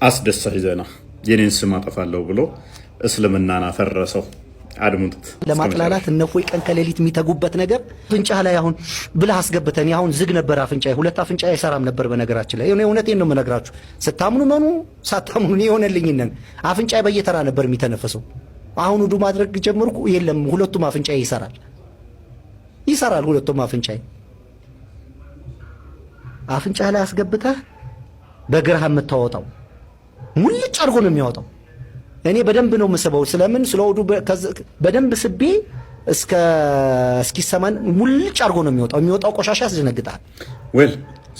አስደሳች ዜና የኔን ስም አጠፋለሁ ብሎ እስልምናን አፈረሰው። አድሙት። ለማጥላላት እነፎይ ቀን ከሌሊት የሚተጉበት ነገር አፍንጫህ ላይ አሁን ብለህ አስገብተን አሁን ዝግ ነበር አፍንጫዬ፣ ሁለት አፍንጫዬ አይሰራም ነበር። በነገራችን ላይ እውነቴን ነው የምነግራችሁ። ስታምኑ መኑ ሳታምኑ የሆነልኝ አፍንጫዬ በየተራ ነበር የሚተነፈሰው። አሁን ውዱ ማድረግ ጀመርኩ፣ የለም ሁለቱም አፍንጫዬ ይሰራል ሁለቱም አፍንጫዬ። አፍንጫህ ላይ አስገብተህ በግራህ የምታወጣው ሙልጭ አድርጎ ነው የሚያወጣው። እኔ በደንብ ነው የምስበው። ስለምን ስለወዱ በደንብ ስቤ እስኪሰማን ሙልጭ አድርጎ ነው የሚወጣው። ቆሻሻ ያስደነግጣል። ወል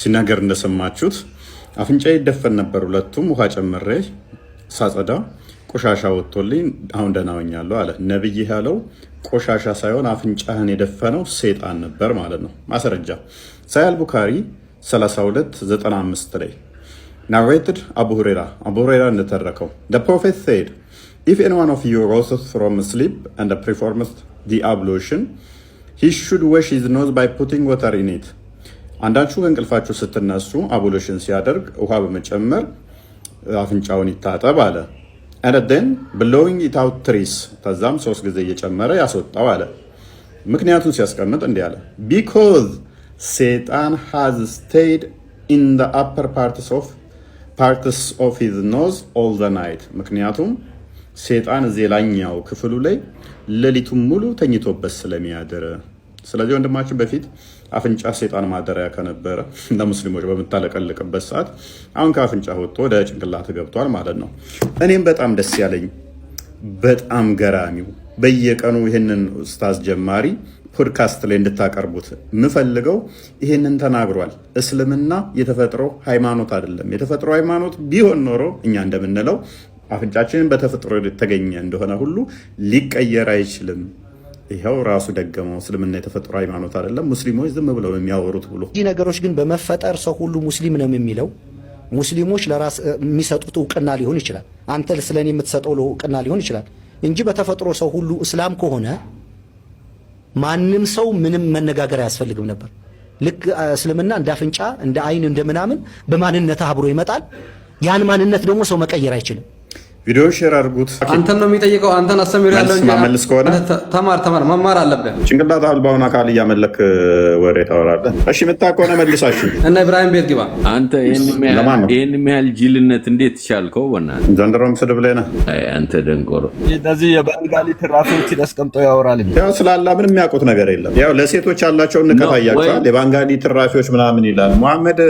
ሲናገር እንደሰማችሁት አፍንጫዬ ይደፈን ነበር። ሁለቱም ውሃ ጨምሬ ሳጸዳ ቆሻሻ ወጥቶልኝ አሁን ደህና ሆኛለሁ አለ። ነብይ ያለው ቆሻሻ ሳይሆን አፍንጫህን የደፈነው ሰይጣን ነበር ማለት ነው። ማስረጃ ሳሂህ አልቡኻሪ 3295 ላይ narrated Abu Huraira እንደተረከው the prophet said if any one of you roses from sleep and performs the ablution he should wash his nose by putting water in it አንዳችሁ ከእንቅልፋችሁ ስትነሱ አቡሉሽን ሲያደርግ ውሃ በመጨመር አፍንጫውን ይታጠብ አለ and then blowing it out thrice ተዛም 3 ጊዜ እየጨመረ ያስወጣው አለ። ምክንያቱም ሲያስቀምጥ እንዲህ አለ because Satan has stayed in the upper parts of his nose all the night ምክንያቱም ሰይጣን እዚህ ላይኛው ክፍሉ ላይ ሌሊቱን ሙሉ ተኝቶበት ስለሚያድር። ስለዚህ ወንድማችን በፊት አፍንጫ ሰይጣን ማደሪያ ከነበረ ለሙስሊሞች በመታለቀለቅበት ሰዓት አሁን ከአፍንጫ ወጥቶ ወደ ጭንቅላት ገብቷል ማለት ነው። እኔም በጣም ደስ ያለኝ በጣም ገራሚው በየቀኑ ይህንን ኡስታዝ ጀማሪ ፖድካስት ላይ እንድታቀርቡት ምፈልገው ይሄንን ተናግሯል። እስልምና የተፈጥሮ ሃይማኖት አይደለም። የተፈጥሮ ሃይማኖት ቢሆን ኖሮ እኛ እንደምንለው አፍንጫችንን በተፈጥሮ የተገኘ እንደሆነ ሁሉ ሊቀየር አይችልም። ይሄው ራሱ ደገመው። እስልምና የተፈጥሮ ሃይማኖት አይደለም፣ ሙስሊሞች ዝም ብለው የሚያወሩት ብሎ። እዚህ ነገሮች ግን በመፈጠር ሰው ሁሉ ሙስሊም ነው የሚለው ሙስሊሞች ለራስ የሚሰጡት እውቅና ሊሆን ይችላል። አንተ ስለኔ የምትሰጠው እውቅና ሊሆን ይችላል እንጂ በተፈጥሮ ሰው ሁሉ እስላም ከሆነ ማንም ሰው ምንም መነጋገር አያስፈልግም ነበር። ልክ እስልምና እንደ አፍንጫ እንደ አይን እንደ ምናምን በማንነት አብሮ ይመጣል። ያን ማንነት ደግሞ ሰው መቀየር አይችልም። ቪዲዮ ሼር አድርጉት። አንተን ነው የሚጠይቀው። አንተን አስተምር ያለው እንጂ ማመልስ ከሆነ ተማር መማር አለብህ። ጭንቅላት አልባውን አካል እያመለክ ወሬ ታወራለህ። እሺ የምታውቀው መልሳችሁ እና ኢብራሂም ቤት ግባ። አንተ ይሄን የሚያህል ጅልነት እንዴት ይቻልከው? በእናትህ ዘንድሮም ስድብ ላይ ነህ አንተ ደንቆሮ። እንደዚህ የባንጋሊ ትራፊዎችን አስቀምጠው ያወራል። ያው ስላላ ምንም የሚያውቁት ነገር የለም። ያው ለሴቶች ያላቸውን ንቀት አያቸዋል። የባንጋሊ ትራፊዎች ምናምን ይላል። መሐመድ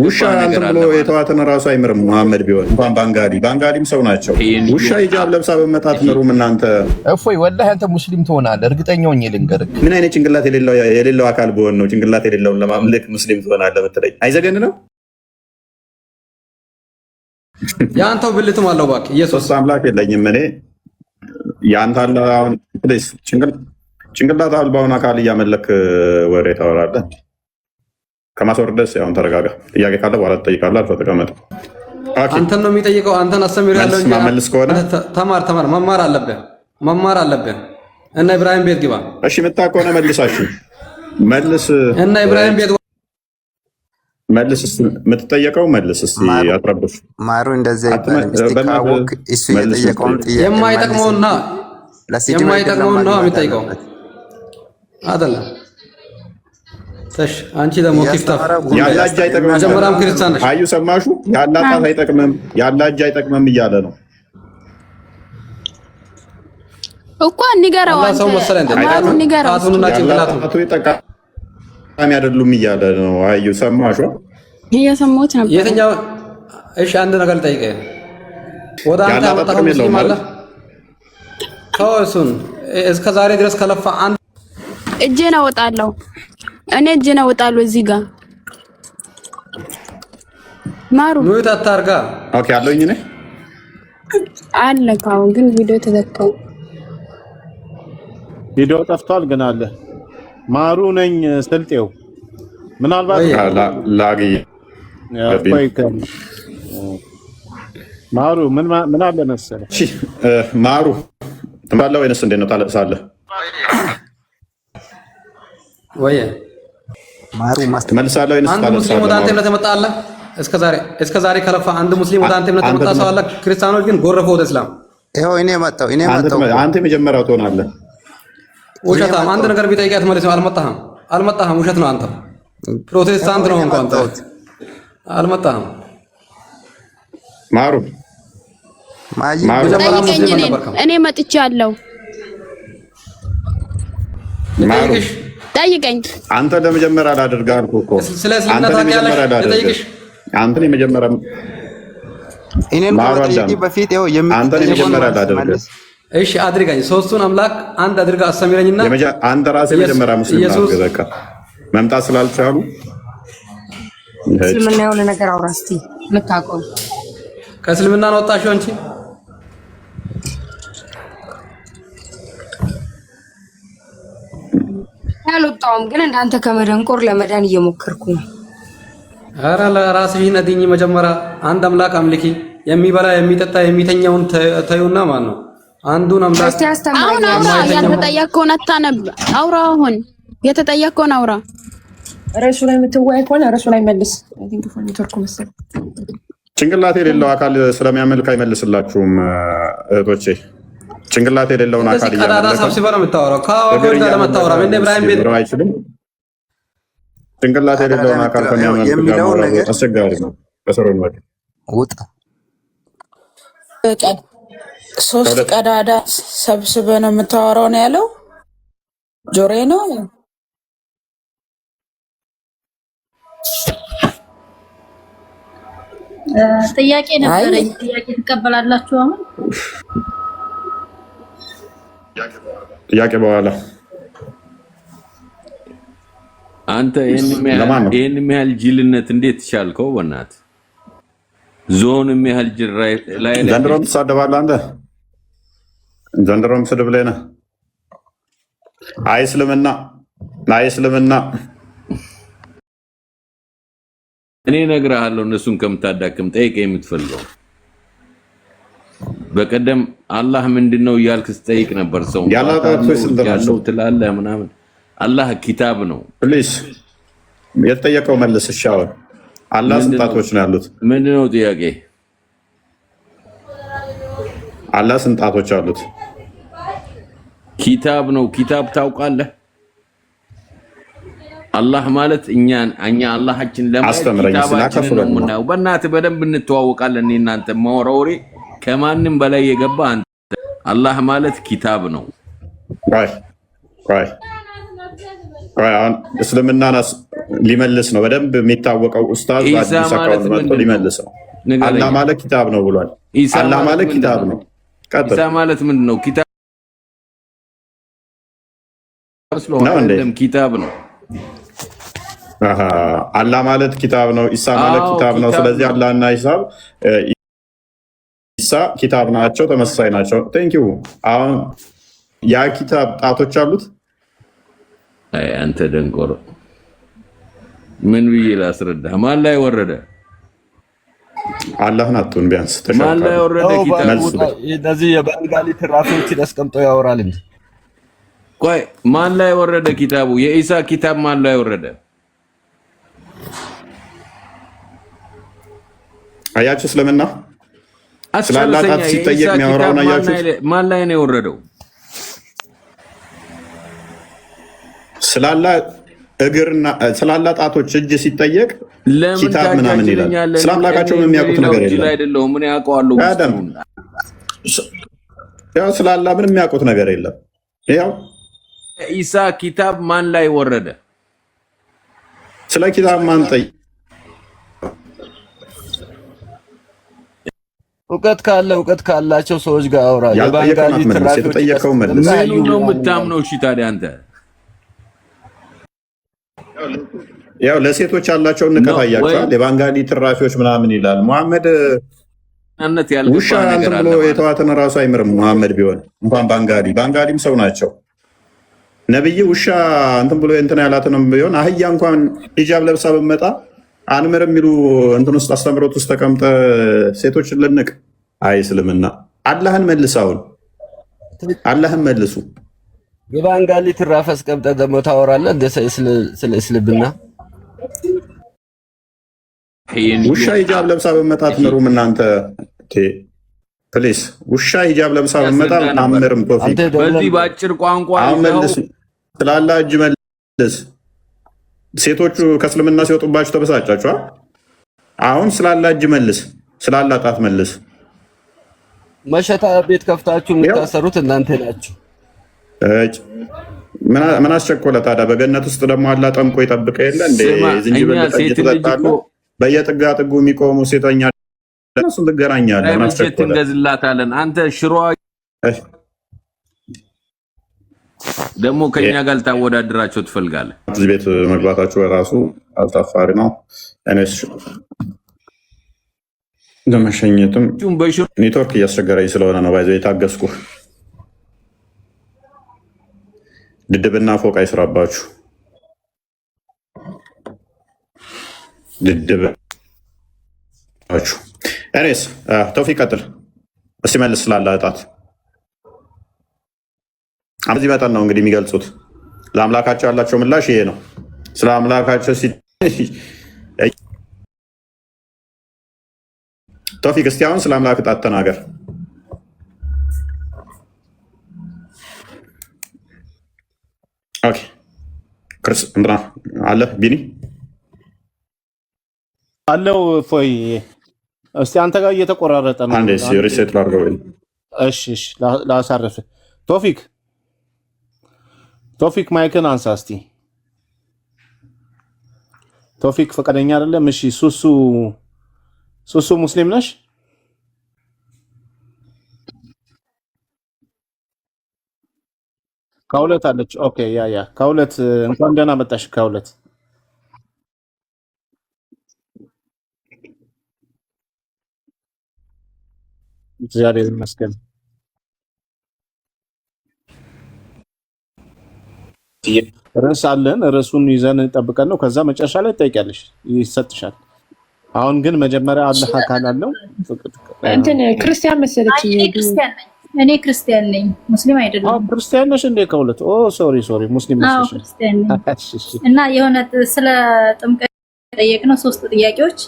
ውሻ አንተ ብሎ የተዋተን ራሱ አይምርም። መሐመድ ቢሆን እንኳን ባንጋሊም ሰው ናቸው። ውሻ ሂጃብ ለብሳ በመጣት ምሩም እናንተ እፎይ ወላሂ አንተ ሙስሊም ትሆናለህ። እርግጠኛው ነኝ ልንገርህ። ምን አይነት ጭንቅላት የሌለው አካል በሆን ነው ጭንቅላት የሌለውን ለማምለክ ሙስሊም ትሆናለህ ብትለኝ አይዘገን ነው? ያንተው ብልትም አለው እባክህ። ኢየሱስ አምላክ የለኝም እኔ ያንተ አለ። አሁን ፕሊስ ጭንቅላት አልባውን አካል እያመለክ ወሬ ታወራለህ። ከማስወርደስ ያውን ተረጋጋ። ጥያቄ ካለ በኋላ ትጠይቃለህ። አልፈህ ተቀመጥ። አንተን ነው የሚጠይቀው። አንተን አስተምር ያለው እንጂ ማመልስ ከሆነ ተማር መማር አለብህ። እና ኢብራሂም ቤት ግባ። እሺ የምታውቀው ነው መልሳችሁ መልስ። እና ኢብራሂም ቤት መልስ። የምትጠየቀው መልስ። እስቲ አትረብሽ ማሩ። እንደዚህ አይባልም። እስቲካወቅ እሱ የጠየቀውን ጥያቄ የማይጠቅመውና የሚጠይቀው አይደለም። ተሽ አንቺ ደግሞ ኪፍታፍ ያላጅ አይጠቅምም። መጀመሪያም ክርስቲያን ነሽ። አዩ ሰማሹ? ያላጣት አይጠቅምም፣ ያላጅ አይጠቅምም እያለ ነው እኮ። ንገረው አንተ ሰው መሰለህ እንደ ንገረው። አቱንና ጭንቅላቱ ጠቃሚ አይደሉም እያለ ነው። አዩ ሰማሹ? እየሰማሁት ነበር። የትኛው? እሺ አንድ ነገር ልጠይቅህ። ወደ አንተ ያመጣኸው ሙስሊም አለ? እሱን እስከ ዛሬ ድረስ ከለፋ አንድ እጄን አወጣለሁ። እኔ እጄን አወጣለሁ። እዚህ ጋር ማሩ ሙት አታርጋ። ኦኬ አለኝ እኔ አለ ካው ግን ቪዲዮ ተዘግቷል። ቪዲዮ ጠፍቷል ግን አለ። ማሩ ነኝ ስልጤው። ምናልባት ላጊ ማሩ ምን አለ መሰለህ? እሺ ማሩ ትምባለህ ወይንስ እንዴት ነው? ታለቅሳለህ ወይ ማሩ ትመልሳለህ ወይንስ ታለቅሳለህ? አንተ ሙስሊም ወደ አንተ ለተመጣለ እስከ ዛሬ ከለፋ አንድ ሙስሊም ወደ አንተ እምነት የመጣ ሰው አለ? ክርስቲያኖች ግን ጎረፉ ወደ እስላም። ይኸው እኔ መጣሁ አንተ የመጀመሪያው ትሆናለህ። ውሸታም። አንድ ነገር ቢጠይቃት መልስ አልመጣህም። ውሸት ነው። አንተ ፕሮቴስታንት ነው እንኳን አንተ አልመጣህም። ማሩ እኔ መጥቻለሁ። ጠይቀኝ። አንተ ለመጀመሪያ ላድርግህ አልኩህ እኮ። ስለ እስልምና ታውቂያለሽ? ልጠይቅሽ። አንተን የመጀመሪያ እኔን ከመጠየቄ በፊት ይኸው አንተን የመጀመሪያ ላድርግህ። እሺ አድርገኝ። ሶስቱን አምላክ አንድ አድርገህ አስተምረኝና አንተ ራስህ የመጀመሪያ ሙስሊም ናት። በቃ መምጣት ስላልቻሉ እስልምና የሆነ ነገር አውራ እስቲ የምታውቀው። ከእስልምና ነው ወጣሽው አንቺ? አልወጣሁም፣ ግን እንዳንተ ከመደንቆር ለመዳን እየሞከርኩ ነው። ኧረ ለራስሽን አድኝ። መጀመሪያ አንድ አምላክ አምልኪ። የሚበላ የሚጠጣ የሚተኛውን ተዩና ማን ነው አንዱን አምላክ። እስቲ አስተምረኝ። አውራ። ያልተጠየቅከውን አታነብ። አውራ። አሁን የተጠየቅከውን አውራ። ርዕሱ ላይ የምትወያይ ከሆነ ርዕሱ ላይ መልስ። አይ ቲንክ ፎር ኔትወርክ መሰለኝ። ጭንቅላት የሌለው አካል ስለሚያመልክ አይመልስላችሁም እህቶቼ። ጭንቅላት የሌለውን አካል ቀዳዳ ሰብስበህ ነው የምታወራው። ከአወራው ጋር ለመታወራ ምን ኢብራሂም ቤት አይችልም። ጭንቅላት የሌለውን አካል ከሚያመልክ ጋር አስቸጋሪ ነው። በሰሩን ወደ ውጣ ሶስት ቀዳዳ ሰብስበህ ነው የምታወራው ነው ያለው። ጆሬ ነው ጥያቄ ነበረኝ። ጥያቄ ትቀበላላችሁ? አሁን ጥያቄ በኋላ አንተ ይሄን ያህል ጅልነት እንዴት ቻልከው? በእናትህ ዞንም ያህል ጅል ላይ ዘንድሮም ትሳደባለህ አንተ። ዘንድሮም ስድብ ላይ ነህ። አይ እስልምና እኔ እነግርሃለሁ። እነሱን ከምታዳክም ጠይቀ የምትፈልገው በቀደም አላህ ምንድነው እያልክ ስጠይቅ ነበር። ሰው ያለው ትላለህ ምናምን። አላህ ኪታብ ነው። ፕሊዝ የተጠየቀው መልስ። እሺ አሁን አላህ ስንጣቶች ነው ያሉት? ምንድነው ጥያቄ? አላህ ስንጣቶች አሉት? ኪታብ ነው። ኪታብ ታውቃለህ? አላህ ማለት እኛ አላህችን ለማስተምረኝ ነው የምናየው። በእናትህ በደንብ እንተዋወቃለን። እኔ እናንተ ማወራውሪ ከማንም በላይ የገባ አንተ። አላህ ማለት ኪታብ ነው። አሁን እስልምናን ሊመልስ ነው በደንብ የሚታወቀው ኡስታዝ አዲስ አካውንት መጥቶ ሊመልስ ነው። አላህ ማለት ኪታብ ነው ብሏል። አላህ ማለት ኪታብ ነው። ኢሳ ማለት ምንድን ነው? ኪታብ ኪታብ ነው። አላህ ማለት ኪታብ ነው። ኢሳ ማለት ኪታብ ነው። ስለዚህ አላህና ኢሳ ኪታብ ናቸው፣ ተመሳሳይ ናቸው። ቴንኪው። አሁን ያ ኪታብ ጣቶች አሉት? አይ አንተ ደንቆሮ ምን ብዬ ላስረዳህ? ማን ላይ ወረደ? አላህን አትሁን ቢያንስ ማን ላይ ወረደ ኪታብ? እነዚህ የባንጋሊ ትራፊዎችን አስቀምጠው ያወራል እንጂ። ቆይ ማን ላይ ወረደ ኪታቡ? የኢሳ ኪታብ ማን ላይ ወረደ? አያችሁ እስልምና ስላላጣት ሲጠየቅ የሚያወራውን አያችሁ? ማን ላይ ነው የወረደው? ስላላ እግርና ስላላ ጣቶች እጅ ሲጠየቅ ኪታብ ምናምን ይላል። ስላምላካቸውም የሚያውቁት ነገር የለም። አይደለም ምን ያውቀዋለሁ? ያው ስላላ ምንም የሚያውቁት ነገር የለም። ያው ኢሳ ኪታብ ማን ላይ ወረደ? ስለ ኪታብ ማን ጠይቅ? እውቀት ካላቸው ሰዎች ጋር አውራ። የባንጋሊ ትራፊዎች የተጠየቀው መልስ ምኑን ነው የምታምነው? እሺ ታዲያ አንተ ያው ለሴቶች ያላቸውን ንቀት አያቸዋል። የባንጋሊ ትራፊዎች ምናምን ይላል። መሐመድ ውሻ እንትን ብሎ የተዋትን ራሱ አይምርም። መሐመድ ቢሆን እንኳን ባንጋሊም ሰው ናቸው። ነብይ ውሻ እንትን ብሎ እንትን ያላትንም ቢሆን አህያ እንኳን ሂጃብ ለብሳ በመጣ አንምርም የሚሉ እንትን ውስጥ አስተምሮት ውስጥ ተቀምጠ ሴቶችን ልንቅ? አይ እስልምና አላህን መልሳውን አላህን መልሱ። የባንጋሊ ትራፍ አስቀምጠህ ደግሞ ታወራለህ እንደ ስለ እስልምና። ውሻ ሂጃብ ለብሳ በመጣት ምሩም እናንተ ፕሊስ ውሻ ሂጃብ ለብሳ በመጣ ታምርም ቶፊቅ በዚህ ባጭር ቋንቋ መልስ ስላላ እጅ መልስ ሴቶቹ ከእስልምና ሲወጡባችሁ ተበሳጫችሁ አሁን ስላላ እጅ መልስ ስላላ ጣት መልስ መሸታ ቤት ከፍታችሁ የምታሰሩት እናንተ ናችሁ ምን አስቸኮለ ታዲያ በገነት ውስጥ ደግሞ አላ ጠምቆ ይጠብቀ የለ እንዴ ዝንጅብል ተጠጣለ በየጥጋ ጥጉ የሚቆሙ ሴተኛ እሱን ትገናኛለህ ምን አስቸኮለ ትንገዝላታለን አንተ ሽሮ ደግሞ ከኛ ጋር ልታወዳድራቸው ትፈልጋለህ እዚህ ቤት መግባታችሁ ራሱ አልታፋሪ ነው እኔስ ለመሸኘትም ኔትወርክ እያስቸገረኝ ስለሆነ ነው ባይዘው የታገስኩ ድድብና ፎቅ አይስራባችሁ ድድባችሁ እኔስ ተውፊቅ ቀጥል እስቲ መልስ ስላለ እጣት አብዚ በጣም ነው እንግዲህ የሚገልጹት ለአምላካቸው ያላቸው ምላሽ ይሄ ነው ስለ አምላካቸው ተውፊቅ እስቲ አሁን ስለ አምላክ እጣት ተናገር ኦኬ ክርስ እንትና አለ ቢኒ አለው ፎይ እስቲ አንተ ጋር እየተቆራረጠ ነው አንዴ ሪሴት ላድርገው እሺ ላሳርፍ ቶፊክ ማይክን አንሳ እስቲ ቶፊክ ፈቃደኛ አይደለም እሺ ሱሱ ሙስሊም ነሽ ከሁለት አለች ኦኬ ያ ከሁለት እንኳን ደህና መጣሽ ከሁለት እግዚአብሔር ይመስገን ርዕስ አለን ርዕሱን ይዘን ጠብቀን ነው ከዛ መጨረሻ ላይ ትጠይቂያለሽ ይሰጥሻል አሁን ግን መጀመሪያ አላህ አካል አለው እንትን ክርስቲያን መሰለች እኔ ክርስቲያን ነኝ ሙስሊም አይደለም ክርስቲያን ነሽ እንዴ ከሁለት ሶሪ ሙስሊም ነሽ ክርስቲያን ነኝ እና የሆነ ስለ ጥምቀት ጠየቅነው 3 ጥያቄዎች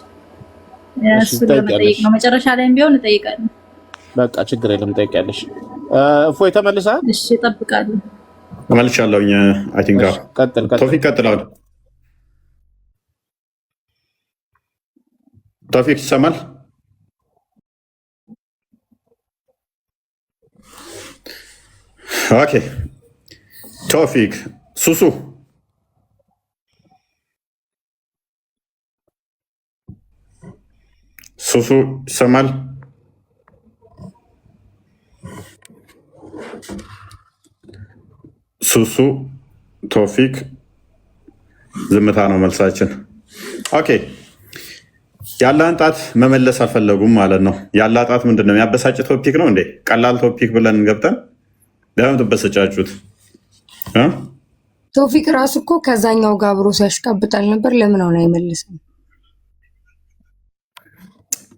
እሱ ለመጠየቅ ነው መጨረሻ ላይም ቢሆን እጠይቃለሁ በቃ ችግር የለም ጠይቂያለሽ እፎይ ተመልሰሃል እሺ እጠብቃለሁ ተመልሻለሁኝ አይ ቲንክ ቀጥል ቶፊቅ ቀጥል አሁን ቶፊቅ ይሰማል ኦኬ ቶፊቅ ሱሱ ይሰማል ሱሱ ቶፊቅ ዝምታ ነው መልሳችን ኦኬ ያላን ጣት መመለስ አልፈለጉም ማለት ነው ያላ ጣት ምንድነው የሚያበሳጭ ቶፒክ ነው እንዴ ቀላል ቶፒክ ብለን ገብተን ለምን ተበሰጫችሁት ቶፊቅ ራሱ እኮ ከዛኛው ጋር አብሮ ሲያሽቃብጣል ነበር ለምን አሁን አይመልስም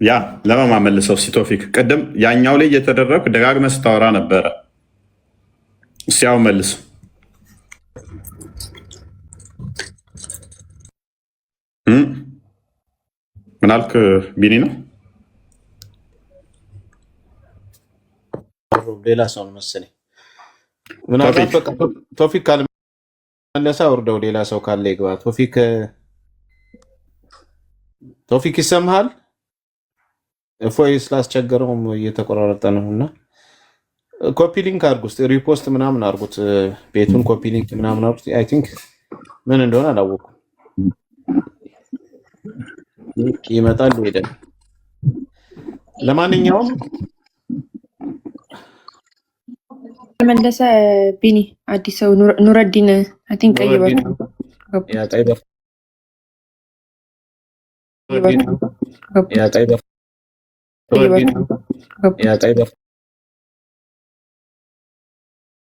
ያ ለማመልሰው ቶፊቅ ቅድም ያኛው ላይ እየተደረገ ደጋግመህ ስታወራ ነበረ ሲያው መልስ ምናልክ ቢኒ ነው ሌላ ሰው መሰለኝ ምናልባት ቶፊቅ ካልመለሰ ወርደው ሌላ ሰው ካለ ይግባ ቶፊቅ ይሰማሃል እፎይ ስላስቸገረውም እየተቆራረጠ ነው እና ኮፒ ሊንክ አድርጉት ሪፖስት ምናምን አድርጉት ቤቱን ኮፒ ሊንክ ምናምን አድርጉት አይ ቲንክ ምን እንደሆነ አላወኩም ይመጣል ሄደን ለማንኛውም መለሰ ቢኒ አዲስ ሰው ኑረዲን አይ ቲንክ ቀይበር ያ ቀይበር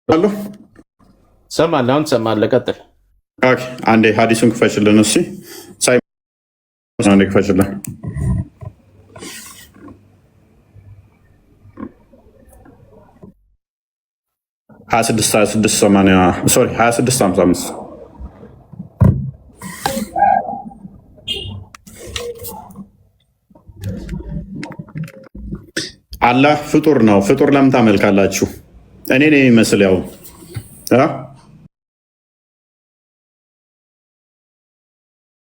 አሎ ሰማል አሁን ሰማል ቀጥል ኦኬ አንዴ ሐዲሱን ክፈችልን እሺ ሳይ አንዴ ክፈችልን ሀያ ስድስት 5655 አላህ ፍጡር ነው። ፍጡር ለምን ታመልካላችሁ? እኔ ነኝ የሚመስል ያው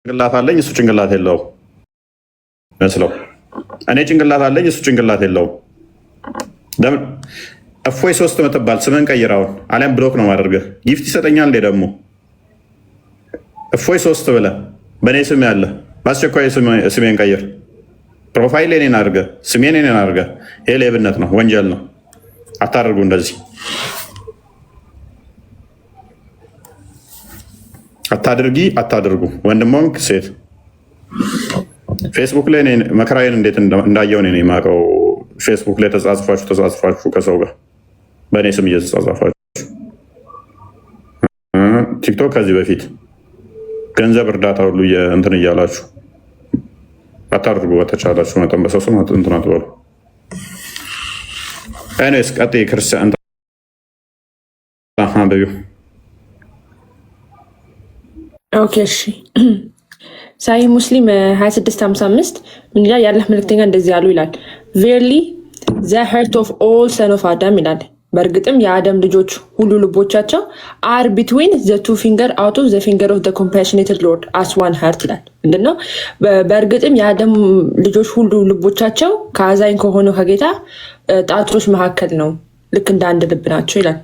ጭንቅላት አለኝ እሱ ጭንቅላት የለው መስለው እኔ ጭንቅላት አለኝ እሱ ጭንቅላት የለው። ለምን እፎይ 3 ምትባል ስምን ቀይራውን አሊያም ብሎክ ነው ማድረግ ጊፍት ይሰጠኛል እንዴ ደግሞ እፎይ 3 ብለህ በእኔ ስም ያለ በአስቸኳይ ስሜን ቀይር። ፕሮፋይል እኔን አድርገህ ስሜን እኔን አድርገህ ይሄ ሌብነት ነው፣ ወንጀል ነው። አታደርጉ እንደዚህ አታድርጉ። ወንድሞንክ ሴት ፌስቡክ ላይ መከራዬን እንዴት እንዳየው ነው የማውቀው። ፌስቡክ ላይ ተጻጽፋችሁ ከሰው ጋር በእኔ ስም እየተጻጻፋችሁ ቲክቶክ ከዚህ በፊት ገንዘብ እርዳታ ሁሉ እንትን እያላችሁ አታድርጉ። በተቻላችሁ መጠን በሰው ስም እንትን አትበሉ። ኤኒዌይስ ቀጥይ ክርስቲያን አንብቢው። ኦኬ እሺ። ሳሂህ ሙስሊም 2655 ምን ይላል? የአላህ መልእክተኛ እንደዚህ ያሉ ይላል ቬርሊ ዘ ሄርት ኦፍ ኦል ሰን ኦፍ አዳም ይላል። በእርግጥም የአደም ልጆች ሁሉ ልቦቻቸው አር ቢትዊን ዘ ቱ ፊንገር አውት ኦፍ ዘ ፊንገር ኦፍ ዘ ኮምፓሽኔትድ ሎርድ አስ ዋን ሀርት ይላል። ምንድነው? በእርግጥም የአደም ልጆች ሁሉ ልቦቻቸው ከአዛኝ ከሆነው ከጌታ ጣቶች መካከል ነው፣ ልክ እንደ አንድ ልብ ናቸው ይላል።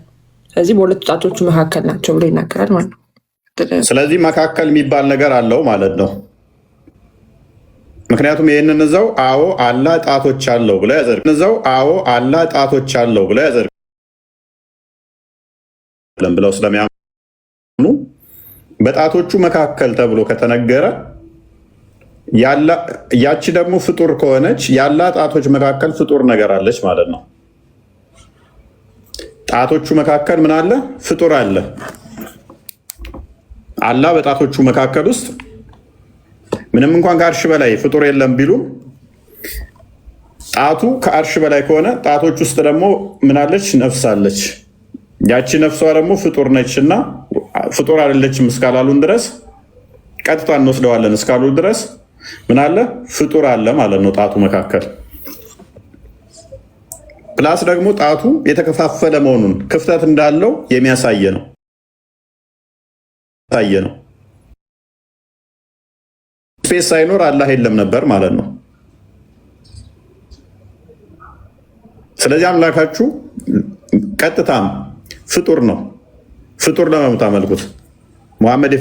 ስለዚህ በሁለቱ ጣቶቹ መካከል ናቸው ብሎ ይናገራል ማለት ነው። ስለዚህ መካከል የሚባል ነገር አለው ማለት ነው። ምክንያቱም ይህንን እዛው አዎ አላህ ጣቶች አለው ብለ ያዘርግ እዛው አዎ አላህ ጣቶች አለው ብለ ያዘርግ ብለው ስለሚያምኑ በጣቶቹ መካከል ተብሎ ከተነገረ ያቺ ደግሞ ፍጡር ከሆነች ያላ ጣቶች መካከል ፍጡር ነገር አለች ማለት ነው። ጣቶቹ መካከል ምን አለ? ፍጡር አለ። አላህ በጣቶቹ መካከል ውስጥ ምንም እንኳን ከአርሽ በላይ ፍጡር የለም ቢሉም ጣቱ ከአርሽ በላይ ከሆነ ጣቶች ውስጥ ደግሞ ምን አለች? ነፍስ አለች። ያቺ ነፍሷ ደግሞ ፍጡር ነች እና ፍጡር አይደለችም እስካላሉን ድረስ ቀጥታ እንወስደዋለን እስካሉ ድረስ ምን አለ? ፍጡር አለ ማለት ነው ጣቱ መካከል። ፕላስ ደግሞ ጣቱ የተከፋፈለ መሆኑን ክፍተት እንዳለው የሚያሳየ ነው። ስፔስ ሳይኖር አላህ የለም ነበር ማለት ነው። ስለዚህ አምላካችሁ ቀጥታም ፍጡር ነው። ፍጡር ለመምታመልኩት ሙሐመድ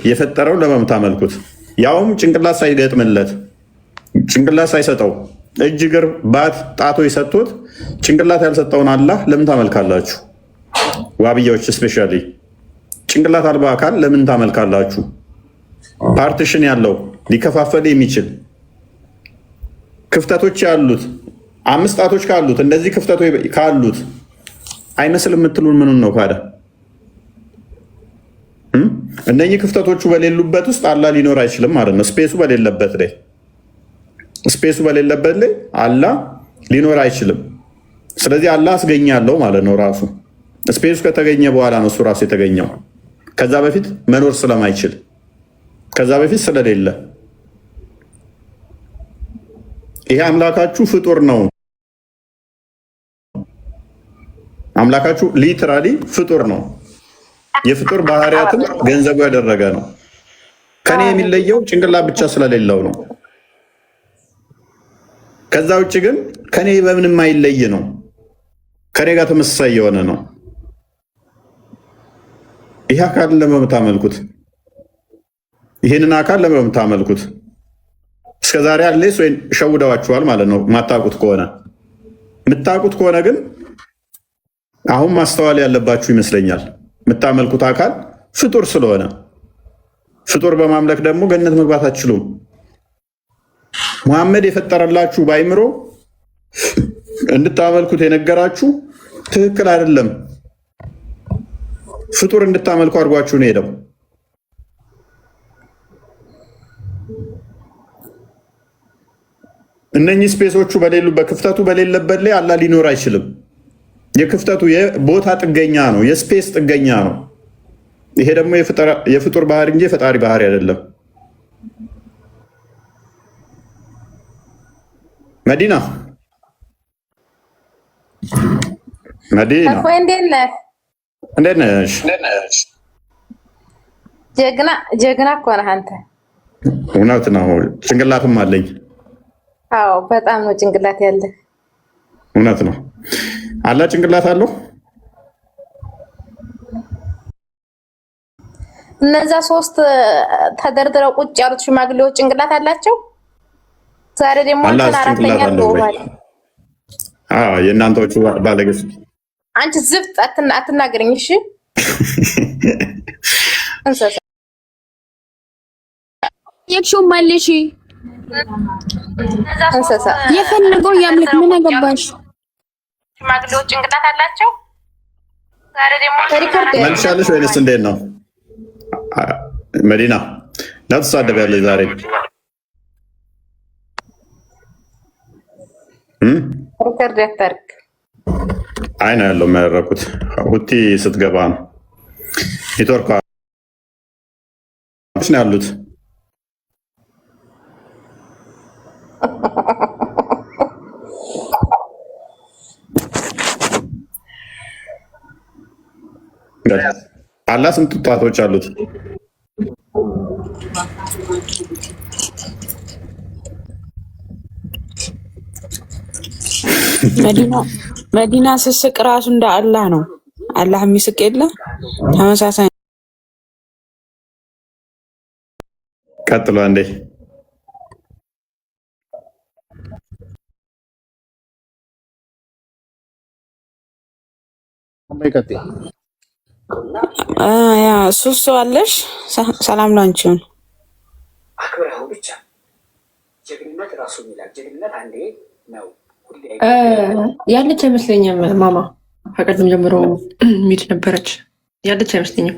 የፈጠረውን ለመምታመልኩት ያውም ጭንቅላት ሳይገጥምለት ጭንቅላት ሳይሰጠው እጅ እግር ባት ጣቶ የሰጡት ጭንቅላት ያልሰጠውን አላህ ለምን ታመልካላችሁ? ዋብያዎች ስፔሻሊ ጭንቅላት አልባ አካል ለምን ታመልካላችሁ? ፓርቲሽን ያለው ሊከፋፈል የሚችል ክፍተቶች ያሉት 5 ጣቶች ካሉት እንደዚህ ክፍተቶች ካሉት አይመስልም የምትሉን ምኑን ነው ታዲያ? እነኚህ ክፍተቶቹ በሌሉበት ውስጥ አላህ ሊኖር አይችልም ማለት ነው። ስፔሱ በሌለበት ላይ አላህ ሊኖር አይችልም። ስለዚህ አላህ አስገኛለሁ ማለት ነው። ራሱ ስፔሱ ከተገኘ በኋላ ነው እሱ ራሱ የተገኘው። ከዛ በፊት መኖር ስለማይችል ከዛ በፊት ስለሌለ ይሄ አምላካችሁ ፍጡር ነው። አምላካችሁ ሊትራሊ ፍጡር ነው። የፍጡር ባህሪያትን ገንዘቡ ያደረገ ነው። ከኔ የሚለየው ጭንቅላት ብቻ ስለሌለው ነው። ከዛ ውጭ ግን ከኔ በምንም አይለይ ነው። ከኔ ጋር ተመሳሳይ የሆነ ነው። ይህ አካል ለመምታመልኩት ይህንን አካል ለመምታመልኩት እስከዛሬ አለስ ወይ ሸውደዋችኋል ማለት ነው። ማታቁት ከሆነ የምታቁት ከሆነ ግን አሁን ማስተዋል ያለባችሁ ይመስለኛል። የምታመልኩት አካል ፍጡር ስለሆነ ፍጡር በማምለክ ደግሞ ገነት መግባት አትችሉም። ሙሐመድ የፈጠረላችሁ ባይምሮ እንድታመልኩት የነገራችሁ ትክክል አይደለም። ፍጡር እንድታመልኩ አድርጓችሁ ነው ሄደው። እነኚህ ስፔሶቹ በሌሉበት ክፍተቱ በሌለበት ላይ አላህ ሊኖር አይችልም። የክፍተቱ የቦታ ጥገኛ ነው፣ የስፔስ ጥገኛ ነው። ይሄ ደግሞ የፍጡር ባህሪ እንጂ የፈጣሪ ባህሪ አይደለም። መዲና እፎይ እንዴት ነህ? ጀግና እኮ ነህ አንተ። እውነት ነው። ጭንቅላትም አለኝ። አዎ በጣም ነው ጭንቅላት ያለህ። እውነት ነው። አላ ጭንቅላት አለው። እነዛ 3 ተደርድረው ቁጭ ያሉት ሽማግሌዎች ጭንቅላት አላቸው። ዛሬ ደግሞ አንተ አራተኛ ነው ማለት የእናንተዎቹ ባለገስ አንቺ ዝፍጥ አትናገረኝ። እሺ እንሰሳ የክሹም ማለሽ እንሰሳ የፈለገው ያምልክ ምን አገባሽ? ሽማግሌዎች ጭንቅላት አላቸው። ዛሬ ደግሞ ሪከርድ መልሻለሽ ወይስ እንዴት ነው? መዲና ነፍስ አደበያለሽ ዛሬ ሪከርድ ያታርክ አይና ያለው የሚያደርጉት ሁቲ ስትገባ ነው። ኔትወርክ ነው ያሉት። አላ ስንት ጣቶች አሉት? መዲና ስስቅ ራሱ እንደ አላህ ነው። አላህ የሚስቅ የለ ተመሳሳይ። ቀጥሎ አንዴ ያ ሱሱ አለሽ። ሰላም ላንቺ አክብረው ብቻ ጀግንነት ራሱ ይላል። ጀግንነት አንዴ ነው ያለች አይመስለኝም። ማማ ከቀድም ጀምሮ ሚድ ነበረች። ያለች አይመስለኝም።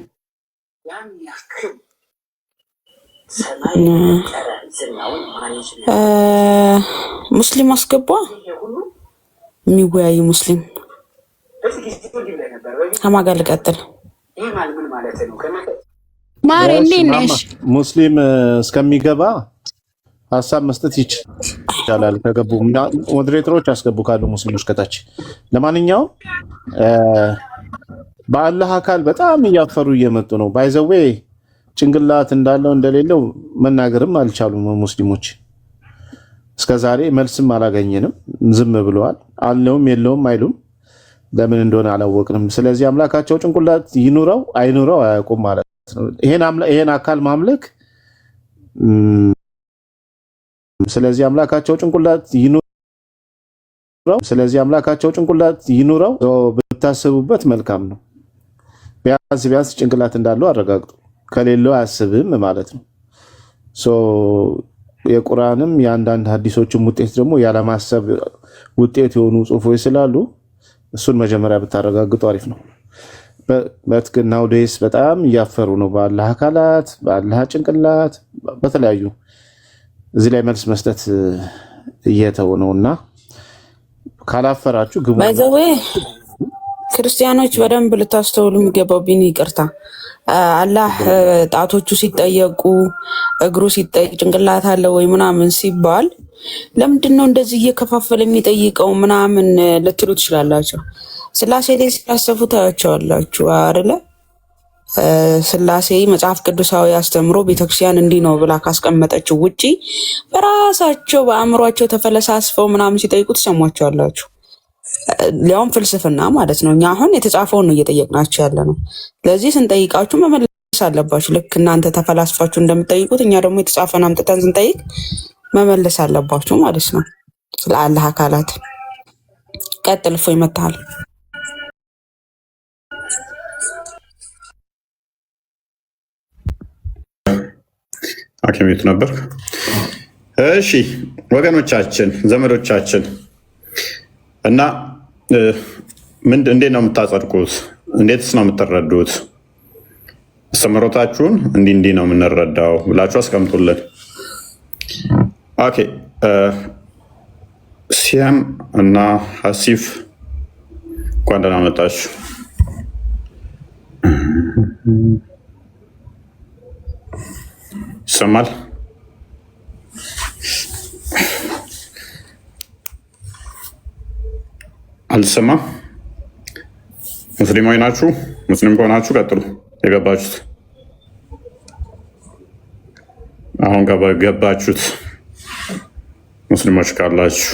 ሙስሊም አስገባ። የሚወያይ ሙስሊም ከማን ጋር ልቀጥል? ማር እንዴት ነሽ? ሙስሊም እስከሚገባ ሀሳብ መስጠት ይቻላል። ከገቡ ሞዴሬተሮች አስገቡ ካሉ ሙስሊሞች ከታች። ለማንኛውም በአላህ አካል በጣም እያፈሩ እየመጡ ነው። ባይዘዌ ጭንቅላት እንዳለው እንደሌለው መናገርም አልቻሉም ሙስሊሞች። እስከዛሬ መልስም አላገኘንም፣ ዝም ብለዋል። አለውም የለውም አይሉም። ለምን እንደሆነ አላወቅንም። ስለዚህ አምላካቸው ጭንቅላት ይኑረው አይኑረው አያውቁም ማለት ነው። ይሄን አካል ማምለክ ስለዚህ አምላካቸው ጭንቅላት ይኑረው ብታስቡበት መልካም ነው። ቢያንስ ጭንቅላት እንዳለው አረጋግጡ። ከሌለው አያስብም ማለት ነው። የቁርአንም የአንዳንድ ሐዲሶችም ውጤት ደግሞ ያለማሰብ ውጤት የሆኑ ጽሁፎች ስላሉ እሱን መጀመሪያ ብታረጋግጡ አሪፍ ነው። በትክክል ናውዴስ በጣም እያፈሩ ነው በአላህ አካላት፣ በአላህ ጭንቅላት፣ በተለያዩ እዚህ ላይ መልስ መስጠት እየተው ነውና ካላፈራችሁ ግቡ። ባይዘዌ ክርስቲያኖች በደንብ ልታስተውሉ የሚገባው ቢኒ ይቅርታ፣ አላህ ጣቶቹ ሲጠየቁ እግሩ ሲጠየቅ ጭንቅላት አለ ወይ ምናምን ሲባል ለምንድን ነው እንደዚህ እየከፋፈለ የሚጠይቀው ምናምን ልትሉ ትችላላችሁ። ስላሴ ላይ ሲያሰፉ ታያቸዋላችሁ አይደለ? ስላሴ መጽሐፍ ቅዱሳዊ አስተምሮ ቤተክርስቲያን እንዲህ ነው ብላ ካስቀመጠችው ውጪ በራሳቸው በአእምሯቸው ተፈለሳስፈው ምናምን ሲጠይቁ ትሰሟቸዋላችሁ። ሊያውም ፍልስፍና ማለት ነው። እኛ አሁን የተጻፈውን ነው እየጠየቅናችሁ ያለ ነው። ስለዚህ ስንጠይቃችሁ መመለስ አለባችሁ። ልክ እናንተ ተፈላስፋችሁ እንደምትጠይቁት እኛ ደግሞ የተጻፈን አምጥተን ስንጠይቅ መመለስ አለባችሁ ማለት ነው። ስለ አላህ አካላት ቀጥል። እፎይ ይመታል። አክሚት ነበር። እሺ ወገኖቻችን፣ ዘመዶቻችን እና እንዴት ነው የምታጸድቁት? እንዴትስ ነው የምትረዱት? አስተምህሮታችሁን እንዲህ ነው የምንረዳው ብላችሁ አስቀምጡልን። ኦኬ ሲያም እና ሐሲፍ እንኳን ደህና መጣችሁ። ይሰማል? አልሰማም። ሙስሊሞች ናችሁ? ሙስሊም ከሆናችሁ ቀጥሉ። የገባችሁት አሁን ገባችሁት። ሙስሊሞች ካላችሁ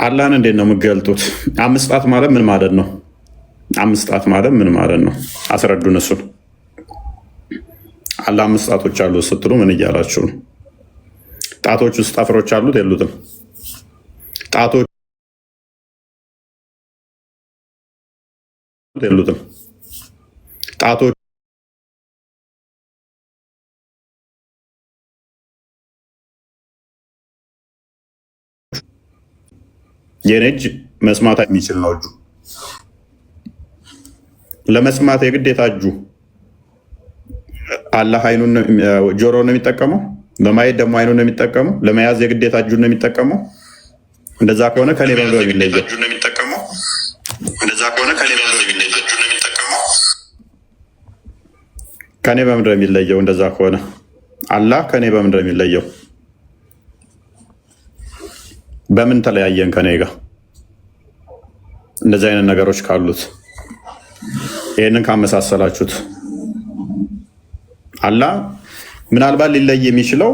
አላህን እንዴት ነው የምትገልጡት? 5 ጣት ማለት ምን ማለት ነው? 5 ጣት ማለት ምን ማለት ነው? አስረዱን እሱን። አላህ 5 ጣቶች አሉት ስትሉ ምን እያላችሁ ነው? ጣቶች ውስጥ ጠፍሮች አሉት የሉትም? ጣቶች የሉትም? ጣቶች የኔ እጅ መስማት የሚችል ነው። እጁ ለመስማት የግዴታ እጁ አላህ አይኑን ጆሮ ነው የሚጠቀመው። ለማየት ደግሞ አይኑን ነው የሚጠቀመው። ለመያዝ የግዴታ እጁን ነው የሚጠቀመው። እንደዛ ከሆነ ከኔ በምንድን ነው የሚለየው? ከኔ በምንድን ነው የሚለየው? እንደዛ ከሆነ አላህ ከኔ በምንድን ነው የሚለየው? በምን ተለያየን ከኔ ጋር? እንደዚህ አይነት ነገሮች ካሉት ይህንን ካመሳሰላችሁት አላህ ምናልባት ሊለይ የሚችለው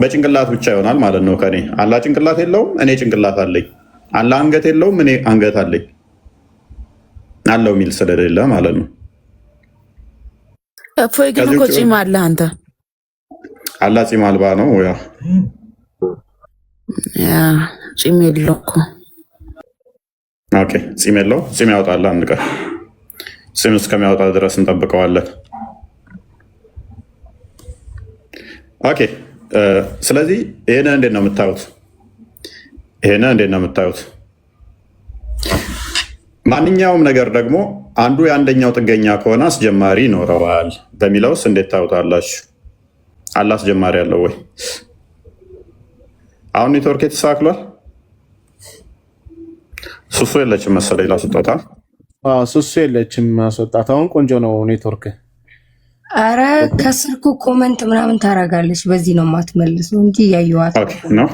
በጭንቅላት ብቻ ይሆናል ማለት ነው ከኔ። አላህ ጭንቅላት የለውም፣ እኔ ጭንቅላት አለኝ። አላህ አንገት የለውም፣ እኔ አንገት አለኝ። አለው የሚል ስለሌለ ማለት ነው። እፎይ ግን እኮ ጺም አለ አንተ። አላህ ጺም አልባ ነው። ያ ጺም የለው እኮ። ኦኬ ጺም የለው። ጺም ያወጣል አንድ ቀን። ጺም እስከሚያወጣ ድረስ እንጠብቀዋለን። ኦኬ ስለዚህ ይሄንን እንዴት ነው የምታዩት? ማንኛውም ነገር ደግሞ አንዱ የአንደኛው ጥገኛ ከሆነ አስጀማሪ ይኖረዋል በሚለውስ እንዴት ታዩታላችሁ? አላህ አስጀማሪ ያለው ወይ? አሁን ኔትወርክ የተሳክሏል። ሱሱ የለችም መሰለኝ ላስወጣታ። ሱሱ የለችም ማስወጣት። አሁን ቆንጆ ነው ኔትወርክ። አረ ከስልኩ ኮመንት ምናምን ታረጋለች። በዚህ ነው የማትመልሰው እንጂ ያየዋት ነው።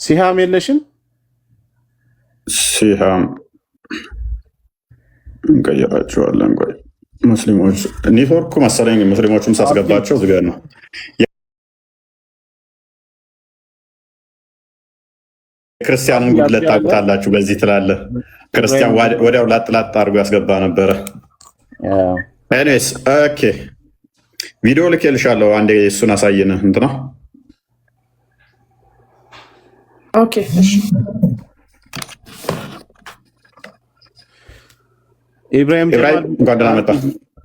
ሲሃም የለሽም? ሲሃም እንቀይራቸዋለን። ቆይ ሙስሊሞች ኔትወርኩ መሰለኝ ሙስሊሞቹም ሳስገባቸው ዝጋ ነው። ክርስቲያንን ጉድለት ታውቁታላችሁ። በዚህ ትላለህ ክርስቲያን ወዲያው ላጥላጥ አድርጎ ያስገባ ነበረ። ኤኒዌይስ ኦኬ ቪዲዮ ልኬልሻለሁ። አንዴ እሱን አሳየን እንትና። ኦኬ እሺ ኢብራሂም እንኳን ደህና መጣ።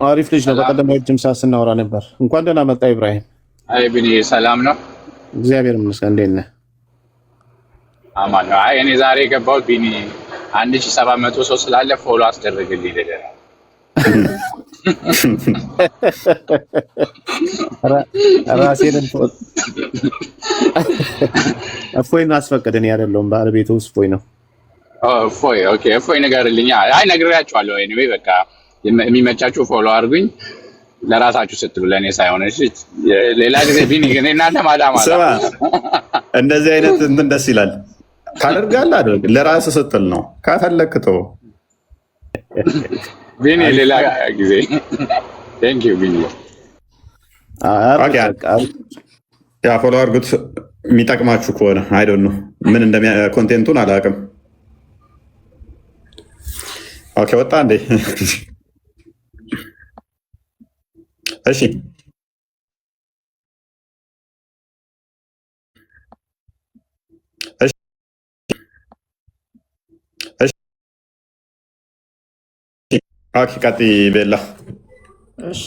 አሪፍ ልጅ ነው። በቀደም ረጅም ሰዓት ስናወራ ነበር። እንኳን ደህና መጣ ኢብራሂም። አይ ቢኒ ሰላም ነው? እግዚአብሔር ይመስገን። እንዴት ነህ? አማን ነው። አይ እኔ ዛሬ የገባሁት ቢኒ 1700 ሰው ስላለ ፎሎ አስደረግልኝ ልልህ ነው። ራሴን እፎይን አስፈቅድን ያደለውም ባለቤቱ እፎይ ነው። እፎይ ኦኬ፣ እፎይ ንገርልኝ። አይ ነግሬያቸዋለሁ። ኤኒዌይ በቃ የሚመቻችሁ ፎሎ አድርጉኝ ለራሳችሁ ስትሉ ለእኔ ሳይሆን እሺ። ሌላ ጊዜ ቢኒ ግን እናንተ ማዳማ እንደዚህ አይነት እንትን ደስ ይላል። ካደርጋለህ አድርግ፣ ለራስህ ስትል ነው። ካፈለክ ተው ቢኒ። ሌላ ጊዜ ቴንክ ዩ ቢኒ። ያ ፎሎ አድርጉት የሚጠቅማችሁ ከሆነ። አይ ዶንት ኖ ምን ኮንቴንቱን አላውቅም። ኦኬ ወጣ እንዴ? እሺ ኦኬ ቀጥይ ቤላ። እሺ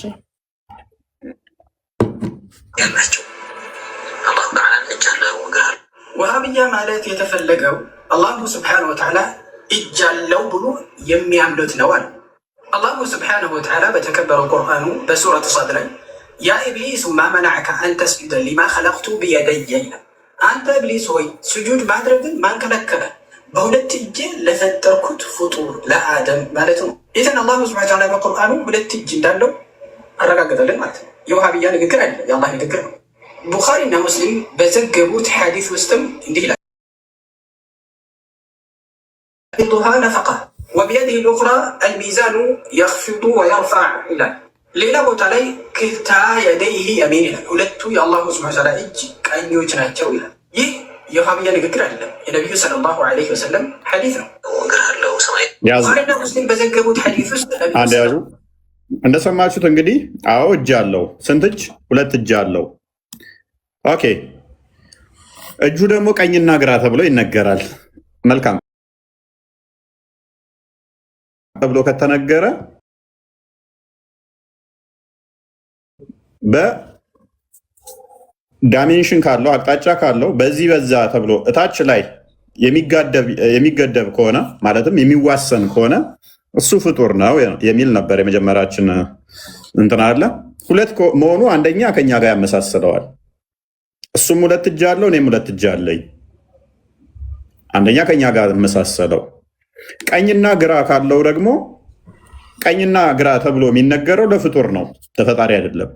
ወሃብያ ማለት የተፈለገው አላሁ ስብሓነሁ ወተዓላ እጅ አለው ብሎ የሚያምኑት ነው አለ። አላሁ ስብሓነሁ ወተዓላ በተከበረው ቁርአኑ በሱረት ሰድ ላይ ያ ኢብሊስ ማ መናዕከ አን ተስጁደ ሊማ ኸለቅቱ ቢየደየ ይላል። አንተ ኢብሊስ ሆይ ስጁድ ማድረግን ማን ከለከለ? በሁለት እጄ ለፈጠርኩት ፍጡር ለአደም ማለት ነው። ኢዘን አላህ ሱብሓነሁ ወተዓላ በቁርአኑ ሁለት እጅ እንዳለው አረጋገጠልን ማለት ነው። የውሃብያ ንግግር አይደለም፣ የአላህ ንግግር ነው። ቡኻሪ እና ሙስሊም በዘገቡት ሐዲስ ውስጥም እንዲህ ይላል ዱሃ ነፈቃ ወቢየዲሂ ልኡኽራ አልሚዛኑ የኽፊዱ ወየርፈዕ ይላል። ሌላ ቦታ ላይ ክልታ የደይሂ የሚን ይላል። ሁለቱ የአላሁ ሱብሓነሁ ወተዓላ እጅ ቀኞች ናቸው ይላል። ይህ የውሃብያ ንግግር አይደለም፣ የነቢዩ ሰለላሁ ዐለይሂ ወሰለም ሐዲስ ነው። ቡኻሪና ሙስሊም በዘገቡት ሐዲስ ውስጥ አንድ ያዙ። እንደሰማችሁት እንግዲህ አዎ እጅ አለው። ስንት እጅ? ሁለት እጅ አለው። ኦኬ እጁ ደግሞ ቀኝና ግራ ተብሎ ይነገራል። መልካም ተብሎ ከተነገረ በዳይሜንሽን ካለው አቅጣጫ ካለው በዚህ በዛ ተብሎ እታች ላይ የሚገደብ ከሆነ ማለትም የሚዋሰን ከሆነ እሱ ፍጡር ነው የሚል ነበር የመጀመሪያችን እንትን አለ። ሁለት መሆኑ አንደኛ ከኛ ጋር ያመሳስለዋል። እሱም ሁለት እጅ አለው፣ እኔም ሁለት እጅ አለኝ። አንደኛ ከኛ ጋር ያመሳሰለው። ቀኝና ግራ ካለው ደግሞ ቀኝና ግራ ተብሎ የሚነገረው ለፍጡር ነው፣ ተፈጣሪ አይደለም።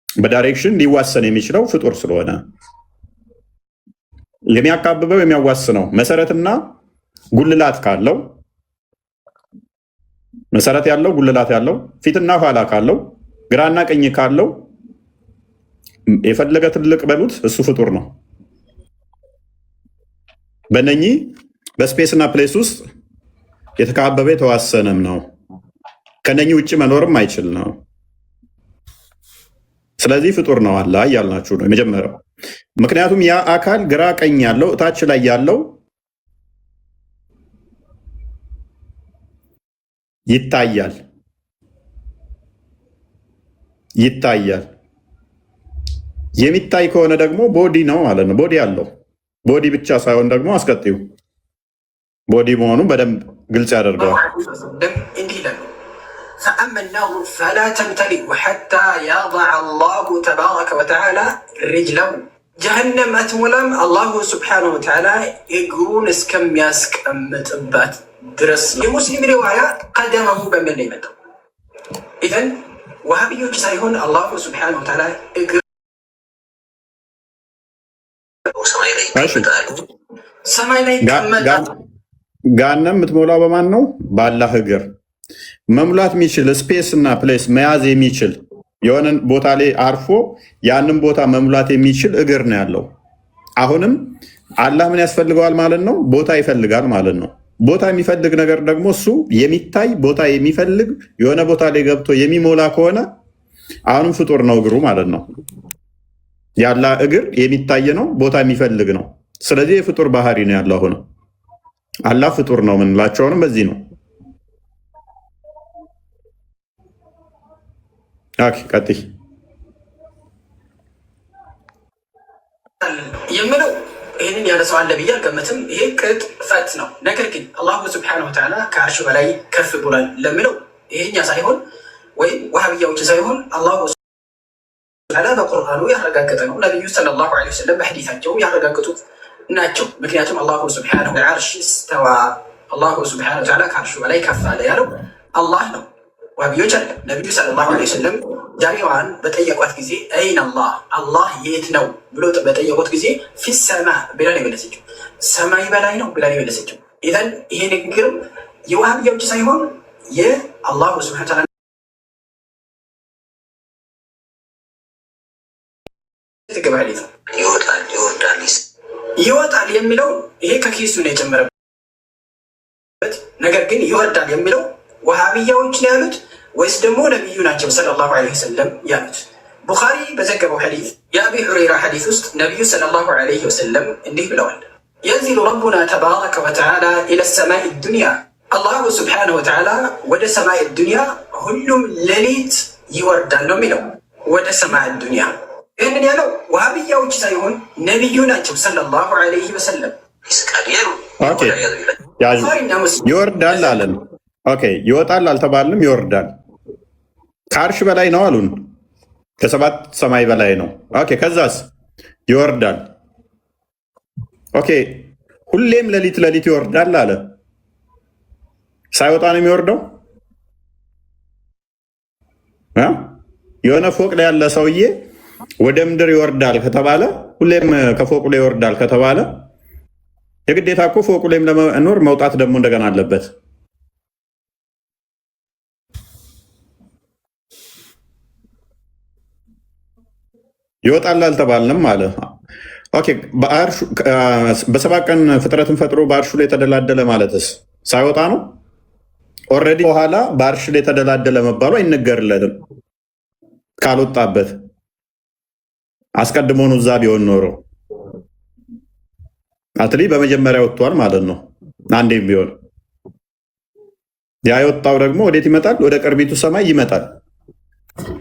በዳይሬክሽን ሊዋሰን የሚችለው ፍጡር ስለሆነ የሚያካብበው የሚያዋስነው መሰረትና ጉልላት ካለው መሰረት ያለው ጉልላት ያለው ፊትና ኋላ ካለው ግራና ቀኝ ካለው የፈለገ ትልቅ በሉት እሱ ፍጡር ነው። በእነኚህ በስፔስና ፕሌስ ውስጥ የተካበበ የተዋሰነም ነው። ከነኚህ ውጭ መኖርም አይችል ነው። ስለዚህ ፍጡር ነው አላህ እያልናችሁ ነው የመጀመሪያው። ምክንያቱም ያ አካል ግራ ቀኝ ያለው እታች ላይ ያለው ይታያል። የሚታይ ከሆነ ደግሞ ቦዲ ነው ማለት ነው። ቦዲ አለው። ቦዲ ብቻ ሳይሆን ደግሞ አስቀጥዩ ቦዲ መሆኑ በደንብ ግልጽ ያደርገዋል። እንዲህ ይላሉ فأما النار فلا تمتلئ حتى يضع الله تبارك وتعالى رجله جهنم أتملم الله سبحانه وتعالى يقرون اسكم ياسك أمتبات درس የሙስሊም ሪዋያ ቀደመሁ በሚል ነው የመጣው። ኢዘን ወሃቢዮች ሳይሆን አላሁ ሱብሓነሁ ወተዓላ እግር ሰማይ ላይ ይቀመጣል። ጋነም የምትሞላው በማን ነው? በአላህ እግር። መሙላት የሚችል ስፔስ እና ፕሌስ መያዝ የሚችል የሆነን ቦታ ላይ አርፎ ያንን ቦታ መሙላት የሚችል እግር ነው ያለው። አሁንም አላህ ምን ያስፈልገዋል ማለት ነው? ቦታ ይፈልጋል ማለት ነው። ቦታ የሚፈልግ ነገር ደግሞ እሱ የሚታይ ቦታ የሚፈልግ የሆነ ቦታ ላይ ገብቶ የሚሞላ ከሆነ አሁንም ፍጡር ነው እግሩ ማለት ነው። ያላ እግር የሚታይ ነው፣ ቦታ የሚፈልግ ነው። ስለዚህ የፍጡር ባህሪ ነው ያለው። አሁን አላህ ፍጡር ነው የምንላቸውንም በዚህ ነው። ኦኬ ቀጥይ የምለው ይህንን ያነሳው አለ ብዬ አልገምትም። ይሄ ቅጥፈት ነው። ነገር ግን አላሁ ስብሐነሁ ወተዓላ ከአርሽ በላይ ከፍ ብሏል ለምለው ይሄኛ ሳይሆን ወይም ዋሃብያዎች ሳይሆን አላሁ ተዓላ በቁርአኑ ያረጋገጠ ነው። ነቢዩ ሰለላሁ ዐለይሂ ወሰለም በሐዲሳቸው ያረጋገጡት ናቸው። ምክንያቱም አላሁ ስብሐነሁ ዐርሽ እስተዋ፣ አላሁ ስብሐነሁ ወተዓላ ከአርሹ በላይ ከፍ አለ ያለው አላህ ነው፣ ዋሃብዮች አይደለም። ነቢዩ ሰለላሁ ዐለይሂ ወሰለም ጃሪዋን በጠየቋት ጊዜ አይን አላህ አላህ የት ነው ብሎ በጠየቁት ጊዜ ፊሰማ ብላ ነው የመለሰችው። ሰማይ በላይ ነው ብላ ነው የመለሰችው። ኢዘን ይሄ ንግግርም የዋሃብያዎች ሳይሆን የአላሁ ስብሐነሁ ወተዓላ ይወጣል የሚለው ይሄ ከኪሱ ነው የጨመረበት። ነገር ግን ይወርዳል የሚለው ወሃቢያዎች ነው ያሉት ወይስ ደግሞ ነቢዩ ናቸው ሰለላሁ ዐለይሂ ወሰለም ያሉት? ቡኻሪ በዘገበው ሐዲስ የአቢ ሁረይራ ሐዲስ ውስጥ ነቢዩ ሰለላሁ ዐለይሂ ወሰለም እንዲህ ብለዋል። የንዚሉ ረቡና ተባረከ ወተዓላ ኢለ ሰማይ ዱንያ፣ አላሁ ስብሓነሁ ወተዓላ ወደ ሰማይ ዱንያ ሁሉም ሌሊት ይወርዳል ነው የሚለው። ወደ ሰማይ ዱንያ ይህንን ያለው ዋሃብያዎች ሳይሆን ነቢዩ ናቸው ሰለላሁ ዐለይሂ ወሰለም። ይወርዳል አለን። ኦኬ ይወጣል አልተባልንም፣ ይወርዳል። ከአርሽ በላይ ነው አሉን። ከሰባት ሰማይ በላይ ነው። ኦኬ ከዛስ ይወርዳል። ኦኬ ሁሌም ሌሊት ይወርዳል አለ። ሳይወጣ ነው የሚወርደው። የሆነ ፎቅ ላይ ያለ ሰውዬ ወደ ምድር ይወርዳል ከተባለ ሁሌም ከፎቁ ላይ ይወርዳል ከተባለ የግዴታ እኮ ፎቁ ላይም ለመኖር መውጣት ደግሞ እንደገና አለበት። ይወጣል አልተባልንም አለ። ኦኬ በሰባት ቀን ፍጥረትን ፈጥሮ በአርሹ ላይ ተደላደለ ማለትስ ሳይወጣ ነው? ኦልሬዲ በኋላ በአርሽ ላይ ተደላደለ መባሉ አይነገርለትም ካልወጣበት። አስቀድሞ ነው እዛ ቢሆን ኖሮ አትሊ በመጀመሪያ ወጥቷል ማለት ነው። አንዴም ቢሆን ያ የወጣው ደግሞ ወዴት ይመጣል? ወደ ቅርቢቱ ሰማይ ይመጣል።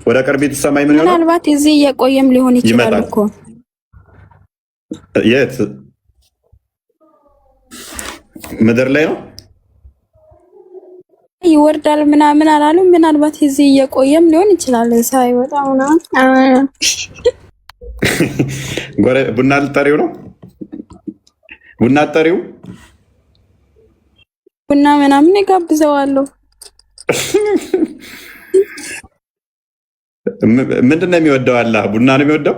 ወደ ቅርቢቱ ሰማይ ምን ይሆናል? ምናልባት እዚህ እየቆየም ሊሆን ይችላል እኮ። የት ምድር ላይ ነው ይወርዳል ምናምን አላሉ። ምናልባት እዚህ እየቆየም ሊሆን ይችላል ሳይወጣውና ጎረ ቡና ልጠሪው ነው። ቡና ጠሪው ቡና ምናምን ይጋብዘዋለሁ። ምንድን ነው የሚወደው? አላህ ቡና ነው የሚወደው።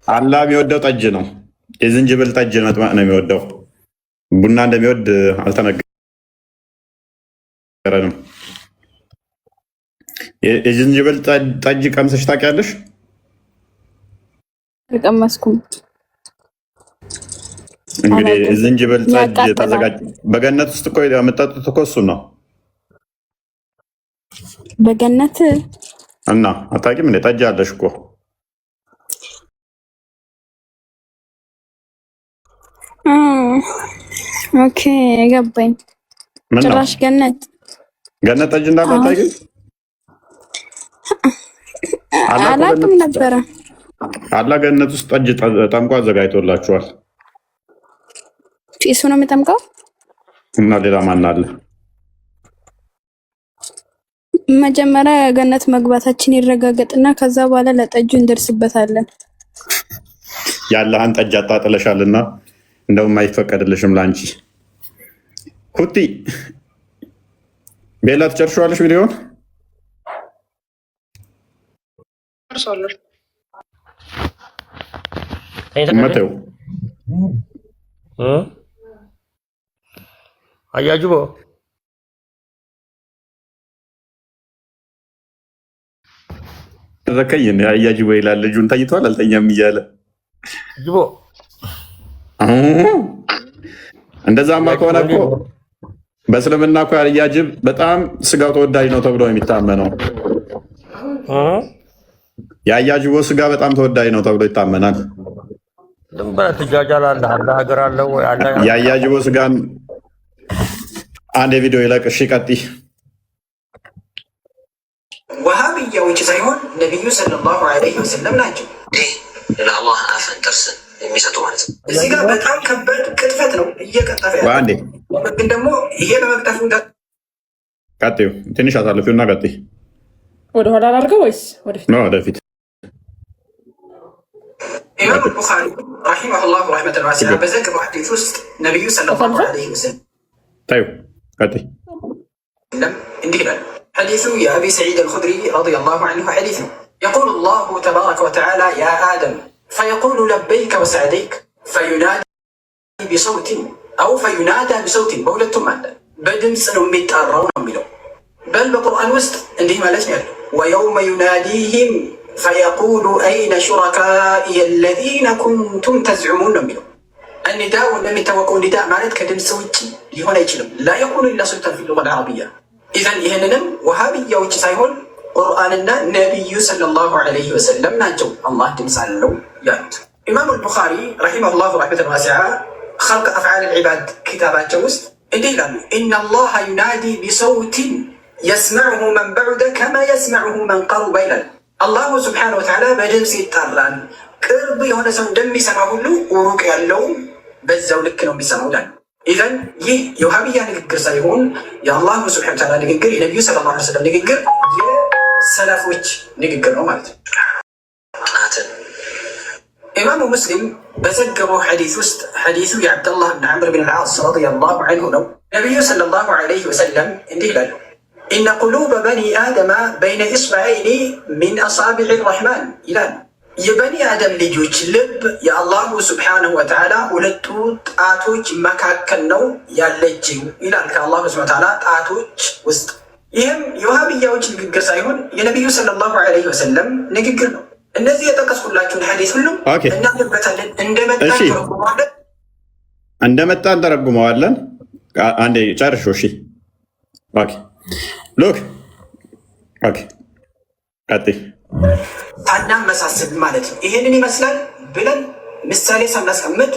አላህ የሚወደው ጠጅ ነው። የዝንጅብል ጠጅ መጥማቅ ነው የሚወደው። ቡና እንደሚወድ አልተነገረንም። የዝንጅብል ጠጅ ቀምሰሽ ታውቂያለሽ? አልቀመስኩም። እንግዲህ የዝንጅብል ጠጅ ተዘጋጅ። በገነት ውስጥ እኮ የምጠጡት እኮ እሱን ነው። በገነት እና አታውቂም እንዴ? ጠጅ አለሽ እኮ። ኦኬ ገባኝ። ጭራሽ ገነት ጠጅ እንዳለ አታውቂም? አላውቅም ነበረ። አላህ ገነት ውስጥ ጠጅ ጠምቆ አዘጋጅቶላችኋል። እሱ ነው የሚጠምቀው እና ሌላ ማን አለ? መጀመሪያ ገነት መግባታችን ይረጋገጥና ከዛ በኋላ ለጠጁ እንደርስበታለን። ያለህን ጠጅ አጣጥለሻልና እንደውም አይፈቀድልሽም ላንቺ። ሁቲ ቤላ ትጨርሻለሽ ቪዲዮን መተው አያጅቦ ዘከይን አያጅቦ ይላል። ልጁን ተኝቷል አልተኛም እያለ ጅቦ እንደዛማ ከሆነ እኮ በእስልምና እኮ አያጅብ በጣም ስጋው ተወዳጅ ነው ተብሎ የሚታመነው። የአያጅቦ ስጋ በጣም ተወዳጅ ነው ተብሎ ይታመናል። የአያጅቦ ስጋን አንድ የቪዲዮ ይለቅ። እሺ ቀጥይ። ወሃብያዎች ሳይሆን ነቢዩ ሰለላሁ ዐለይሂ ወሰለም ናቸው ለአላህ አፈን ጥርስን የሚሰጡ ማለት ነው። እዚህ ጋር በጣም ከባድ ቅጥፈት ነው እየቀጠፈ ያለ። ግን ደግሞ ይሄ በመቅጠፉ ቀጥዩ። ትንሽ አሳልፊውና ቀጥይ። ወደኋላ አላርገው ወይስ ወደፊት? ወደፊት። ኢማም አልቡኻሪ ረሂመሁላህ ረሕመተን ዋሲዓ በዘገበው ሐዲስ ውስጥ ነቢዩ ሰለላሁ ዐለይሂ ወሰለም ታዩ ቀጥይ እንዲህ ይላል። حديث يا أبي سعيد الخدري رضي الله عنه حديث يقول الله تبارك وتعالى يا آدم فيقول لبيك وسعديك فينادي بصوت أو فينادى بصوت بولدتم معنا بدم سنو ميتقرون ميلو بل بقرآن وسط عندهم على اسمه ويوم يناديهم فيقول أين شركائي الذين كنتم تزعمون ميلو النداء لم يتوقعوا نداء معنات كدم سوتي لهنا يجلم لا يكون إلا سلطان في اللغة العربية. إذن ይህንንም ወሃብያዎች ሳይሆን ቁርአንና ነቢዩ ሰለላሁ ዐለይሂ ወሰለም ናቸው አላህ ድምፅ አለው ያሉት። ኢማም አልቡኻሪ ረሂመሁላህ ረሕመተን ዋሲዓ ኸልቅ አፍዓል ልዕባድ ኪታባቸው ውስጥ እንዲህ ይላሉ። ኢነላሃ ዩናዲ ቢሰውቲን የስመዑሁ መን በዑደ ከማ የስመዑሁ መን ቀሩበ ይላል። አላሁ ስብሓነሁ ወተዓላ በድምፅ ይጣራል። ቅርብ የሆነ ሰው እንደሚሰማ ሁሉ ሩቅ ያለው በዛው ልክ ነው የሚሰማው ይላል። ኢዘን ይህ የውሃብያ ንግግር ሳይሆን የአላሁ ስብሐነ ወተዓላ ንግግር፣ የነቢዩ ሰለላሁ ዐለይሂ ወሰለም ንግግር፣ የሰለፎች ንግግር ነው ማለት ነው። ኢማሙ ሙስሊም በዘገበው ሐዲስ ውስጥ ሐዲሱ የዐብደላህ ብን ዐምር ብን አልዓስ ረዲየላሁ ዐንሁ ነው። ነቢዩ ሰለላሁ ዐለይሂ ወሰለም እንዲህ ይላሉ፣ ኢነ ቁሉበ በኒ አደመ በይነ ኢስበዐይኒ ሚን አሳቢዕ ረሕማን ይላሉ። የበኒ አደም ልጆች ልብ የአላሁ ስብሓነሁ ወተዓላ ሁለቱ ጣቶች መካከል ነው ያለችው ይላል፣ ከአላሁ ስብሓነሁ ወተዓላ ጣቶች ውስጥ። ይህም የውሃብያዎች ንግግር ሳይሆን የነቢዩ ሰለላሁ ዐለይሂ ወሰለም ንግግር ነው። እነዚህ የጠቀስኩላችሁን ሐዲስ ሁሉም እናንበታለን፣ እንደመጣ እንተረጉመዋለን። አንዴ ጨርሾ እሺ። ሎክ ቀጥይ። ሳናመሳስል ማለት ነው። ይሄንን ይመስላል ብለን ምሳሌ ሳናስቀምጥ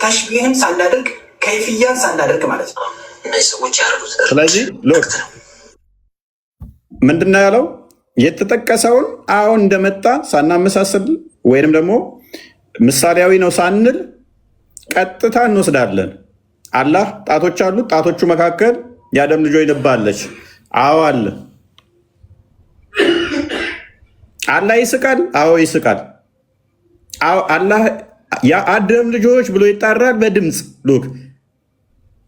ተሽቢህን ሳናደርግ ከይፍያን ሳናደርግ ማለት ነው። እነዚህ ሰዎች ያሉት ስለዚህ ሎክ ምንድነው ያለው? የተጠቀሰውን አሁን እንደመጣ ሳናመሳስል ወይንም ደግሞ ምሳሌያዊ ነው ሳንል ቀጥታ እንወስዳለን። አላህ ጣቶች አሉት። ጣቶቹ መካከል የአደም ልጆች ልብ አለች። አዎ አለ። አላህ ይስቃል። አዎ ይስቃል። አላህ የአደም ልጆች ብሎ ይጣራል በድምፅ። ሉክ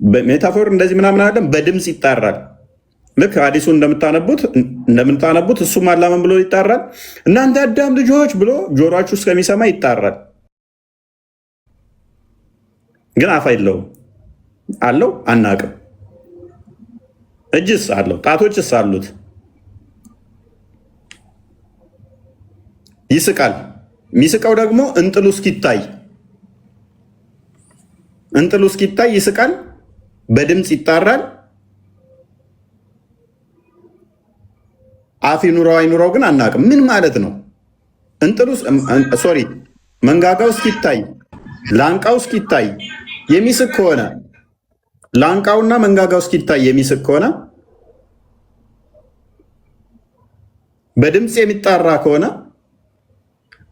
በሜታፎር እንደዚህ ምናምን አይደለም፣ በድምፅ ይጣራል። ልክ ሐዲሱ እንደምታነቡት እሱም አላምን ብሎ ይጣራል። እናንተ አዳም ልጆች ብሎ ጆሮአችሁ እስከሚሰማ ይጣራል። ግን አፍ የለውም። አለው አናቅም። እጅስ አለው፣ ጣቶችስ አሉት። ይስቃል። የሚስቀው ደግሞ እንጥሉ እስኪታይ ይስቃል። በድምፅ ይጣራል። አፍ ይኑረው አይኑረው ግን አናቅም። ምን ማለት ነው? መንጋጋው እስኪታይ ላንቃው እስኪታይ የሚስቅ ከሆነ ላንቃውና መንጋጋው እስኪታይ የሚስቅ ከሆነ በድምፅ የሚጣራ ከሆነ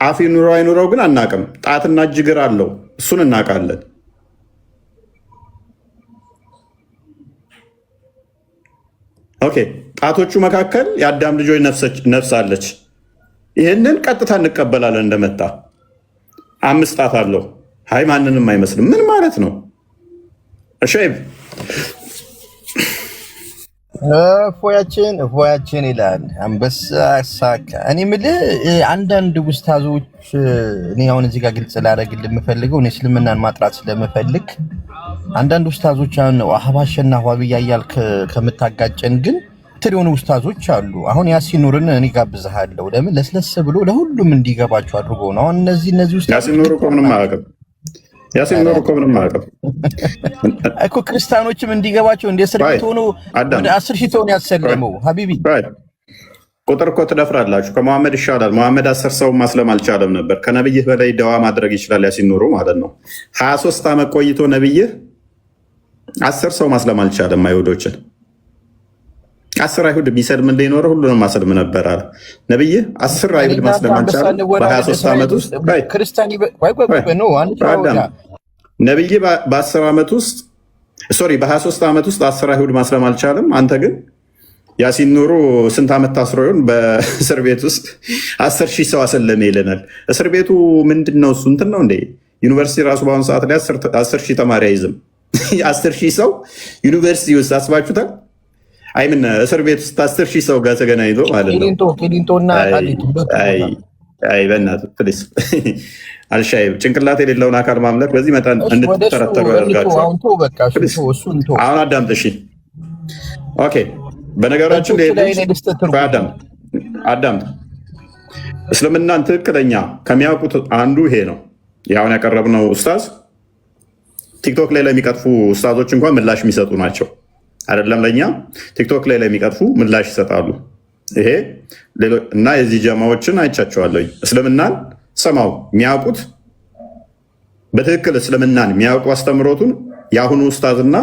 አፍ ይኑረው አይኑረው ግን አናቅም። ጣትና እጅ እግር አለው፣ እሱን እናውቃለን። ኦኬ፣ ጣቶቹ መካከል የአዳም ልጆች ነፍስ አለች። ይህንን ቀጥታ እንቀበላለን እንደመጣ። 5 ጣት አለው። አይ ማንንም አይመስልም። ምን ማለት ነው? እሺብ እፎያችን ይላል አንበሳ ያሳካ። እኔ የምልህ አንዳንድ ውስታዞች እኔ አሁን እዚህ ጋር ግልጽ ላደርግልህ የምፈልገው እኔ እስልምናን ማጥራት ስለምፈልግ አንዳንድ ውስታዞች ነው አህባሽና ዋብያ እያልክ ከምታጋጨን ግን ትሪውን ውስታዞች አሉ። አሁን ያሲን ኑርን እኔ ጋብዝሃለሁ። ለምን ለስለስ ብሎ ለሁሉም እንዲገባቸው አድርጎ ነው። አሁን እነዚህ ውስታዞች ያሲን ኑር እኮ ምንም አያውቅም እኮ ክርስቲያኖችም እንዲገባቸው እንደ እስር ቤት ሆኖ ወደ 10 ሺህ ሰውን ያሰለመው ሀቢቢ ቁጥር እኮ ትደፍራላችሁ። ከመሐመድ ይሻላል። መሐመድ 10 ሰው ማስለም አልቻለም ነበር። ከነብይህ በላይ ደዋ ማድረግ ይችላል ያሲን ኑሩ ማለት ነው። 23 ዓመት ቆይቶ ነብይህ 10 ሰው ማስለም አልቻለም። አይሁዶችን 10 አይሁድ ቢሰልም እንደኖረ ሁሉንም ማሰልም ነበር አለ ነብይህ። 10 አይሁድ ማስለም አልቻለም በ23 ዓመት ውስጥ ነብይ በ10 ዓመት ውስጥ በ23 ዓመት ውስጥ 10 አይሁድ ማስለም አልቻለም። አንተ ግን ያሲን ኑሩ ስንት ዓመት ታስሮ ይሆን በእስር ቤት ውስጥ 10 ሺህ ሰው አሰለመ ይለናል። እስር ቤቱ ምንድን ነው? እሱ እንትን ነው እንዴ? ዩኒቨርሲቲ ራሱ በአሁኑ ሰዓት ላይ 10 ሺህ ተማሪ አይዝም። 10 ሺህ ሰው ዩኒቨርሲቲ ውስጥ አስባችሁታል? አይ ምን እስር ቤት ውስጥ 10 ሺህ ሰው ጋር ተገናኝቶ ማለት ነው። አይ በእናትህ ፕሊስ አልሻይብ ጭንቅላት የሌለውን አካል ማምለክ በዚህ መጠን እንድትተረተሩ ያደርጋችኋል። አሁን አዳምጥ እሺ። ኦኬ በነገራችን አዳምጥ። እስልምናን ትክክለኛ ከሚያውቁት አንዱ ይሄ ነው። ያሁን ያቀረብነው ኡስታዝ ቲክቶክ ላይ ለሚቀጥፉ ኡስታዞች እንኳን ምላሽ የሚሰጡ ናቸው። አይደለም ለእኛ ቲክቶክ ላይ ለሚቀጥፉ ምላሽ ይሰጣሉ። ይሄ እና የዚህ ጀማዎችን አይቻቸዋለሁ። እስልምናን ሰማው የሚያውቁት በትክክል እስልምናን የሚያውቁ አስተምሮቱን የአሁኑ ኡስታዝና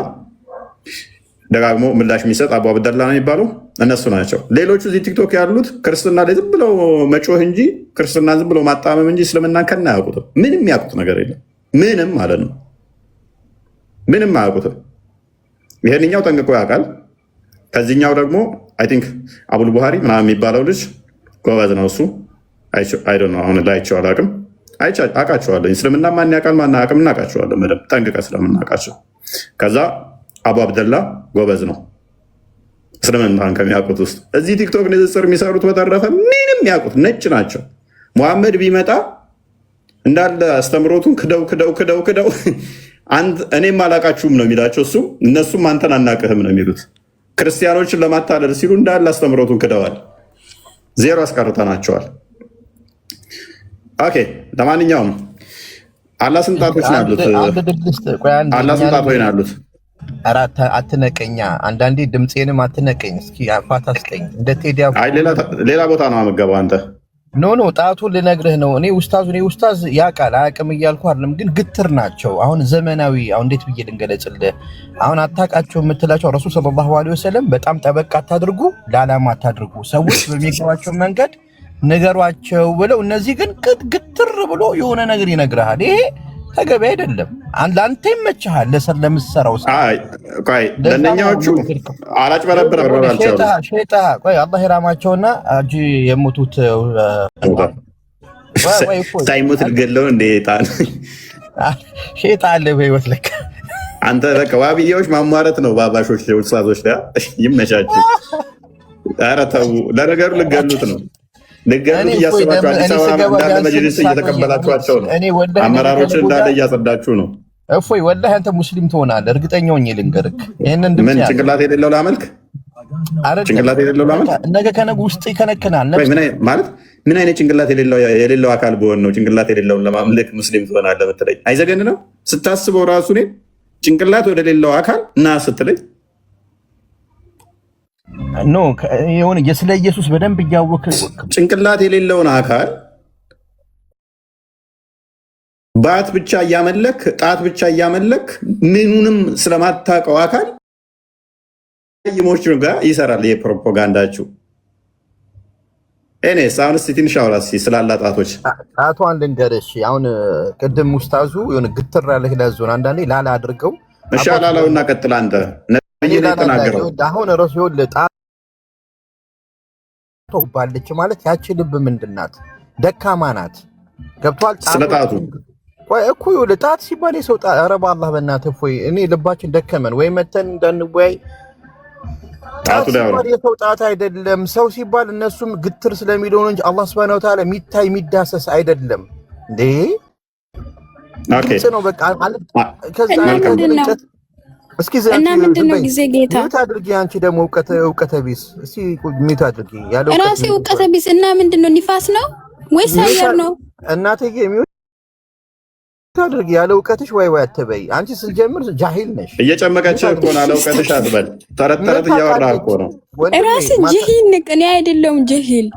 ደጋግሞ ምላሽ የሚሰጥ አቡ አብደላ ነው የሚባለው እነሱ ናቸው። ሌሎቹ እዚህ ቲክቶክ ያሉት ክርስትና ላይ ዝም ብለው መጮህ እንጂ ክርስትናን ዝም ብለው ማጣመም እንጂ እስልምናን ከና አያውቁትም። ምንም ያውቁት ነገር የለም። ምንም ማለት ነው። ምንም አያውቁትም። ይሄንኛው ጠንቅቆ ያውቃል። ከዚህኛው ደግሞ አይ ቲንክ አቡል ቡሃሪ ምናምን የሚባለው ልጅ ጎበዝ ነው። እሱ አይ ዶንት ኖ አሁን ላይቼው አላውቅም። አውቃቸዋለሁ። እስልምና ማን ያውቃል ማን አያውቅም እናውቃቸዋለን በደምብ ጠንቅቀን ስለምናውቃቸው። ከዛ አቡ አብደላ ጎበዝ ነው እስልምናን ከሚያውቁት ውስጥ። እዚህ ቲክቶክ ንጽጽር የሚሰሩት በተረፈ ምንም የሚያውቁት ነጭ ናቸው። ሙሐመድ ቢመጣ እንዳለ አስተምሮቱን ክደው እኔም አላቃችሁም ነው የሚላቸው እሱ። እነሱም አንተን አናቅህም ነው የሚሉት። ክርስቲያኖችን ለማታለል ሲሉ እንዳለ አስተምሮቱን ክደዋል። ዜሮ አስቀርተናቸዋል። ኦኬ ለማንኛውም አላህ ስንት ጣቶች ነው ያሉት? አላህ ስንት ጣቶች ነው ያሉት? ኧረ አትነቀኛ። አንዳንዴ ድምፄንም አትነቀኝ። እስኪ ፋታ ስጠኝ። እንደ ቴዲ ሌላ ቦታ ነው የምትገባው አንተ። ኖ ጣቱን ልነግርህ ነው። እኔ ኡስታዝ ያውቃል አያውቅም እያልኩ አይደለም፣ ግን ግትር ናቸው። አሁን ዘመናዊ እንዴት ብዬ ልንገለጽልህ? አሁን አታውቃቸው የምትላቸው ረሱል ሰለላሁ ዐለይሂ ወሰለም በጣም ጠበቅ አታድርጉ፣ ላላማ አታድርጉ፣ ሰዎች በሚገባቸው መንገድ ንገሯቸው ብለው፣ እነዚህ ግን ግትር ብሎ የሆነ ነገር ይነግርሃል። ይሄ ተገቢ አይደለም። ለአንተ ይመችሃል ለምትሰራው ለእነኛዎቹ አላጭበረብራቸው ሼጣ ቆይ አላህ ይራማቸውና እጅ የሞቱት ሳይሞት ልገለው እንደ ጣን ሼጣ አለ በህይወት ለካ አንተ በቃ ዋብያዎች ማሟረት ነው። ባባሾች ውሳቶች ይመቻችሁ። ኧረ ተው፣ ለነገሩ ልገሉት ነው ልገሉት እያሰባችሁ አዲስ አበባ እንዳለ መጅሊስ እየተቀበላችኋቸው ነው። አመራሮችን እንዳለ እያጸዳችሁ ነው። እፎይ ወላሂ አንተ ሙስሊም ትሆናለህ፣ እርግጠኛ ሆኜ ልንገርህ። ይሄንን ምን ጭንቅላት የሌለው ላመልክ? ጭንቅላት የሌለው ላመልክ? ነገ ከነገ ውስጥ ይከነክናል። ማለት ምን አይነት ጭንቅላት የሌለው አካል በሆን ነው ጭንቅላት የሌለውን ለማምለክ ሙስሊም ትሆናለህ የምትለኝ? አይዘገን ነው ስታስበው ራሱ እኔ ጭንቅላት ወደ ሌለው አካል እና ስትለኝ ኖ የሆነ ስለ ኢየሱስ በደንብ እያወቅ ጭንቅላት የሌለውን አካል ባት ብቻ እያመለክ ጣት ብቻ እያመለክ ምኑንም ስለማታውቀው አካል ይሞች ጋር ይሰራል። ይሄ ፕሮፓጋንዳችሁ። እኔስ አሁን እስኪ ትንሽ አውራ ስላላ ጣቶች ጣቷን ልንገርሽ። አሁን ቅድም ኡስታዙ የሆነ ግትር ያለህ ለዞን አንዳንዴ ላላ አድርገው እሺ አላላውና ቀጥል አንተ ነብይ ተናገረው። አሁን ራሱ ይኸውልህ ጣት ባለች ማለት ያቺ ልብ ምንድናት? ደካማ ናት። ገብቷል? ስለጣቱ ቆይ እኮ ይኸውልህ ጣት ሲባል የሰው ጣት ኧረ በአላህ በእናትህ እፎይ፣ እኔ ልባችን ደከመን ወይ መተን እንዳንወያይ። ጣት ሲባል የሰው ጣት አይደለም። ሰው ሲባል እነሱም ግትር ስለሚለው እንጂ አላህ ሱብሓነሁ ወተዓላ የሚታይ የሚዳሰስ አይደለም እንዴ። ኦኬ ነው በቃ ማለት ከዛ እስኪ እና ምንድነው ጊዜ ጌታ ሚት አድርጊ። አንቺ ደግሞ እውቀተ ቢስ እስቲ ሚት አድርጊ። ያለው ራሴ እውቀተ ቢስ እና ምንድነው ንፋስ ነው ወይስ አየር ነው? እናትዬ ሚት አድርጊ። ያለው እውቀትሽ ወይ አትበይ። አንቺ ስትጀምር ጃሂል ነሽ። እየጨመቀች እኮ ነው። ያለው እውቀትሽ አትበል። ተረት እያወራህ እኮ ነው። ራሴ ጃሂል ነኝ እኔ አይደለሁም ጃሂል።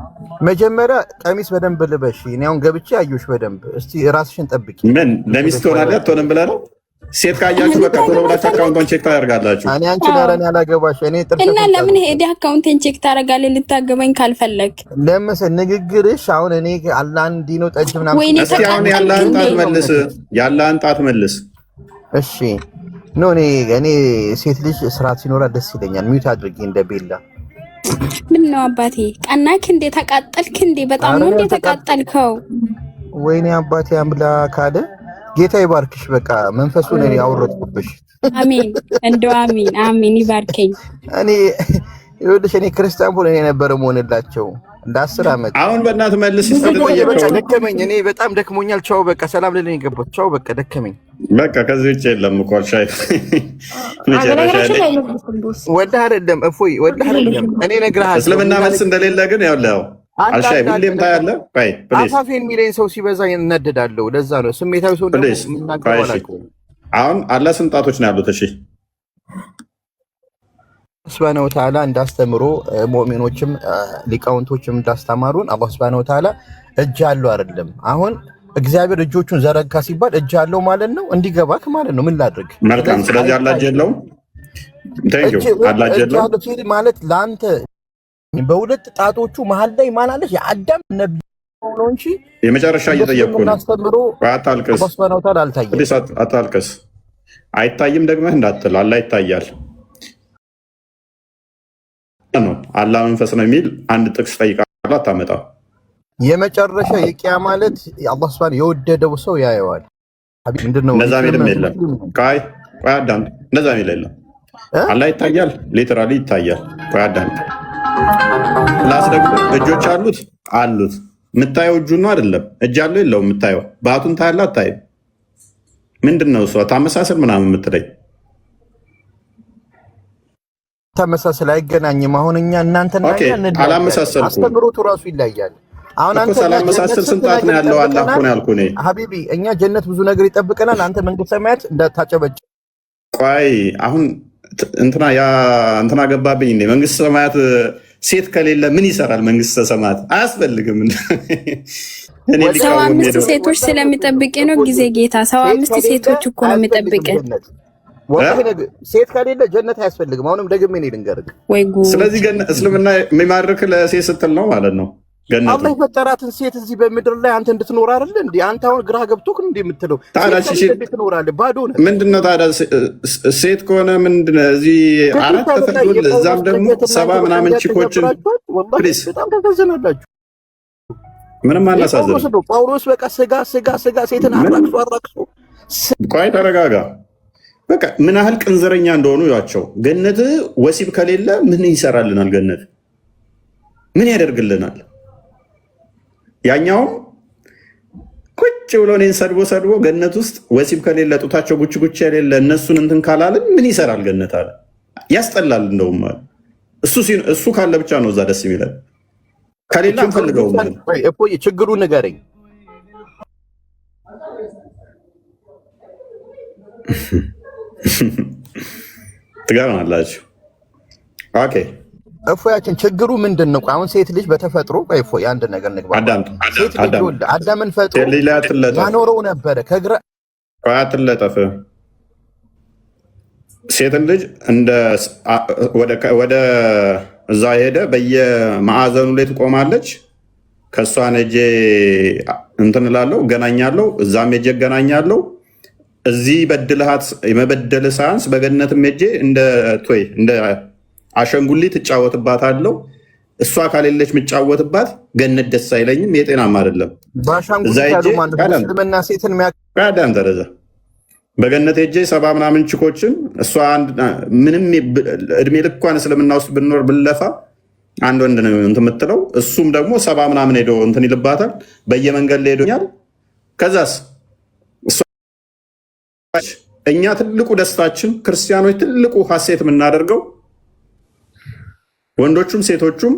መጀመሪያ ቀሚስ በደንብ ልበሽ። እኔ አሁን ገብቼ አየሁሽ በደንብ። እስቲ ራስሽን ጠብቂ። ምን ለሚስት ትሆናለህ አትሆንም ብለህ ነው? ሴት ካያችሁ በቃ ቶሎ ብላችሁ አካውንቷን ቼክ ታደርጋላችሁ። እኔ አንቺ ለረን ያላገባሽ እኔ ጥርስ እና ለምን ሄደ አካውንቴን ቼክ ታደርጋለህ? ልታገባኝ ካልፈለግ ለምሳሌ ንግግርሽ አሁን እኔ አላህ እንዲህ ነው ጠጅ ምናምን። እስቲ አሁን ያላህን ጣት መልስ፣ ያላህን ጣት መልስ። እሺ ኖ እኔ ሴት ልጅ ስርዓት ሲኖራት ደስ ይለኛል። ሚውት አድርጊ እንደ ቤላ። ምን ነው አባቴ ቀናክ እንዴ? ተቃጠልክ እንዴ? በጣም ነው እንዴ ተቃጠልከው? ወይኔ አባቴ አምላክ አለ ጌታ ይባርክሽ። በቃ መንፈሱን እኔ አወረድኩብሽ። አሜን እንደው አሜን ይባርከኝ። እኔ ይኸውልሽ እኔ ክርስቲያን ሆነ የነበረ መሆንላቸው እንደ 10 ዓመት አሁን በእናትህ መልስ ደከመኝ። እኔ በጣም ደክሞኛል። ቻው በቃ ሰላም ልልኝ ገባሁ። ቻው በቃ ደከመኝ። በቃ ከዚህ ውጭ የለም እኮ ሻይ ወላሂ አይደለም እፎይ ወላሂ አይደለም። እኔ እነግርሃለሁ እስልምና መልስ እንደሌለ ግን ያው አልሻይ ሁሌም ታያለህ። ቆይ ፕሊዝ አፋፌን የሚለኝ ሰው ሲበዛ ይነደዳለሁ። ለዛ ነው ስሜታዊ ሰው ደግሞ አሁን አላህ ስንት ጣቶች ነው ያሉት? እሺ ሱብሃነሁ ወተዓላ እንዳስተምሮ ሙእሚኖችም ሊቃውንቶችም እንዳስተማሩን አላህ ሱብሃነሁ ወተዓላ እጅ አለው አይደለም። አሁን እግዚአብሔር እጆቹን ዘረጋ ሲባል እጅ አለው ማለት ነው፣ እንዲገባክ ማለት ነው። ምን ላድርግ? መልካም። ስለዚህ አላህ እጅ የለውም። አላህ እጅ የለውም ማለት ለአንተ በሁለት ጣቶቹ መሀል ላይ ማን አለሽ? የአዳም ነብይ ነው እንጂ የመጨረሻ እየጠየቅኩ ነው። አታልቅስ፣ አታልቅስ። አይታይም ደግመህ እንዳትል አላህ ይታያል ነው። አላህ መንፈስ ነው የሚል አንድ ጥቅስ ጠይቃለሁ፣ አታመጣም። የመጨረሻ የቂያ ማለት አላህ Subhanahu የወደደው ሰው ያየዋል። ምንድነው? እንደዛ ምንም የለም። ቆይ አዳም እንደዛ የለም። አላህ ይታያል፣ ሊተራሊ ይታያል። ቆይ አዳም ላስ ደግሞ እጆች አሉት። የምታየው እጁ ነው አይደለም? እጅ አለው የለውም? የምታየው ባቱን ታያለ አታይም? ምንድነው እሷ ታመሳሰል ምናምን የምትለኝ? ተመሳሰል አይገናኝም። አሁን እኛ እናንተና አላመሳሰልኩም። አስተምሮቱ ራሱ ይለያል። አሁን አንተ ሳላመሳሰል ስንጣት ነው ያለው አላህ እኮ ነው ያልኩህ እኔ ሀቢቢ። እኛ ጀነት ብዙ ነገር ይጠብቀናል። አንተ መንግስተ ሰማያት እንዳታጨበጭ። ቆይ አሁን እንትና ገባብኝ እንዴ? መንግስተ ሰማያት ሴት ከሌለ ምን ይሰራል? መንግስተ ሰማያት አያስፈልግም። ሰው 5 ሴቶች ስለሚጠብቅ ነው ጊዜ ጌታ። ሰው 5 ሴቶች እኮ ነው የሚጠብቅ። ሴት ከሌለ ጀነት አያስፈልግም። አሁንም ደግሜ እኔ ልንገርህ ወይ ጉድ። ስለዚህ እስልምና የሚማርክ ለሴት ስትል ነው ማለት ነው። አላህ የፈጠራትን ሴት እዚህ በምድር ላይ አንተ እንድትኖር አይደል እንዴ? አንተ አሁን ግራ ገብቶክ እንዴ የምትለው? ትኖራለህ ባዶ ነህ። ምንድነው ታዲያ ሴት ከሆነ ምንድነው? እዚህ 4 ተፈቅዶል፣ እዛም ደግሞ 70 ምናምን ቺኮችን በጣም ተዘናላችሁ። ምንም አላሳዝንም። ጳውሎስ በቃ ስጋ ሴትን አራክሶ ቆይ ተረጋጋ። በቃ ምን ያህል ቅንዘረኛ እንደሆኑ ያቸው። ገነት ወሲብ ከሌለ ምን ይሰራልናል? ገነት ምን ያደርግልናል? ያኛውም ቁጭ ብሎ እኔን ሰድቦ ገነት ውስጥ ወሲብ ከሌለ ጡታቸው ጉች የሌለ እነሱን እንትን ካላልን ምን ይሰራል ገነት አለ። ያስጠላል። እንደውም እሱ ካለ ብቻ ነው እዛ ደስ የሚለን፣ ከሌላ አንፈልገውም። ችግሩ ንገረኝ። ትገርማላችሁ። ኦኬ እፎያችን ችግሩ ምንድን ነው? አሁን ሴት ልጅ በተፈጥሮ እፎይ አንድ ነገር ንግባ። ሴት ልጅ ወልዳ አዳምን ፈጥሮ ማኖረው ነበረ። ከግራ አትለጠፍ። ሴትን ልጅ ወደ እዛ ሄደ በየማዕዘኑ ላይ ትቆማለች። ከእሷን ሄጄ እንትን እላለሁ እገናኛለሁ፣ እዛም ሄጄ እገናኛለሁ። እዚህ በድልሃት የመበደል ሳያንስ በገነትም ሄጄ እንደ አሸንጉሊት እጫወትባታለሁ። እሷ ካሌለች የምጫወትባት ገነት ደስ አይለኝም። የጤናም አይደለም። ተረዛ በገነት ሄጄ 70 ምናምን ችኮችን እሷ ምንም እድሜ ልኳን እስልምና ውስጥ ብንኖር ብለፋ አንድ ወንድ ነው እንትን የምትለው። እሱም ደግሞ 70 ምናምን ሄዶ እንትን ይልባታል። በየመንገድ ላይ ሄዶኛል። ከዛስ እኛ ትልቁ ደስታችን ክርስቲያኖች ትልቁ ሀሴት የምናደርገው ወንዶቹም ሴቶቹም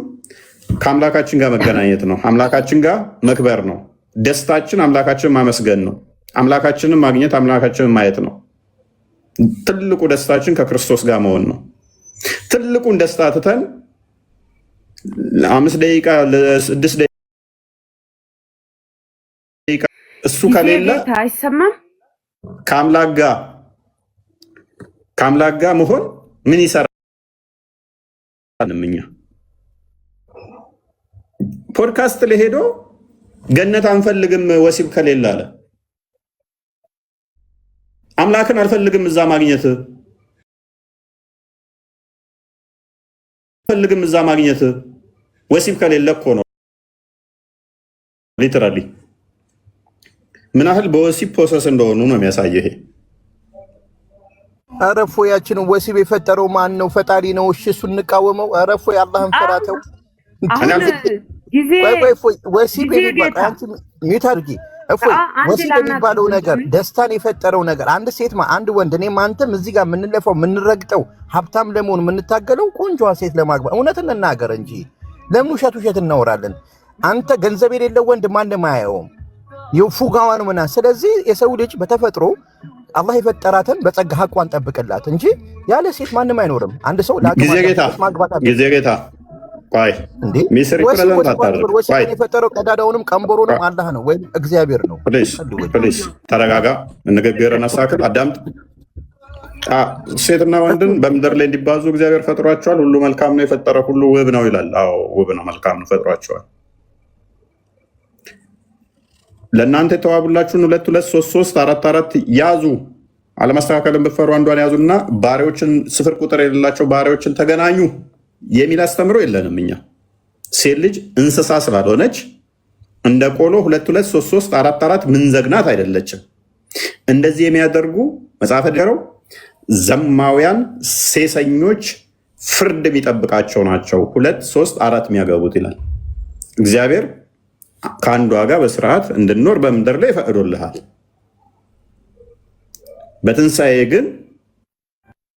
ከአምላካችን ጋር መገናኘት ነው። አምላካችን ጋር መክበር ነው። ደስታችን አምላካችንን ማመስገን ነው። አምላካችንን ማግኘት፣ አምላካችንን ማየት ነው። ትልቁ ደስታችን ከክርስቶስ ጋር መሆን ነው። ትልቁን ደስታ ትተን 5 ደቂቃ ለ6 ደቂቃ እሱ ከሌለ አይሰማም። ከአምላክ ጋር መሆን ምን ይሰራል? እኛ ፖድካስት ላይ ሄዶ ገነት አንፈልግም ወሲብ ከሌለ አለ። አምላክን አልፈልግም እዛ ማግኘት ወሲብ ከሌለ እኮ ነው። ሊተራሊ ምን ያህል በወሲብ ፕሮሰስ እንደሆኑ ነው የሚያሳየው ይሄ። ኧረ እፎያችን ወሲብ የፈጠረው ማን ነው? ፈጣሪ ነው። እሺ እሱ እንቃወመው። ኧረ እፎይ አላህን ፈራተው። ወሲብ የሚባለው ነገር ደስታን የፈጠረው ነገር አንድ ሴት አንድ ወንድ እኔም አንተም እዚህ ጋር የምንለፈው የምንረግጠው ሀብታም ለመሆን የምንታገለው ቆንጆዋ ሴት ለማግባት እውነት እንናገር እንጂ ለምን ውሸት እናወራለን? አንተ ገንዘብ የሌለው ወንድ ማንም አያየውም። የፉጋዋን ምና። ስለዚህ የሰው ልጅ በተፈጥሮ አላህ የፈጠራትን በጸጋ ሐቋን ጠብቅላት እንጂ ያለ ሴት ማንም አይኖርም። አንድ ሰው ጊዜ ጌታ ቆይ ሚስሪ ፕሬዘንት አታድርግ። ቆይ የፈጠረው ቀዳዳውንም ቀንበሮንም አላህ ነው ወይም እግዚአብሔር ነው። ፕሊዝ ተረጋጋ። ንግግርን አሳክል፣ አዳምጥ። ሴትና ወንድን በምድር ላይ እንዲባዙ እግዚአብሔር ፈጥሯቸዋል። ሁሉ መልካም ነው፣ የፈጠረ ሁሉ ውብ ነው ይላል። አዎ ውብ ነው፣ መልካም ነው፣ ፈጥሯቸዋል። ለእናንተ የተዋቡላችሁን 2 2 3 3 4 4 ያዙ። አለማስተካከልን ብትፈሩ አንዷን ያዙና ባሪያዎችን ስፍር ቁጥር የሌላቸው ባሪያዎችን ተገናኙ የሚል አስተምሮ የለንም። እኛ ሴት ልጅ እንስሳ ስላልሆነች እንደ ቆሎ 2 2 3 3 4 4 ምን ዘግናት አይደለችም። እንደዚህ የሚያደርጉ መጽሐፈ ደረው ዘማውያን ሴሰኞች ፍርድ የሚጠብቃቸው ናቸው። 2 3 4 የሚያገቡት ይላል እግዚአብሔር። ከአንዷ ጋር በስርዓት እንድንኖር በምድር ላይ ፈቅዶልሃል። በትንሣኤ ግን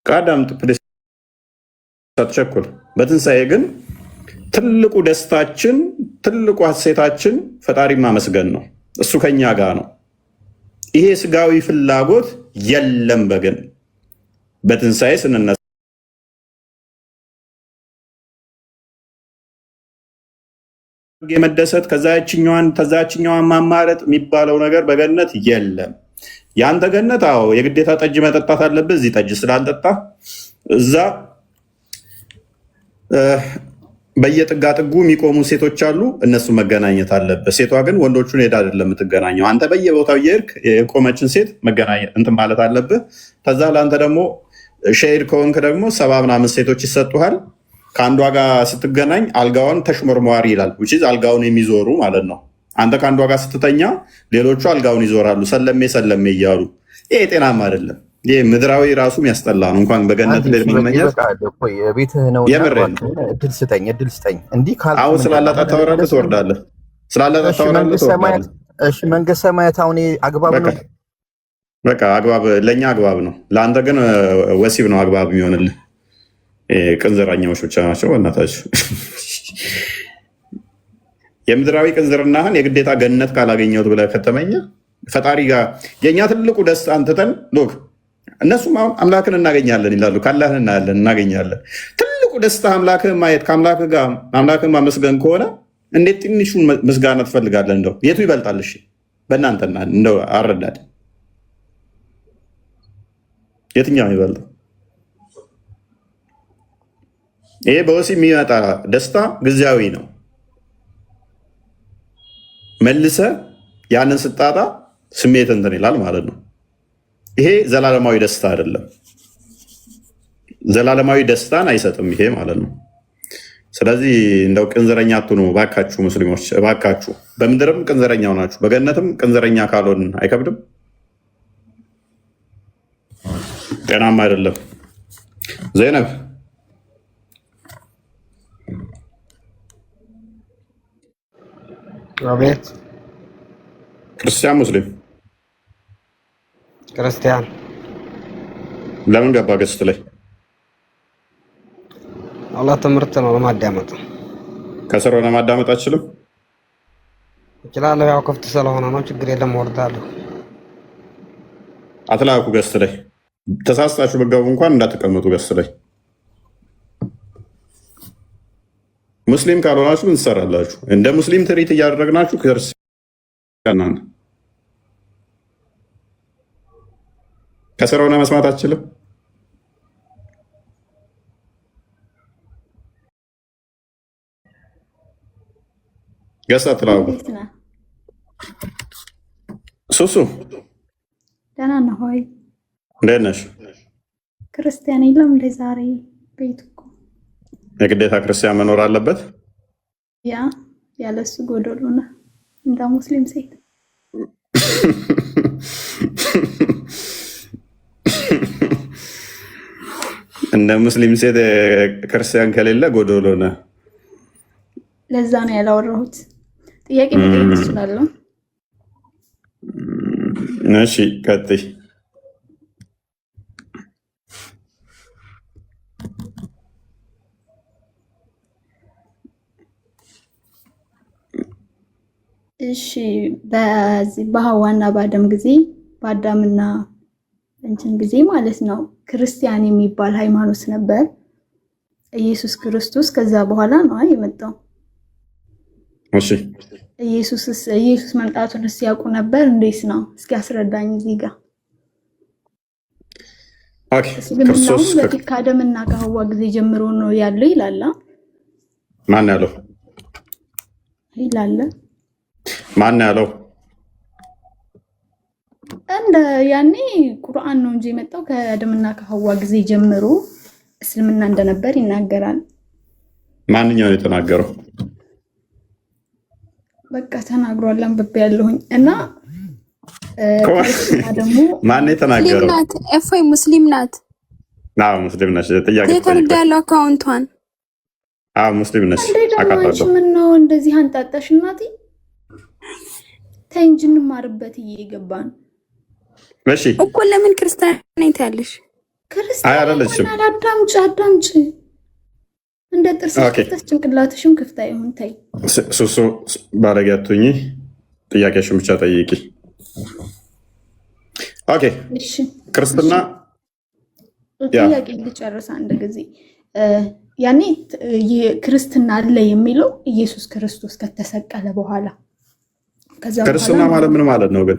ቃዳም ተቸኩል። በትንሣኤ ግን ትልቁ ደስታችን ትልቁ ሐሴታችን ፈጣሪ ማመስገን ነው። እሱ ከኛ ጋር ነው። ይሄ ስጋዊ ፍላጎት የለም። በግን በትንሣኤ ስንነሳ የመደሰት ከዛችኛዋን ማማረጥ የሚባለው ነገር በገነት የለም። ያንተ ገነት አዎ የግዴታ ጠጅ መጠጣት አለብህ። እዚህ ጠጅ ስላልጠጣ እዛ በየጥጋ ጥጉ የሚቆሙ ሴቶች አሉ፣ እነሱ መገናኘት አለብህ። ሴቷ ግን ወንዶቹን ሄዳ አይደለም የምትገናኘው። አንተ በየቦታው እየሄድክ የቆመችን ሴት መገናኘት እንትን ማለት አለብህ። ከዛ ለአንተ ደግሞ ሼር ከሆንክ ደግሞ 70 ምናምን ሴቶች ይሰጡሃል። ከአንዷ ጋር ስትገናኝ አልጋዋን ተሽሞርሟሪ ይላል። አልጋውን የሚዞሩ ማለት ነው። አንተ ከአንዷ ጋር ስትተኛ ሌሎቹ አልጋውን ይዞራሉ፣ ሰለሜ ሰለሜ እያሉ። ይሄ ጤናማ አይደለም። ይሄ ምድራዊ ራሱ የሚያስጠላ ነው። እንኳን በገነት ላይ የሚመኘት ቤትህ ነው። እድል ስጠኝ እንዲህ አሁን ስላላጣ ታወራለህ ትወርዳለህ። ስላላጣ ታወራለህ ትወርዳለህ። እሺ መንግስተ ሰማያት አሁን አግባብ ነው። በቃ አግባብ ለእኛ አግባብ ነው። ለአንተ ግን ወሲብ ነው አግባብ የሚሆንልህ። ቅንዝረኛዎች ብቻ ናቸው በእናታችሁ። የምድራዊ ቅንዝርናህን የግዴታ ገነት ካላገኘሁት ብለህ ከተመኘ ፈጣሪ ጋር የእኛ ትልቁ ደስታ አንትተን ሎክ እነሱም አሁን አምላክን እናገኛለን ይላሉ። ካላህን እናያለን እናገኛለን። ትልቁ ደስታ አምላክህን ማየት ከአምላክህ ጋር አምላክህን ማመስገን ከሆነ እንዴት ትንሹን ምስጋና ትፈልጋለህ? እንደው የቱ ይበልጣል? እሺ በእናንተና እንደው አረዳድ የትኛው ይበልጣል? ይሄ በወሲብ የሚመጣ ደስታ ጊዜያዊ ነው። መልሰ ያንን ስጣጣ ስሜት እንትን ይላል ማለት ነው። ይሄ ዘላለማዊ ደስታ አይደለም። ዘላለማዊ ደስታን አይሰጥም ይሄ ማለት ነው። ስለዚህ እንደው ቅንዝረኛ አትሁኑ እባካችሁ ሙስሊሞች፣ እባካችሁ። በምድርም ቅንዝረኛው ናችሁ፣ በገነትም ቅንዝረኛ ካልሆን አይከብድም። ጤናማ አይደለም። ዘይነብ አቤት። ክርስቲያን ሙስሊም? ክርስቲያን። ለምን ገባ ገስት ላይ? አላህ ትምህርት ነው ለማዳመጥ። ከስር ሆነ ማዳመጥ አትችልም? እችላለሁ፣ ያው ክፍት ስለሆነ ነው። ችግር የለም፣ ወርዳለሁ። አትላኩ ገስት ላይ። ተሳስታችሁ በገቡ እንኳን እንዳትቀመጡ ገስት ላይ። ሙስሊም ካልሆናችሁ ምን ትሰራላችሁ? እንደ ሙስሊም ትርኢት እያደረግናችሁ ክርስቲያን ከስር ሆነ መስማት አትችልም? ገሳ ትላሉ። ሱሱ ደህና ነህ ሆይ? እንዴት ነሽ? ክርስቲያን የለም እንደ ዛሬ ቤት እኮ የግዴታ ክርስቲያን መኖር አለበት? ያ ያለሱ ጎዶሎ ነው። እንደ ሙስሊም ሴት እንደ ሙስሊም ሴት ክርስቲያን ከሌለ ጎዶሎ ነው። ለዛ ነው ያላወራሁት። ጥያቄ መጠየቅ እችላለሁ? እሺ ቀጥይ። እሺ በዚህ በሐዋና በአዳም ጊዜ በአዳምና እንትን ጊዜ ማለት ነው ክርስቲያን የሚባል ሃይማኖት ነበር። ኢየሱስ ክርስቶስ ከዛ በኋላ ነው የመጣው። እሺ ኢየሱስ መምጣቱን ሲያውቁ ነበር? እንዴት ነው? እስኪ አስረዳኝ እዚህ ጋር። ኦኬ ክርስቶስ በፊት ከአዳምና ከሐዋ ጊዜ ጀምሮ ነው ያለው ይላል። ማን ያለው? ይላል። ማን ያለው? እንደ ያኔ ቁርአን ነው እንጂ የመጣው ከአዳምና ከሐዋ ጊዜ ጀምሮ እስልምና እንደነበር ይናገራል። ማንኛው ነው የተናገረው? በቃ ተናግሯል። አንብቤ ያለሁኝ እና ደግሞ ማን የተናገረው? እፎይ ሙስሊም ናት። አዎ ሙስሊም ነች። ጥያቄ ተከልዳ ያለው አካውንቷን ሙስሊም ነች። አቃታለሁ። ምን ነው እንደዚህ አንጣጣሽ እናቴ? ተይ እንጂ እንማርበት እየገባን እሺ እኮ ለምን ክርስቲያን ነኝ ታያለሽ? ክርስቲያን አይደለችም። አዳምጪ እንደ ጥርስ ክፍተሽ ጭንቅላትሽም ክፍት አይሆን። ተይ ሱሱ ባለጋቱኝ ጥያቄሽን ብቻ ጠይቂ። ኦኬ እሺ ክርስትና ጥያቄ ልጨርስ አንድ ጊዜ። ያኔ ክርስትና አለ የሚለው ኢየሱስ ክርስቶስ ከተሰቀለ በኋላ ከዛ ክርስትና ማለት ምን ማለት ነው ግን?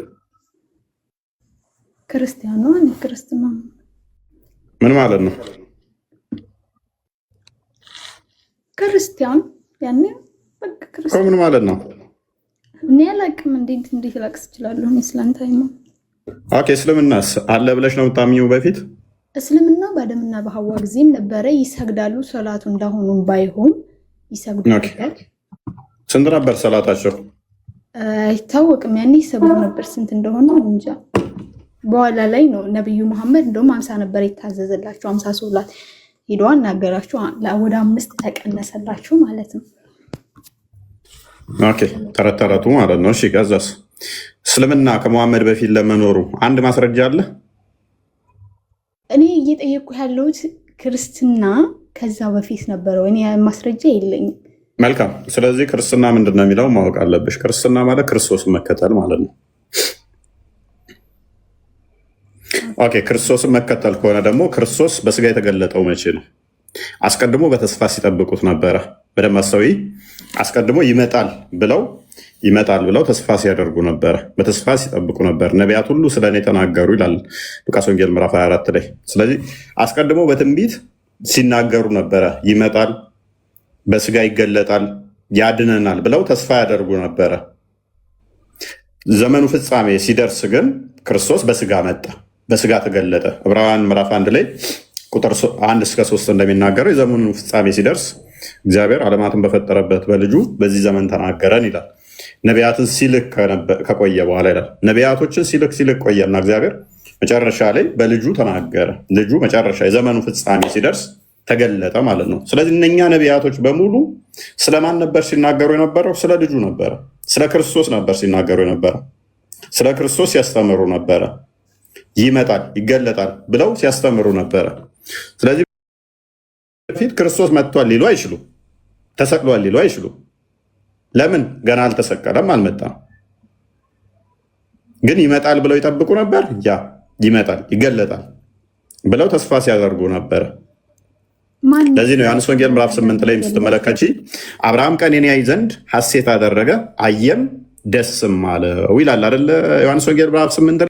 ክርስቲያን ነው አንተ ክርስትና ምን ማለት ነው? ክርስቲያን ያኔ በቃ ክርስቲያን ምን ማለት ነው? እኔ አላውቅም። እንዴት ላቅስ እችላለሁ? እስላም ታይማ ኦኬ እስልምናስ አለ ብለሽ ነው የምታምኚው? በፊት እስልምና በአደምና በሐዋ ጊዜም ነበረ፣ ይሰግዳሉ። ሰላቱ እንዳሁኑም ባይሆን ይሰግዱ ነበር። ስንት ነበር ሰላታቸው? አይታወቅም። ያኔ ይሰግዱ ነበር። ስንት እንደሆነ እንጃ። በኋላ ላይ ነው ነብዩ መሐመድ እንደውም 50 ነበር የታዘዘላቸው። 50 ሶላት ሄዶ አናገራቸው፣ ወደ 5 ተቀነሰላቸው ማለት ነው። ኦኬ ተረተረቱ ማለት ነው። እሺ ከዛስ እስልምና ከመሐመድ በፊት ለመኖሩ አንድ ማስረጃ አለ? እኔ እየጠየቅኩ ያለሁት ክርስትና ከዛ በፊት ነበረው። እኔ ማስረጃ የለኝም። መልካም። ስለዚህ ክርስትና ምንድን ነው የሚለው ማወቅ አለብሽ። ክርስትና ማለት ክርስቶስን መከተል ማለት ነው። ኦኬ ክርስቶስን መከተል ከሆነ ደግሞ ክርስቶስ በስጋ የተገለጠው መቼ ነው? አስቀድሞ በተስፋ ሲጠብቁት ነበረ። በደንብ አስተውይ። አስቀድሞ ይመጣል ብለው ተስፋ ሲያደርጉ ነበረ። በተስፋ ሲጠብቁ ነበር። ነቢያት ሁሉ ስለኔ ተናገሩ ይላል ሉቃስ ወንጌል ምዕራፍ 24 ላይ። ስለዚህ አስቀድሞ በትንቢት ሲናገሩ ነበረ። ይመጣል፣ በስጋ ይገለጣል፣ ያድነናል ብለው ተስፋ ያደርጉ ነበረ። ዘመኑ ፍጻሜ ሲደርስ ግን ክርስቶስ በስጋ መጣ፣ በስጋ ተገለጠ። ዕብራውያን ምዕራፍ 1 ላይ ቁጥር 1 እስከ 3 እንደሚናገረው የዘመኑ ፍጻሜ ሲደርስ እግዚአብሔር ዓለማትን በፈጠረበት በልጁ በዚህ ዘመን ተናገረን ይላል። ነቢያትን ሲልክ ከቆየ በኋላ ይላል። ነቢያቶችን ሲልክ ቆየና እግዚአብሔር መጨረሻ ላይ በልጁ ተናገረ። ልጁ መጨረሻ የዘመኑ ፍጻሜ ሲደርስ ተገለጠ ማለት ነው። ስለዚህ እነኛ ነቢያቶች በሙሉ ስለማን ነበር ሲናገሩ የነበረው? ስለ ልጁ ነበረ። ስለ ክርስቶስ ነበር ሲናገሩ የነበረው። ስለ ክርስቶስ ሲያስተምሩ ነበረ። ይመጣል፣ ይገለጣል ብለው ሲያስተምሩ ነበረ። ስለዚህ በፊት ክርስቶስ መጥቷል ሊሉ አይችሉ፣ ተሰቅሏል ሊሉ አይችሉ። ለምን? ገና አልተሰቀለም፣ አልመጣም። ግን ይመጣል ብለው ይጠብቁ ነበር። ያ ይመጣል፣ ይገለጣል ብለው ተስፋ ሲያደርጉ ነበረ። ለዚህ ነው ዮሐንስ ወንጌል ምዕራፍ 8 ላይ ስትመለከቺ አብርሃም ቀኔን ያይ ዘንድ ሐሴት አደረገ፣ አየም ደስም አለው ይላል አይደለ? ዮሐንስ ወንጌል ምዕራፍ 8 ላይ።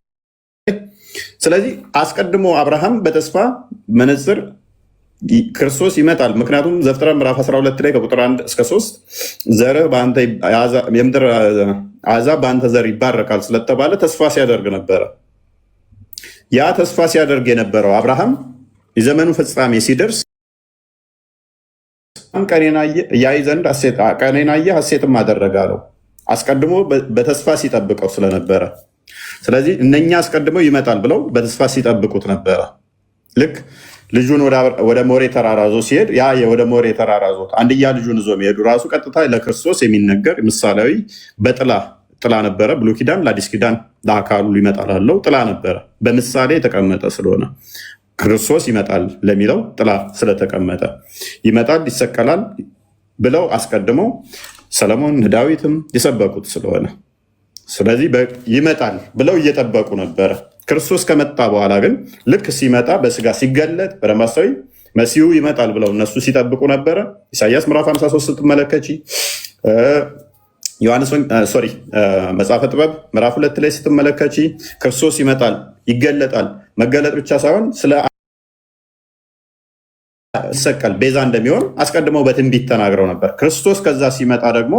ስለዚህ አስቀድሞ አብርሃም በተስፋ መነጽር ክርስቶስ ይመጣል። ምክንያቱም ዘፍጥረት ምዕራፍ 12 ላይ ከቁጥር 1 እስከ 3 ዘርህ የምድር አሕዛብ በአንተ ዘር ይባረካል ስለተባለ ተስፋ ሲያደርግ ነበረ። ያ ተስፋ ሲያደርግ የነበረው አብርሃም የዘመኑ ፍጻሜ ሲደርስ ቀኔን ያይ ዘንድ ቀኔን አየ ሐሴትም አደረገ አለው። አስቀድሞ በተስፋ ሲጠብቀው ስለነበረ። ስለዚህ እነኛ አስቀድመው ይመጣል ብለው በተስፋ ሲጠብቁት ነበረ። ልክ ልጁን ወደ ሞሬ ተራራ ዞ ሲሄድ ያ ወደ ሞሬ ተራራ ዞ አንድያ ልጁን ዞ የሚሄዱ ራሱ ቀጥታ ለክርስቶስ የሚነገር ምሳሌያዊ ጥላ ነበረ። ብሉይ ኪዳን ለአዲስ ኪዳን ለአካሉ ይመጣል አለው ጥላ ነበረ። በምሳሌ የተቀመጠ ስለሆነ ክርስቶስ ይመጣል ለሚለው ጥላ ስለተቀመጠ ይመጣል፣ ይሰቀላል ብለው አስቀድመው ሰለሞን ዳዊትም የሰበኩት ስለሆነ ስለዚህ ይመጣል ብለው እየጠበቁ ነበረ። ክርስቶስ ከመጣ በኋላ ግን ልክ ሲመጣ በስጋ ሲገለጥ በደማሳዊ መሲሁ ይመጣል ብለው እነሱ ሲጠብቁ ነበረ። ኢሳያስ ምዕራፍ 53 ስትመለከቺ መጽሐፈ ጥበብ ምዕራፍ 2 ላይ ስትመለከቺ ክርስቶስ ይመጣል፣ ይገለጣል። መገለጥ ብቻ ሳይሆን ስለ ሰቀል ቤዛ እንደሚሆን አስቀድመው በትንቢት ተናግረው ነበር። ክርስቶስ ከዛ ሲመጣ ደግሞ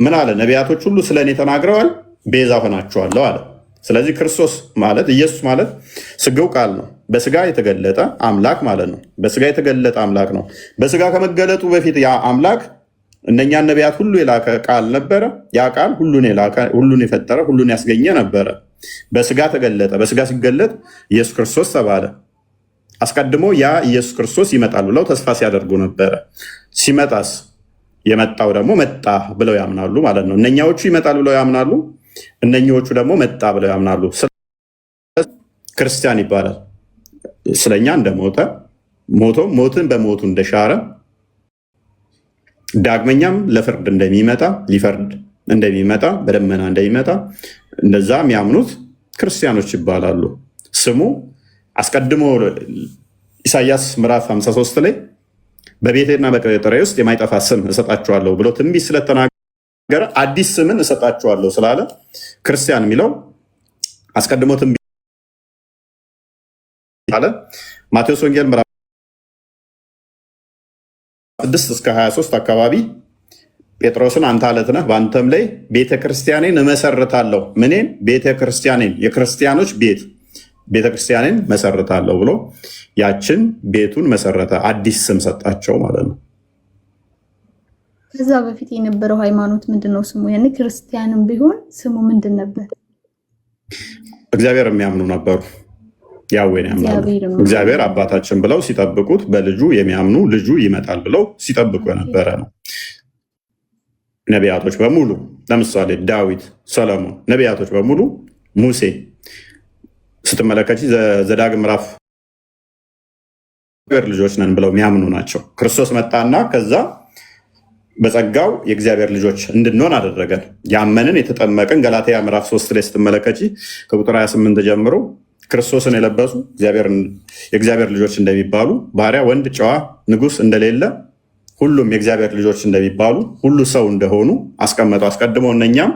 ምን አለ? ነቢያቶች ሁሉ ስለ እኔ ተናግረዋል፣ ቤዛ ሆናችኋለሁ አለ። ስለዚህ ክርስቶስ ማለት ኢየሱስ ማለት ስጋው ቃል ነው። በስጋ የተገለጠ አምላክ ማለት ነው። በስጋ የተገለጠ አምላክ ነው። በስጋ ከመገለጡ በፊት ያ አምላክ እነኛን ነቢያት ሁሉ የላከ ቃል ነበረ። ያ ቃል ሁሉን የላከ ሁሉን የፈጠረ ሁሉን ያስገኘ ነበረ። በስጋ ተገለጠ። በስጋ ሲገለጥ ኢየሱስ ክርስቶስ ተባለ። አስቀድሞ ያ ኢየሱስ ክርስቶስ ይመጣል ብለው ተስፋ ሲያደርጉ ነበረ። ሲመጣስ የመጣው ደግሞ መጣ ብለው ያምናሉ ማለት ነው። እነኛዎቹ ይመጣል ብለው ያምናሉ፣ እነኛዎቹ ደግሞ መጣ ብለው ያምናሉ። ክርስቲያን ይባላል። ስለኛ እንደሞተ ሞትን በሞቱ እንደሻረ ዳግመኛም ለፍርድ እንደሚመጣ ሊፈርድ እንደሚመጣ በደመና እንደሚመጣ እንደዛ የሚያምኑት ክርስቲያኖች ይባላሉ። ስሙ አስቀድሞ ኢሳይያስ ምዕራፍ 53 ላይ በቤቴና በቅጥሬ ውስጥ የማይጠፋ ስም እሰጣቸዋለሁ ብሎ ትንቢት ስለተናገረ አዲስ ስምን እሰጣቸዋለሁ ስላለ ክርስቲያን የሚለው አስቀድሞ ትንቢት አለ። ማቴዎስ ወንጌል ምዕራፍ 6 እስከ 23 አካባቢ ጴጥሮስን አንተ አለት ነህ፣ በአንተም ላይ ቤተክርስቲያኔን እመሰርታለሁ። ምኔን? ቤተክርስቲያኔን፣ የክርስቲያኖች ቤት ቤተክርስቲያኔን መሰርታለሁ ብሎ ያችን ቤቱን መሰረተ። አዲስ ስም ሰጣቸው ማለት ነው። ከዛ በፊት የነበረው ሃይማኖት ምንድነው ስሙ? ያኔ ክርስቲያንም ቢሆን ስሙ ምንድን ነበር? እግዚአብሔር የሚያምኑ ነበሩ። ያዌን ያምናሉ። እግዚአብሔር አባታችን ብለው ሲጠብቁት በልጁ የሚያምኑ ልጁ ይመጣል ብለው ሲጠብቁ የነበረ ነው። ነቢያቶች በሙሉ ለምሳሌ ዳዊት፣ ሰለሞን፣ ነቢያቶች በሙሉ ሙሴ ስትመለከቺ ዘዳግም ምዕራፍ ልጆች ነን ብለው የሚያምኑ ናቸው። ክርስቶስ መጣና ከዛ በጸጋው የእግዚአብሔር ልጆች እንድንሆን አደረገን። ያመንን የተጠመቅን ገላትያ ምዕራፍ 3 ላይ ስትመለከቺ ከቁጥር 28 ጀምሮ ክርስቶስን የለበሱ የእግዚአብሔር ልጆች እንደሚባሉ ባሪያ፣ ወንድ፣ ጨዋ፣ ንጉስ እንደሌለ ሁሉም የእግዚአብሔር ልጆች እንደሚባሉ ሁሉ ሰው እንደሆኑ አስቀመጡ። አስቀድሞ እነኛም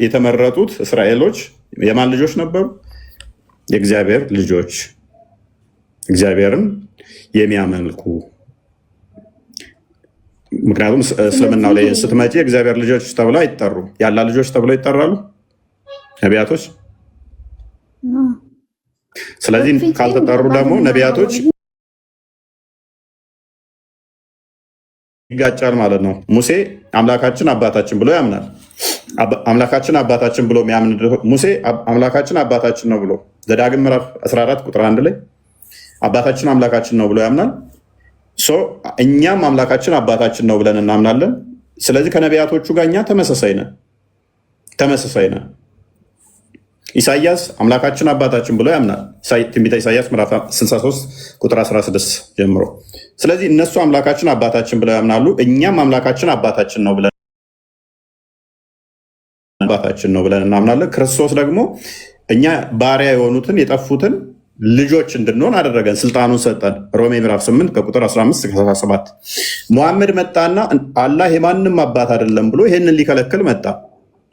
የተመረጡት እስራኤሎች የማን ልጆች ነበሩ? የእግዚአብሔር ልጆች፣ እግዚአብሔርን የሚያመልኩ። ምክንያቱም እስልምናው ላይ ስትመጪ የእግዚአብሔር ልጆች ተብለው አይጠሩ፣ ያላ ልጆች ተብለው ይጠራሉ ነቢያቶች። ስለዚህ ካልተጠሩ ደግሞ ነቢያቶች ይጋጫል ማለት ነው። ሙሴ አምላካችን አባታችን ብሎ ያምናል። አምላካችን አባታችን ብሎ የሚያምን ሙሴ አምላካችን አባታችን ነው ብሎ ዘዳግም ምዕራፍ 14 ቁጥር 1 ላይ አባታችን አምላካችን ነው ብሎ ያምናል። እኛም አምላካችን አባታችን ነው ብለን እናምናለን። ስለዚህ ከነቢያቶቹ ጋር እኛ ተመሳሳይ ነን። ኢሳያስ አምላካችን አባታችን ብሎ ያምናል። ትንቢተ ኢሳያስ ምዕራፍ 63 ቁጥር 16 ጀምሮ። ስለዚህ እነሱ አምላካችን አባታችን ብለው ያምናሉ። እኛም አምላካችን አባታችን ነው ብለን እናምናለን። ክርስቶስ ደግሞ እኛ ባሪያ የሆኑትን የጠፉትን ልጆች እንድንሆን አደረገን፣ ስልጣኑን ሰጠን። ሮሜ ምዕራፍ 8 ከቁጥር 15 እስከ 17 ሙሐመድ መጣና አላህ የማንም አባት አይደለም ብሎ ይሄንን ሊከለክል መጣ።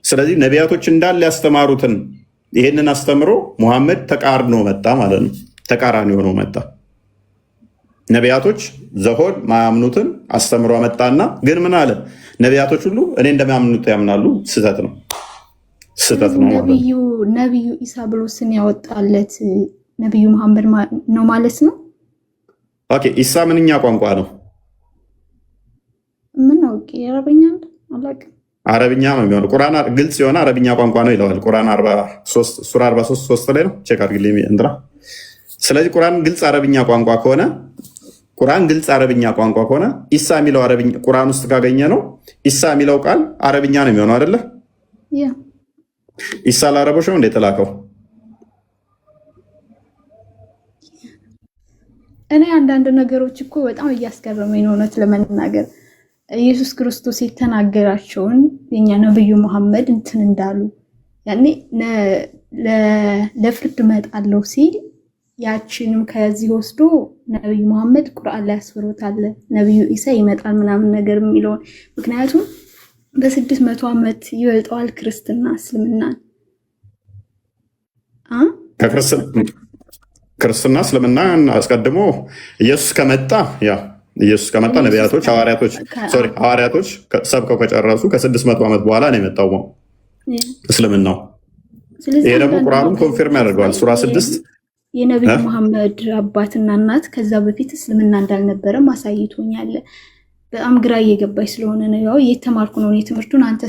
ስለዚህ ነቢያቶች እንዳለ ያስተማሩትን ይሄንን አስተምሮ ሙሐመድ ተቃርኖ መጣ ማለት ነው። ተቃራኒ ሆኖ መጣ። ነቢያቶች ዘሆን ማያምኑትን አስተምሮ መጣና ግን ምን አለ? ነቢያቶች ሁሉ እኔ እንደሚያምኑት ያምናሉ። ስህተት ነው ማለት ነው። ነቢዩ ኢሳ ብሎ ስም ያወጣለት ነቢዩ መሐመድ ነው ማለት ነው። ኦኬ፣ ኢሳ ምንኛ ቋንቋ ነው? ምን አውቄ አረበኛ አላውቅም። አረብኛ ነው የሚሆነው። ቁርአን ግልጽ የሆነ አረብኛ ቋንቋ ነው ይለዋል። ቁርአን 43 ሱራ 43 ላይ ነው። ቼክ አድርግልኝ እንትና። ስለዚህ ቁርአን ግልጽ አረብኛ ቋንቋ ከሆነ ኢሳ የሚለው አረብኛ ቁርአን ውስጥ ካገኘ ነው ኢሳ የሚለው ቃል አረብኛ ነው የሚሆነው አይደለ? ኢሳ ለአረቦች ነው እንደ የተላከው። እኔ አንዳንድ ነገሮች እኮ በጣም እያስገረመኝ ነው እውነት ለመናገር ኢየሱስ ክርስቶስ የተናገራቸውን የኛ ነብዩ መሐመድ እንትን እንዳሉ ያኔ ለፍርድ እመጣለሁ ሲል ያችንም ከዚህ ወስዶ ነብዩ መሐመድ ቁርአን ላይ አስፈሮታል። ነብዩ ኢሳ ይመጣል ምናምን ነገር የሚለውን ምክንያቱም በ600 ዓመት ይበልጠዋል ክርስትና እስልምና ክርስትና እስልምና አስቀድሞ ኢየሱስ ከመጣ ነቢያቶች ሐዋርያቶች ሰብከው ከጨረሱ ከ600 ዓመት በኋላ ነው የመጣው እስልምናው። ይሄ ደግሞ ቁርአኑን ኮንፊርም ያደርገዋል። ሱራ 6 የነብዩ መሐመድ አባትና እናት ከዛ በፊት እስልምና እንዳልነበረ ማሳይቶኛል። በጣም ግራ እየገባኝ ስለሆነ ነው። ያው እየተማርኩ ነው ትምህርቱን። አንተ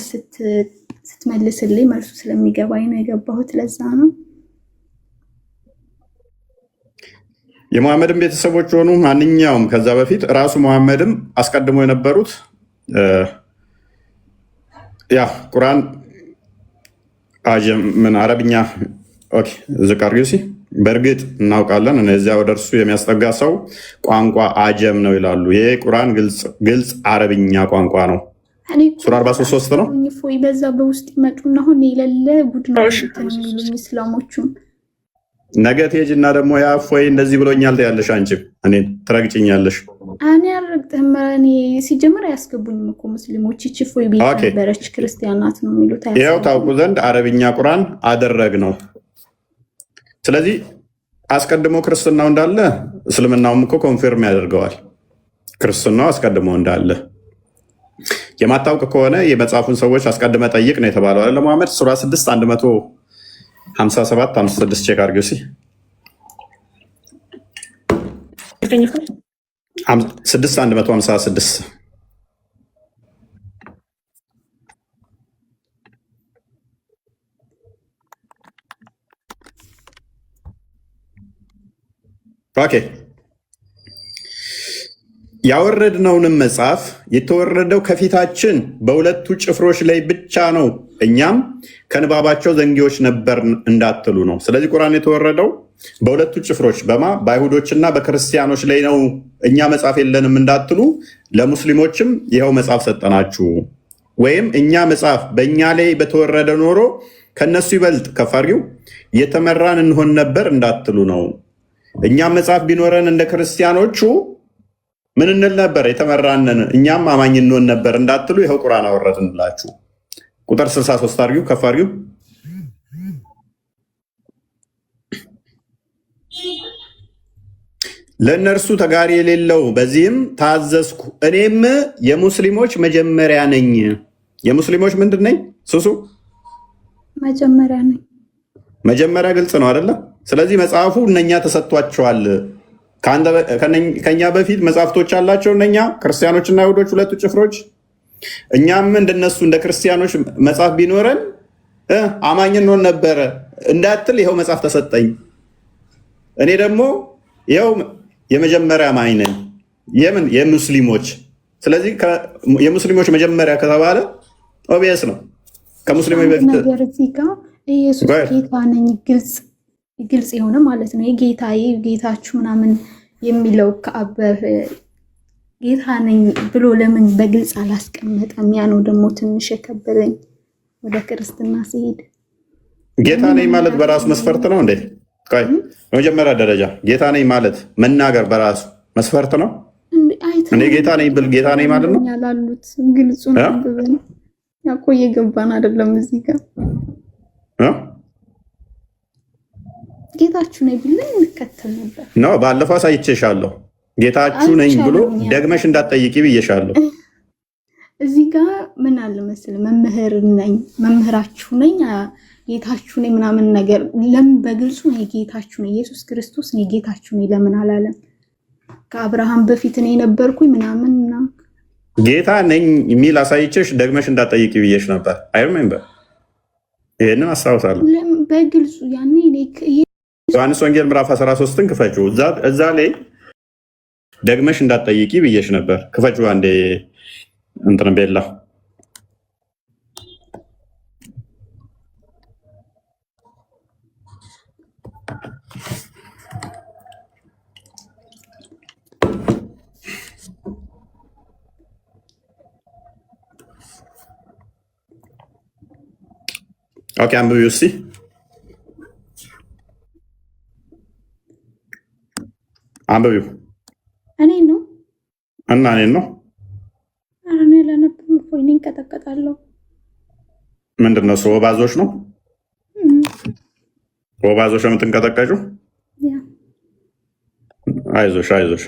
ስትመልስልኝ መልሱ ስለሚገባኝ ነው የገባሁት። ለዛ ነው። የሙሐመድን ቤተሰቦች ሆኑ ማንኛውም ከዛ በፊት ራሱ ሙሐመድም አስቀድሞ የነበሩት ያ ቁርአን አጀም ምን አረብኛ ኦኬ ዝቃርዩሲ በእርግጥ እናውቃለን እነዚያ ወደ እርሱ የሚያስጠጋ ሰው ቋንቋ አጀም ነው ይላሉ። ይሄ ቁርአን ግልጽ አረብኛ ቋንቋ ነው። ሱራ 43 ነው። ፎይ በዛ በውስጥ ይመጡና አሁን የሌለ ጉድ ነው የሚሉኝ እስላሞቹም። ነገ ትሄጂና ደግሞ ያ ፎይ እንደዚህ ብሎኛል ያለሽ አንቺ እኔን ትረግጭኛለሽ። እኔ አልረግጥህም። እኔ ሲጀምር አያስገቡኝም እኮ ሙስሊሞች። እቺ ፎይ ቤት ነበረች ክርስቲያናት ነው የሚሉት። ያው ታውቁ ዘንድ አረብኛ ቁርአን አደረግ ነው። ስለዚህ አስቀድሞ ክርስትናው እንዳለ እስልምናውም እኮ ኮንፊርም ያደርገዋል። ክርስትናው አስቀድሞ እንዳለ የማታውቅ ከሆነ የመጽሐፉን ሰዎች አስቀድመ ጠይቅ ነው የተባለው አይደል? ለሙሐመድ ሱራ 6 157 56 ቼክ አድርጊው እስኪ 6 156 ኦኬ። ያወረድነውንም መጽሐፍ የተወረደው ከፊታችን በሁለቱ ጭፍሮች ላይ ብቻ ነው፣ እኛም ከንባባቸው ዘንጊዎች ነበር እንዳትሉ ነው። ስለዚህ ቁርአን የተወረደው በሁለቱ ጭፍሮች በአይሁዶችና በክርስቲያኖች ላይ ነው፣ እኛ መጽሐፍ የለንም እንዳትሉ ለሙስሊሞችም ይኸው መጽሐፍ ሰጠናችሁ። ወይም እኛ መጽሐፍ በእኛ ላይ በተወረደ ኖሮ ከነሱ ይበልጥ ከፋሪው የተመራን እንሆን ነበር እንዳትሉ ነው። እኛም መጽሐፍ ቢኖረን እንደ ክርስቲያኖቹ ምን እንል ነበር? የተመራንን እኛም አማኝ እንሆን ነበር እንዳትሉ ይኸው ቁርአን አወረድንላችሁ። ቁጥር 63 አድርጊው፣ ከፍ አድርጊው። ለእነርሱ ተጋሪ የሌለው በዚህም ታዘዝኩ፣ እኔም የሙስሊሞች መጀመሪያ ነኝ። የሙስሊሞች ምንድን ነኝ? ሱሱ መጀመሪያ ነኝ። መጀመሪያ ግልጽ ነው አይደለ? ስለዚህ መጽሐፉ እነኛ ተሰጥቷቸዋል። ከኛ በፊት መጽሐፍቶች አላቸው እነኛ ክርስቲያኖችና አይሁዶች ሁለቱ ጭፍሮች። እኛም እንደነሱ እንደ ክርስቲያኖች መጽሐፍ ቢኖረን አማኝ እንሆን ነበረ እንዳትል ይኸው መጽሐፍ ተሰጠኝ። እኔ ደግሞ ይኸው የመጀመሪያ አማኝ ነኝ። የምን የሙስሊሞች። ስለዚህ የሙስሊሞች መጀመሪያ ከተባለ ኦቢየስ ነው። ከሙስሊሞች በፊት ነገር እዚህ ጋር ኢየሱስ ጌታ ነኝ ግልጽ የሆነ ማለት ነው። የጌታዬ ጌታችሁ ምናምን የሚለው ከአብ ጌታ ነኝ ብሎ ለምን በግልጽ አላስቀመጠም? ያ ነው ደግሞ ትንሽ የከበደኝ ወደ ክርስትና ሲሄድ። ጌታ ነኝ ማለት በራሱ መስፈርት ነው እንዴ? ቆይ በመጀመሪያ ደረጃ ጌታ ነኝ ማለት መናገር በራሱ መስፈርት ነው? እኔ ጌታ ነኝ ብል ጌታ ነኝ ማለት ነው ያላሉት ግልጹን አንብበን ያቆ የገባን አይደለም እዚህ ጋር ጌታችሁ ነኝ ብለኝ እንከተል ነበር ነው። ባለፈው አሳይቼሻለሁ። ጌታችሁ ነኝ ብሎ ደግመሽ እንዳትጠይቂ ብዬሻለሁ። እዚህ ጋር ምን አለ መሰለህ፣ መምህር ነኝ፣ መምህራችሁ ነኝ፣ ጌታችሁ ነኝ ምናምን ነገር ለምን በግልጹ ነው ጌታችሁ ነኝ ኢየሱስ ክርስቶስ ነኝ ጌታችሁ ነኝ ለምን አላለም? ከአብርሃም በፊት እኔ ነበርኩኝ ምናምንና ጌታ ነኝ የሚል አሳይቼሽ ደግመሽ እንዳትጠይቂ ብዬሽ ነበር። አይሪሜምበር ይሄንን አስታውሳለሁ። በግልጹ ያኔ ዮሐንስ ወንጌል ምዕራፍ 13ን ክፈችው። እዛ ላይ ደግመሽ እንዳትጠይቂ ብዬሽ ነበር። ክፈችው አንዴ እንትን ቤላ ኦኬ፣ አንብቢው እስኪ። አንብቢው እኔ ነው እና እኔ ነው አረኔ ለነብብ ፎይን እንቀጠቀጣለሁ። ምንድነው? ወባዞች ነው ወባዞች የምትንቀጠቀጩ? አይዞሽ አይዞሽ፣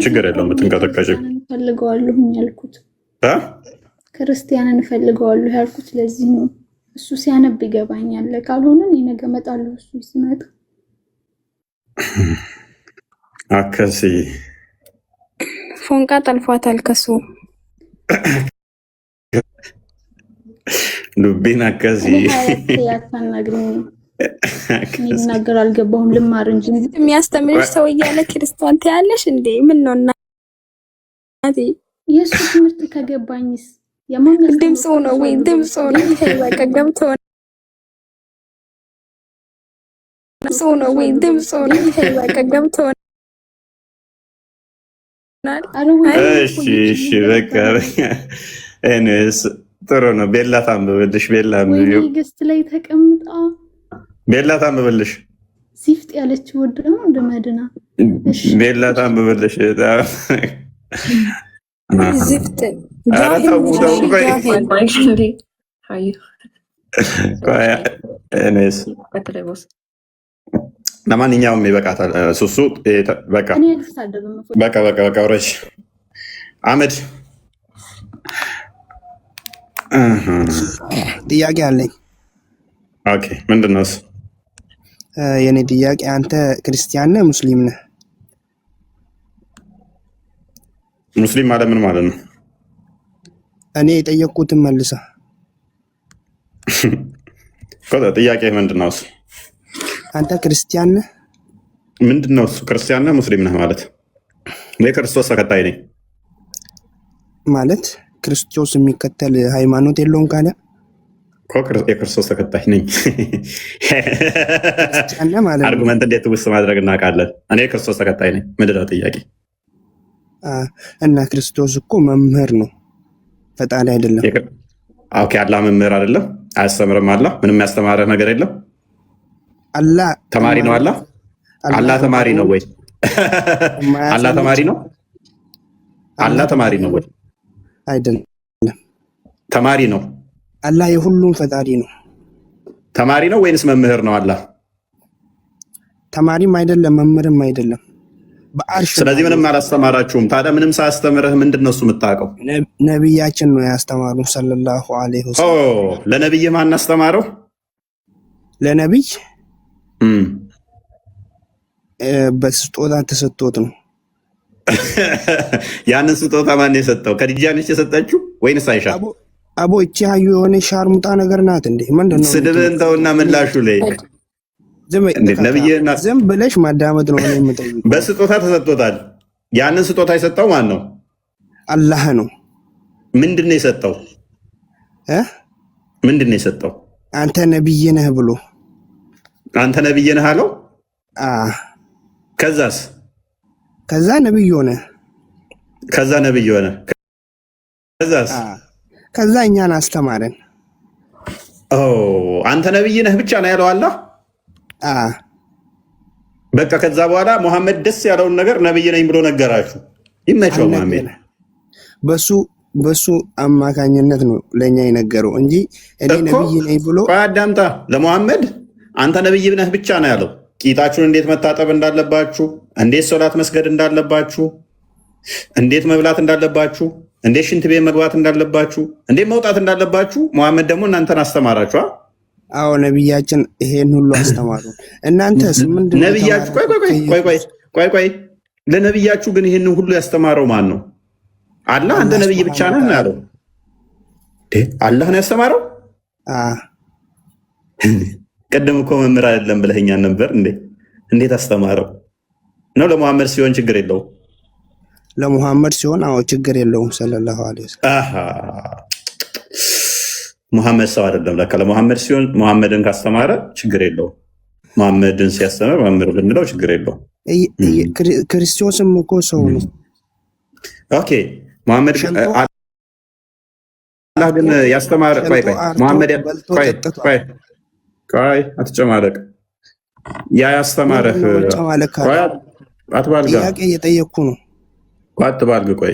ችግር የለውም የምትንቀጠቀጩ። ፈልገዋለሁ ያልኩት ክርስቲያንን ፈልገዋለሁ ያልኩት ለዚህ ነው። እሱ ሲያነብ ይገባኛል። ካልሆነ እኔ ነገ እመጣለሁ እሱ ሲመጣ። አከሲ ፎንቃ ጠልፏታል ከሱ ዱቤና ከዚህ ያታናግረኝ ይናገር አልገባሁም ልማር እንጂ የሚያስተምርሽ ሰው እያለ ክርስቲያን ትያለሽ እንዴ? ምን ነው እናቴ? የሱ ትምህርት ከገባኝስ ድምፁ ነው ወይ ድምፁ ነው? ይሄ በቃ ገብቶ ነው ወይ ድምፁ ነው? ይሄ በቃ ገብቶ እሺ በቃ እኔስ ጥሩ ነው። ቤላ ታንብብልሽ። ቤላ ገስት ላይ ተቀምጣ ቤላ ታንብብልሽ። ሲፍጥ ያለች ወድ ነው እንደመድና ቤላ ታንብብልሽ። ሲፍጥ ለማንኛውም ይበቃታል። ሱሱ በቃ ወረች አመድ ጥያቄ አለኝ። ኦኬ ምንድን ነው እሱ? የኔ ጥያቄ አንተ ክርስቲያን ነህ ሙስሊም ነህ? ሙስሊም ማለት ምን ማለት ነው? እኔ የጠየቅኩትን መልሳ። ጥያቄ ምንድን ነው እሱ? አንተ ክርስቲያን ነህ? ምንድን ነው እሱ? ክርስቲያን ነህ ሙስሊም ነህ ማለት? የክርስቶስ ተከታይ ነኝ ማለት ክርስቶስ የሚከተል ሃይማኖት የለውም ካለ የክርስቶስ ተከታይ ነኝ አርጉመንት እንዴት ውስጥ ማድረግ እናውቃለን። እኔ የክርስቶስ ተከታይ ነኝ። ምንድን ነው ጥያቄ? እና ክርስቶስ እኮ መምህር ነው፣ ፈጣሪ አይደለም። ኦኬ አላህ መምህር አይደለም? አያስተምርም? አላህ ምንም ያስተማረ ነገር የለም? አላህ ተማሪ ነው? አላህ ተማሪ ነው ወይ? አላህ ተማሪ ነው? አላህ ተማሪ ነው ወይ? አይደለም። ተማሪ ነው። አላህ የሁሉም ፈጣሪ ነው። ተማሪ ነው ወይንስ መምህር ነው? አላህ ተማሪም አይደለም መምህርም አይደለም። በአርሽ ስለዚህ ምንም አላስተማራችሁም። ታዲያ ምንም ሳያስተምርህ ምንድን ነው እሱ የምታውቀው? ነብያችን ነው ያስተማሩ ሰለላሁ ዐለይሂ ወሰለም። ለነብይ ማን አስተማረው? ለነብይ በስጦታ ተሰጥቶት ነው። ያንን ስጦታ ማን የሰጠው? ከዲጃ ነች የሰጠችው ወይንስ አይሻ? አቦ እቺ ሀዩ የሆነ ሻርሙጣ ነገር ናት እንዴ? ምንድን ነው? ስድብህን ተውና ምላሹ ላይ ዝም ብለሽ ማዳመጥ ነው የምጠይቀው። በስጦታ ተሰጥቶታል። ያንን ስጦታ የሰጠው ማን ነው? አላህ ነው። ምንድን ነው የሰጠው? ምንድን ነው የሰጠው? አንተ ነብይ ነህ ብሎ። አንተ ነብይ ነህ አለው። ከዛስ? ከዛ ነብይ ሆነ። ከዛ ነብይ ሆነ። ከዛስ? ከዛ እኛን አስተማረን። አንተ ነብይ ነህ ብቻ ነው ያለው አላህ። በቃ ከዛ በኋላ ሙሐመድ ደስ ያለውን ነገር ነብይ ነኝ ብሎ ነገራችሁ። ይመቸው ማሜ። በሱ አማካኝነት ነው ለኛ የነገረው እንጂ እኔ ነብይ ነኝ ብሎ አዳምጣ። ለሙሐመድ አንተ ነብይ ነህ ብቻ ነው ያለው። ቂጣችሁን እንዴት መታጠብ እንዳለባችሁ፣ እንዴት ሶላት መስገድ እንዳለባችሁ፣ እንዴት መብላት እንዳለባችሁ፣ እንዴት ሽንት ቤት መግባት እንዳለባችሁ፣ እንዴት መውጣት እንዳለባችሁ ሙሐመድ ደግሞ እናንተን አስተማራችሁ። አዎ ነብያችን ይሄን ሁሉ አስተማሩ። እናንተስ ምንድነው ነብያችሁ? ቆይ ለነብያችሁ ግን ይሄን ሁሉ ያስተማረው ማን ነው? አላህ። አንተ ነብይ ብቻ ነህ ነው ያለው። አላህ ነው ያስተማረው። ቀደም እኮ መምህር አይደለም ብለኸኛል ነበር እንዴ? እንዴት አስተማረው ነው? ለሙሐመድ ሲሆን ችግር የለውም። ለሙሐመድ ሲሆን አዎ ችግር የለውም ሰለላሁ ዐለይሂ ወሰለም። ሙሐመድ ሰው አይደለም ለካ። ለሙሐመድ ሲሆን ሙሐመድን ካስተማረ ችግር የለውም። ሙሐመድን ሲያስተምር መምህር ብንለው ችግር የለውም። ክርስቶስም እኮ ሰው ነው። ኦኬ ሙሐመድ አላህ ግን ያስተማረ ሙሐመድ ቆይ አትጨማለቅ። ያ ያስተማረህ አትባልጋ። ጥያቄ እየጠየቅኩ ነው። አትባልግ። ቆይ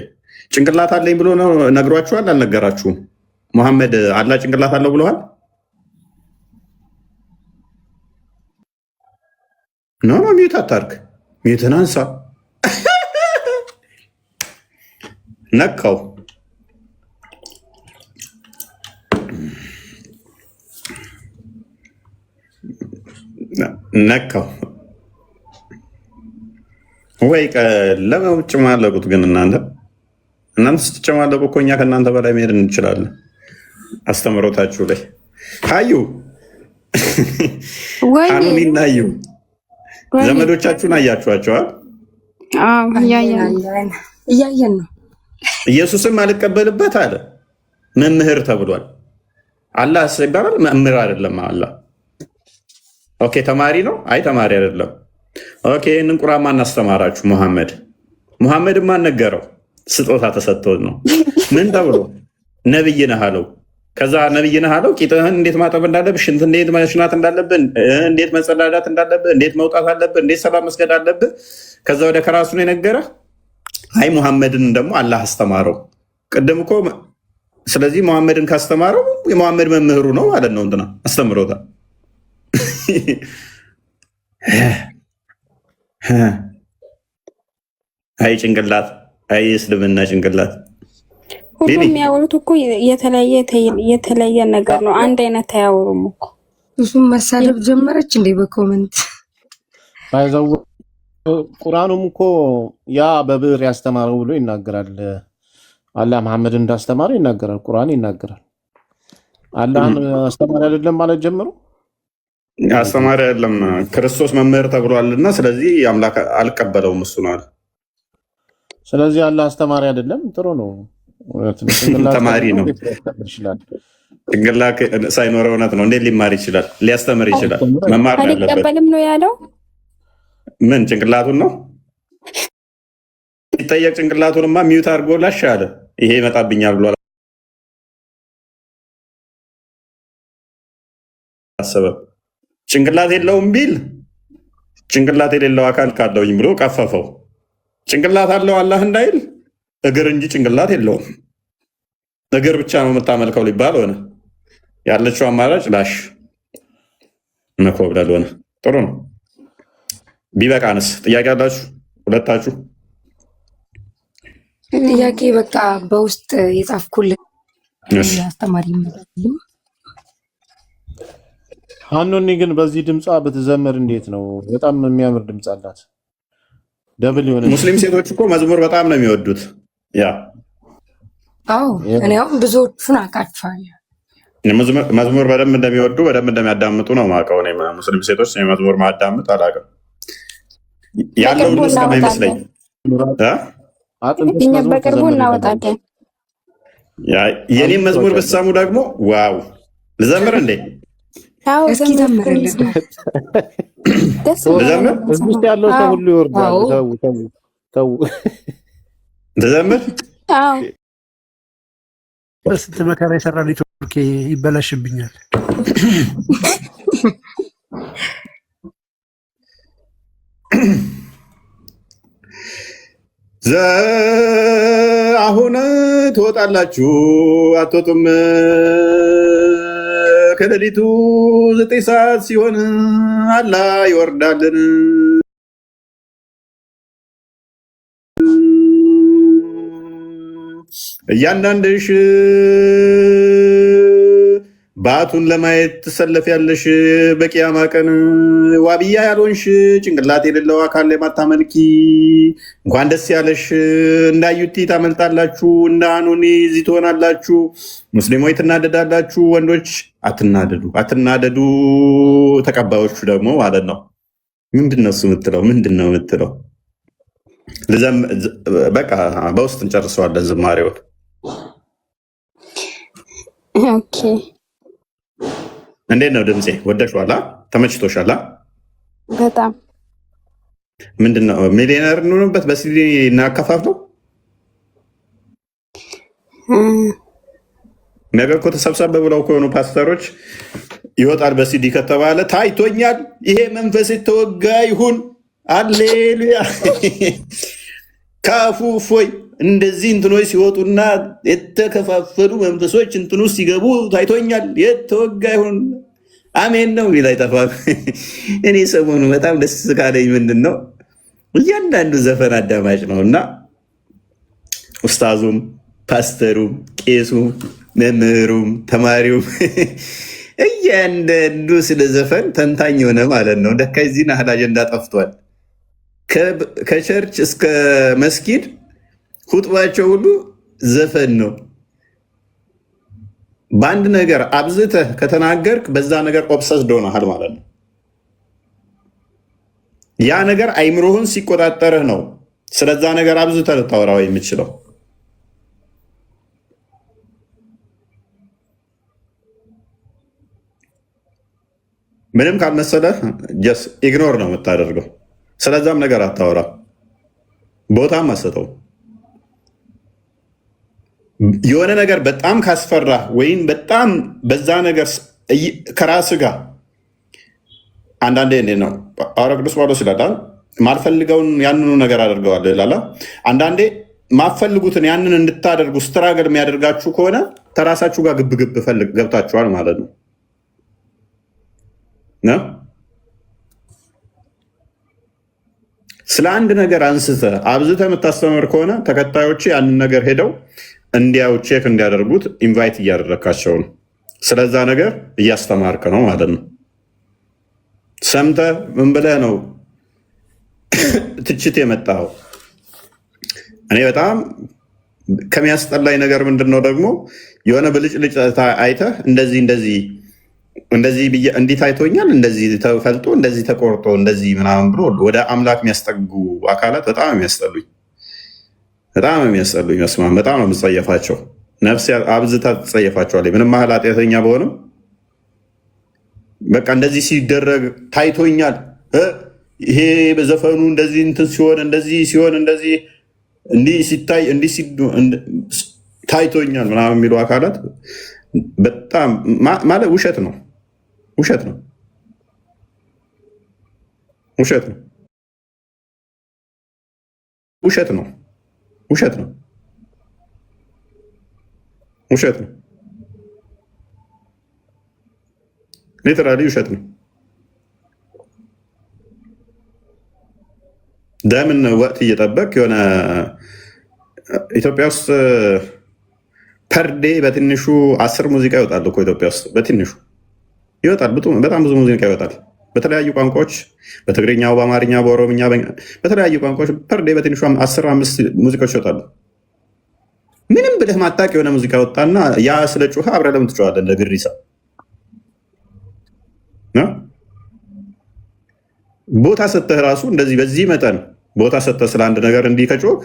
ጭንቅላት አለኝ ብሎ ነው ነግሯችኋል? አልነገራችሁም? ሙሐመድ አላህ ጭንቅላት አለው ብለዋል? ኖ ሚዩት አታርግ። ሚዩትን አንሳ። ነካው። ነካው ወይ ለመውጭ ማለቁት ግን እናንተ እናንተ ስትጨማለቁ እኮ እኛ ከእናንተ በላይ መሄድ እንችላለን። አስተምሮታችሁ ላይ አዩ አኑኒና አዩ ዘመዶቻችሁን አያችኋቸዋል? እያየን ነው። ኢየሱስም አልቀበልበት አለ። መምህር ተብሏል። አላህ ይባላል መምህር አይደለም። አላህ ኦኬ ተማሪ ነው? አይ ተማሪ አይደለም። ኦኬ ይህንን ቁርአን ማን አስተማራችሁ? ሙሐመድ ማን ነገረው? ስጦታ ተሰጥቶት ነው። ምን ተብሎ? ነብይ ነህ አለው። ከዛ ነብይ ነህ አለው ቂጥህን እንዴት ማጠብ እንዳለብህ፣ ሽንት እንዴት መሽናት እንዳለብህ፣ እንዴት መጸዳዳት እንዳለብህ፣ እንዴት መውጣት አለብህ፣ እንዴት ሰላም መስገድ አለብህ። ከዛ ወደ ከራሱ ነው የነገረህ። አይ ሙሐመድን ደግሞ አላህ አስተማረው። ቅድም እኮ ስለዚህ ሙሐመድን ካስተማረው የሙሐመድ መምህሩ ነው ማለት ነው። እንትና አስተምሮታል። አይ ጭንቅላት፣ አይ እስልምና ጭንቅላት። ሁሉም የሚያወሩት እኮ የተለየ ነገር ነው። አንድ አይነት አያወሩም እኮ። እሱም መሳደብ ጀመረች እንዴ በኮሜንት ባይዘው። ቁርአኑም እኮ ያ በብዕር ያስተማረው ብሎ ይናገራል። አላህ መሐመድን እንዳስተማረው ይናገራል። ቁርአን ይናገራል። አላህን አስተማሪ አይደለም ማለት ጀምሮ አስተማሪ አይደለም ክርስቶስ መምህር ተብሏልና፣ ስለዚህ አምላክ አልቀበለውም እሱ ነው አለ። ስለዚህ አላህ አስተማሪ አይደለም። ጥሩ ነው። ተማሪ ነው። ጭንቅላት ሳይኖረው እውነት ነው። እንዴት ሊማር ይችላል? ሊያስተምር ይችላል። መማር ነው ያለበት። አልቀበልም ነው ያለው። ምን ጭንቅላቱን ነው ሲጠየቅ፣ ጭንቅላቱንማ ሚዩት አድርጎ ላሽ አለ። ይሄ ይመጣብኛል ብሎ አሰበ። ጭንቅላት የለውም ቢል ጭንቅላት የሌለው አካል ካለውኝ ብሎ ቀፈፈው። ጭንቅላት አለው አላህ እንዳይል እግር እንጂ ጭንቅላት የለውም። እግር ብቻ ነው የምታመልከው ሊባል ሆነ። ያለችው አማራጭ ላሽ መኮብለል ሆነ። ጥሩ ነው። ቢበቃንስ? ጥያቄ አላችሁ ሁለታችሁ? ጥያቄ በቃ በውስጥ የጻፍኩልህ አስተማሪ ይመጣልኝ። ሀኑኒ ግን በዚህ ድምጿ ብትዘምር እንዴት ነው? በጣም የሚያምር ድምፅ አላት። ደብል የሆነ ሙስሊም ሴቶች እኮ መዝሙር በጣም ነው የሚወዱት። ያ አዎ፣ እኔ አሁን ብዙዎቹን አውቃቸዋለሁ። መዝሙር በደንብ እንደሚወዱ በደንብ እንደሚያዳምጡ ነው የማውቀው። እኔ ሙስሊም ሴቶች መዝሙር ማዳምጥ አላውቅም። ያለው ሁሉ ስለማይመስለኝ እኛ በቅርቡ እናወጣለን። የኔም መዝሙር ብትሰሙ ደግሞ ዋው! ልዘምር እንዴ? እስኪ ዘምርልን። ልዘምር? እዚህ ውስጥ ያለው ሰው ሁሉ ይወርዳል። ተው ልዘምር? በስንት መከራ የሰራ ኔትወርክ ይበላሽብኛል። አሁን ትወጣላችሁ አትወጡም? ከሌሊቱ 9 ሰዓት ሲሆን አላህ ይወርዳልን? እያንዳንድሽ ባቱን ለማየት ትሰለፊያለሽ በቂያማ ቀን። ዋብያ ያልሆንሽ ጭንቅላት የሌለው አካል የማታመልኪ እንኳን ደስ ያለሽ። እንዳዩቲ ታመልጣላችሁ፣ እንደ አኑኒ እዚህ ትሆናላችሁ። ሙስሊሞች ትናደዳላችሁ፣ ወንዶች አትናደዱ፣ አትናደዱ። ተቀባዮቹ ደግሞ ማለት ነው። ምንድን ነው እሱ የምትለው? ምንድን ነው የምትለው? በቃ በውስጥ እንጨርሰዋለን ዝማሬውን። ኦኬ። እንዴት ነው ድምፄ? ወደድሽዋላ? ተመችቶሻላ? በጣም ምንድን ነው ሚሊዮነር እንሆንበት በሲዲ እናከፋፍለው። ነገር እኮ ተሰብሰብ ብለው ከሆኑ ፓስተሮች ይወጣል በሲዲ ከተባለ ታይቶኛል፣ ይሄ መንፈስ የተወጋ ይሁን፣ አሌሉያ ካፉፎይ እንደዚህ እንትኖች ሲወጡና የተከፋፈሉ መንፈሶች እንትኑ ሲገቡ ታይቶኛል፣ የተወጋ ይሁን አሜን ነው ሚል አይጠፋም። እኔ ሰሞኑ በጣም ደስ ካለኝ ምንድን ነው እያንዳንዱ ዘፈን አዳማጭ ነው እና ኡስታዙም፣ ፓስተሩም፣ ቄሱም፣ መምህሩም፣ ተማሪውም እያንዳንዱ ስለ ዘፈን ተንታኝ ሆነ ማለት ነው። ደካ ዚህን ያህል አጀንዳ ጠፍቷል። ከቸርች እስከ መስጊድ ሁጥባቸው ሁሉ ዘፈን ነው። በአንድ ነገር አብዝተህ ከተናገርክ በዛ ነገር ኦብሰስድ ሆነሃል ማለት ነው። ያ ነገር አይምሮህን ሲቆጣጠርህ ነው ስለዛ ነገር አብዝተህ ልታወራው የምችለው። ምንም ካልመሰለህ ጀስ ኢግኖር ነው የምታደርገው። ስለዛም ነገር አታወራ፣ ቦታም አሰጠው። የሆነ ነገር በጣም ካስፈራ ወይም በጣም በዛ ነገር ከራስህ ጋር አንዳንዴ እንዴት ነው ሐዋርያው ቅዱስ ጳውሎስ ይላል ማልፈልገውን ያንኑ ነገር አደርገዋለሁ ይላል። አንዳንዴ ማፈልጉትን ያንን እንድታደርጉ ስትራገል የሚያደርጋችሁ ከሆነ ከራሳችሁ ጋር ግብግብ ገብታችኋል ማለት ነው። ስለ አንድ ነገር አንስተህ አብዝተህ የምታስተምር ከሆነ ተከታዮች ያንን ነገር ሄደው እንዲያው ቼክ እንዲያደርጉት ኢንቫይት እያደረካቸው ነው። ስለዛ ነገር እያስተማርክ ነው ማለት ነው። ሰምተህ ምን ብለህ ነው ትችት የመጣው? እኔ በጣም ከሚያስጠላኝ ነገር ምንድነው ደግሞ የሆነ ብልጭልጭ አይተህ እንደዚህ ብዬ እንዲህ ታይቶኛል፣ እንደዚህ ተፈልጦ፣ እንደዚህ ተቆርጦ፣ እንደዚህ ምናምን ብሎ ወደ አምላክ የሚያስጠጉ አካላት በጣም የሚያስጠሉኝ መስማት በጣም ነው የምጸየፋቸው። ነፍስ አብዝታ ትጸየፋቸዋለች። ምንም ያህል ኃጢአተኛ በሆንም በቃ እንደዚህ ሲደረግ ታይቶኛል፣ ይሄ በዘፈኑ እንደዚህ እንትን ሲሆን እንደዚህ ሲሆን እንደዚህ እንዲህ ሲታይ እንዲህ ታይቶኛል ምናምን የሚሉ አካላት በጣም ማለት ውሸት ነው። ውሸት ነው። ሊተራሊ ውሸት ነው። ደምን ወቅት እየጠበቅ የሆነ ኢትዮጵያ ውስጥ ፐርዴ በትንሹ 10 ሙዚቃ ይወጣል እኮ ኢትዮጵያ ውስጥ በትንሹ ይወጣል። በጣም ብዙ ሙዚቃ ይወጣል በተለያዩ ቋንቋዎች፣ በትግርኛው፣ በአማርኛ፣ በኦሮምኛ፣ በተለያዩ ቋንቋዎች ፐርዴ በትንሹ 15 ሙዚቃዎች ይወጣሉ። ምንም ብለህ ማታቅ የሆነ ሙዚቃ ወጣና ያ ስለ ጩኸ አብረህ ለምን ትጮኻለህ? እንደ ግሪሳ ቦታ ሰተህ ራሱ እንደዚህ በዚህ መጠን ቦታ ሰተህ ስለ አንድ ነገር እንዲህ ከጮክ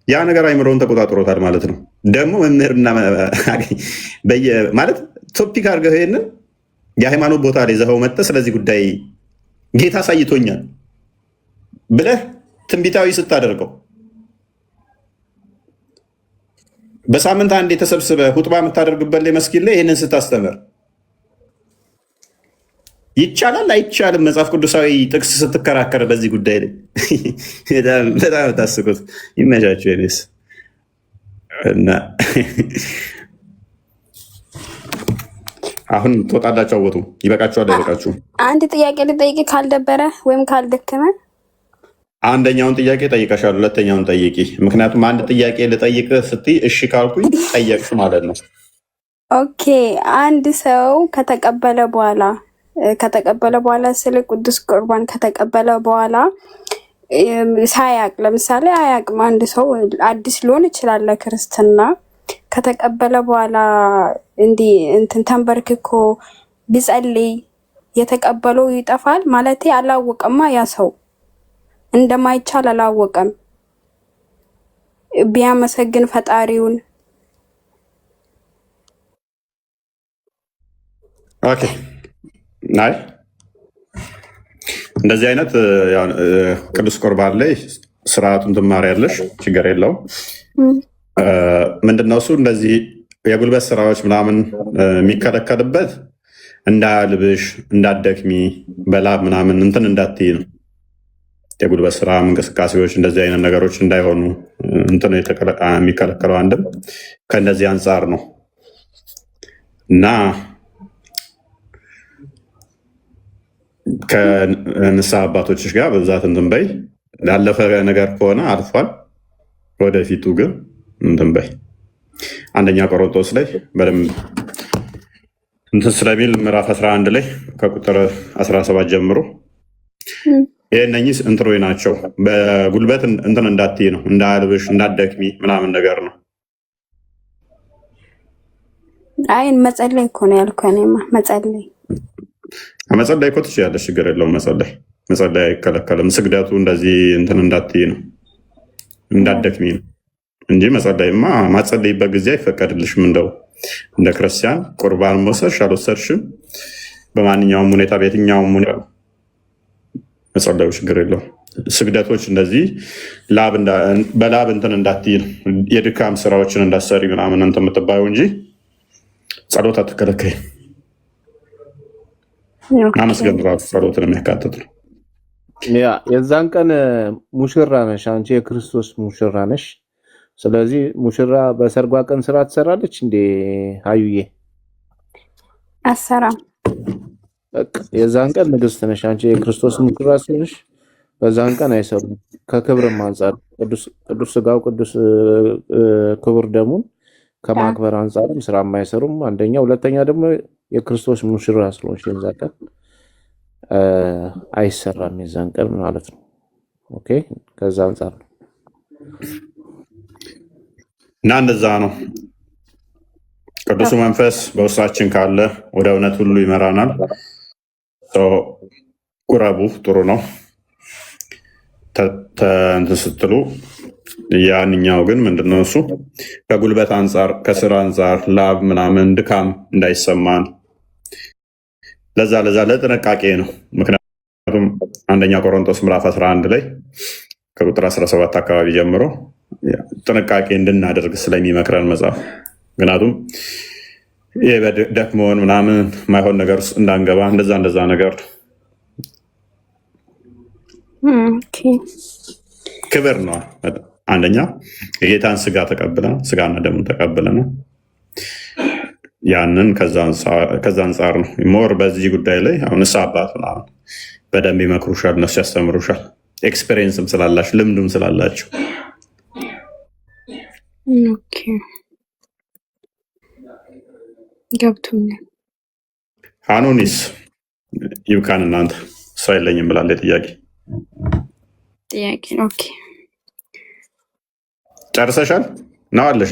ያ ነገር አይምሮውን ተቆጣጥሮታል ማለት ነው። ደግሞ መምህርና ማለት ቶፒክ አድርገህ ይሄንን የሃይማኖት ቦታ ላይ ይዘኸው መጥተህ ስለዚህ ጉዳይ ጌታ አሳይቶኛል ብለህ ትንቢታዊ ስታደርገው በሳምንት አንዴ ተሰብስበህ ሁጥባ የምታደርግበት ላይ መስጊድ ላይ ይህንን ስታስተምር ይቻላል አይቻልም? መጽሐፍ ቅዱሳዊ ጥቅስ ስትከራከር በዚህ ጉዳይ ላይ በጣም ታስቁት። ይመቻችሁ። ኔስ እና አሁን ትወጣላችሁ። አወጡ ይበቃችኋል። አይበቃችሁም? አንድ ጥያቄ ልጠይቅ ካልደበረ ወይም ካልደከመ። አንደኛውን ጥያቄ ጠይቀሻል፣ ሁለተኛውን ጠይቂ። ምክንያቱም አንድ ጥያቄ ልጠይቅ ስትይ እሺ ካልኩኝ ጠየቅሽ ማለት ነው። ኦኬ። አንድ ሰው ከተቀበለ በኋላ ስለ ቅዱስ ቁርባን ከተቀበለ በኋላ ሳያቅ፣ ለምሳሌ አያቅም፣ አንድ ሰው አዲስ ሊሆን ይችላል ለክርስትና። ከተቀበለ በኋላ እንዲህ እንትን ተንበርክኮ ቢጸልይ የተቀበለው ይጠፋል ማለት አላወቀማ። ያ ሰው እንደማይቻል አላወቀም። ቢያመሰግን ፈጣሪውን። ኦኬ። አይ እንደዚህ አይነት ቅዱስ ቁርባን ላይ ስርዓቱን ትማሪያለሽ፣ ችግር የለውም። ምንድነው እሱ እንደዚህ የጉልበት ስራዎች ምናምን የሚከለከልበት እንዳያልብሽ፣ እንዳደክሚ፣ በላብ ምናምን እንትን እንዳትይ ነው። የጉልበት ስራ እንቅስቃሴዎች እንደዚህ አይነት ነገሮች እንዳይሆኑ እንትን የሚከለከለው አንድም ከእንደዚህ አንጻር ነው እና ከንስሐ አባቶችሽ ጋር በብዛት እንትን በይ። ላለፈ ነገር ከሆነ አልፏል። ወደፊቱ ግን እንትን በይ። አንደኛ ቆሮንቶስ ላይ በደንብ እንትን ስለሚል ምዕራፍ 11 ላይ ከቁጥር 17 ጀምሮ ይህነኝስ እንትሮች ናቸው። በጉልበት እንትን እንዳትይ ነው፣ እንዳያልብሽ፣ እንዳደክሚ ምናምን ነገር ነው። አይ መጸለይ እኮ ነው ያልኩህ። እኔማ መጸለይ እኮ ትችያለሽ፣ ችግር የለውም። መጸለይ አይከለከልም። ስግደቱ እንደዚህ እንትን እንዳትዪ ነው እንዳትደክሚ ነው እንጂ መጸለይማ ማጸለይበት ጊዜ አይፈቀድልሽም። እንደው እንደ ክርስቲያን ቁርባን መውሰድሽ አልወሰድሽም በማንኛውም ሁኔታ በየትኛውም ሁኔታ መጸለዩ ችግር የለውም። ስግደቶች እንደዚህ በላብ እንትን እንዳትዪ ነው የድካም ስራዎችን እንዳትሰሪ ምናምን እንትን የምትባየው እንጂ ጸሎት አትከለከይም። አመስገን ራሱ ጸሎትን የሚያካትት ነው። ያ የዛን ቀን ሙሽራ ነሽ አንቺ፣ የክርስቶስ ሙሽራ ነሽ። ስለዚህ ሙሽራ በሰርጓ ቀን ስራ ትሰራለች እንዴ? አዩዬ አሰራም። በቃ የዛን ቀን ንግስት ነሽ አንቺ፣ የክርስቶስ ሙሽራ ስለሽ በዛን ቀን አይሰሩም። ከክብርም አንጻር ቅዱስ ስጋው ቅዱስ ክቡር ደሙን ከማክበር አንጻርም ስራ የማይሰሩም አንደኛ። ሁለተኛ ደግሞ የክርስቶስ ሙሽራ ስለሆንሽ የዛን ቀን አይሰራም የዛን ቀን ማለት ነው። ኦኬ ከዛ አንጻር ነው እና እንደዛ ነው። ቅዱሱ መንፈስ በውስጣችን ካለ ወደ እውነት ሁሉ ይመራናል። ቁረቡ ጥሩ ነው እንትን ስትሉ። ያንኛው ግን ምንድነው እሱ ከጉልበት አንጻር ከስራ አንጻር ላብ ምናምን ድካም እንዳይሰማን ለዛ ለጥንቃቄ ነው። ምክንያቱም አንደኛ ቆሮንቶስ ምዕራፍ 11 ላይ ከቁጥር 17 አካባቢ ጀምሮ ጥንቃቄ እንድናደርግ ስለሚመክረን መጽሐፍ። ምክንያቱም ይህ ደክሞን ምናምን ማይሆን ነገር ውስጥ እንዳንገባ እንደዛ ነገር ክብር ነው። አንደኛ የጌታን ስጋ ተቀብለን ስጋና ደሙን ተቀብለን ያንን ከዛ አንጻር ነው ሞር በዚህ ጉዳይ ላይ አሁን አባት ምናምን በደንብ ይመክሩሻል፣ እነሱ ያስተምሩሻል። ኤክስፔሪየንስም ስላላችሁ ልምዱም ስላላችሁ። ኦኬ ገብቶኛል። ሃኖኒስ ይብቃን እናንተ እሷ የለኝም ብላለች። ጥያቄ ኦኬ ጨርሰሻል ነው አለሽ?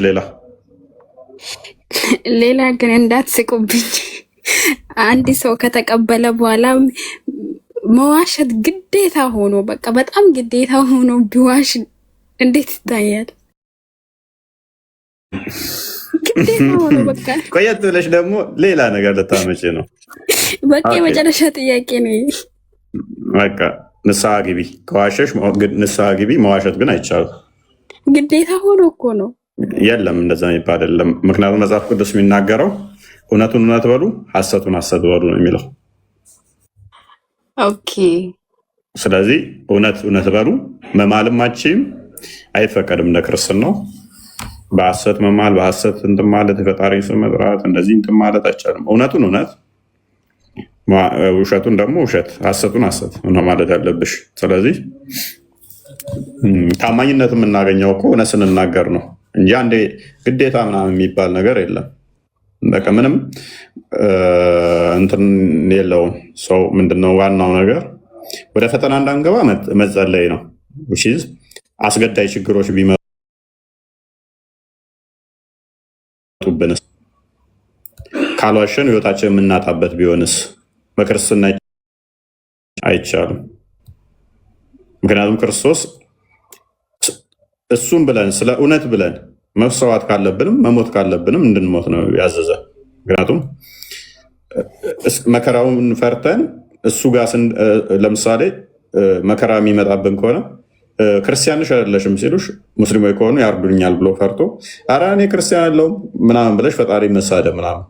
ሌላ ግን እንዳትስቁብኝ። አንድ ሰው ከተቀበለ በኋላ መዋሸት ግዴታ ሆኖ በቃ በጣም ግዴታ ሆኖ ቢዋሽ እንዴት ይታያል? ግዴታ ሆኖ በቃ ቆየት ብለሽ ደግሞ ሌላ ነገር ልታመጪ ነው። በቃ የመጨረሻ ጥያቄ ነው። በቃ ንስሐ ግቢ። ከዋሸሽ ንስሐ ግቢ። መዋሸት ግን አይቻልም። ግዴታ ሆኖ እኮ ነው። የለም እንደዛ የሚባል አይደለም። ምክንያቱም መጽሐፍ ቅዱስ የሚናገረው እውነቱን እውነት በሉ ሐሰቱን ሐሰት በሉ ነው የሚለው። ኦኬ ስለዚህ እውነት በሉ። መማልማችም አይፈቀድም እንደ ክርስትናው። በሐሰት መማል፣ በሐሰት እንትን ማለት፣ የፈጣሪ ስም መጥራት፣ እንደዚህ እንትን ማለት አይቻልም። እውነቱን እውነት፣ ውሸቱን ደግሞ ውሸት፣ ሐሰቱን ሐሰት ነው ማለት ያለብሽ። ስለዚህ ታማኝነት የምናገኘው እኮ እውነት ስንናገር ነው እንጂ አንዴ ግዴታ ምናምን የሚባል ነገር የለም። በቃ ምንም እንትን የለውም። ሰው ምንድነው ዋናው ነገር ወደ ፈተና እንዳንገባ መጸለይ ነው። አስገዳይ ችግሮች ቢመጡብንስ ካልዋሸን ህይወታችን የምናጣበት ቢሆንስ? በክርስትና አይቻልም። ምክንያቱም ክርስቶስ እሱም ብለን ስለ እውነት ብለን መሰዋት ካለብንም መሞት ካለብንም እንድንሞት ነው ያዘዘ። ምክንያቱም መከራውን ፈርተን እሱ ጋር ለምሳሌ መከራ የሚመጣብን ከሆነ ክርስቲያንሽ አይደለሽም ሲሉሽ ሙስሊሞች ከሆኑ ያርዱኛል ብሎ ፈርቶ ኧረ እኔ ክርስቲያን አለውም ምናምን ብለሽ ፈጣሪ መሳደብ ምናምን፣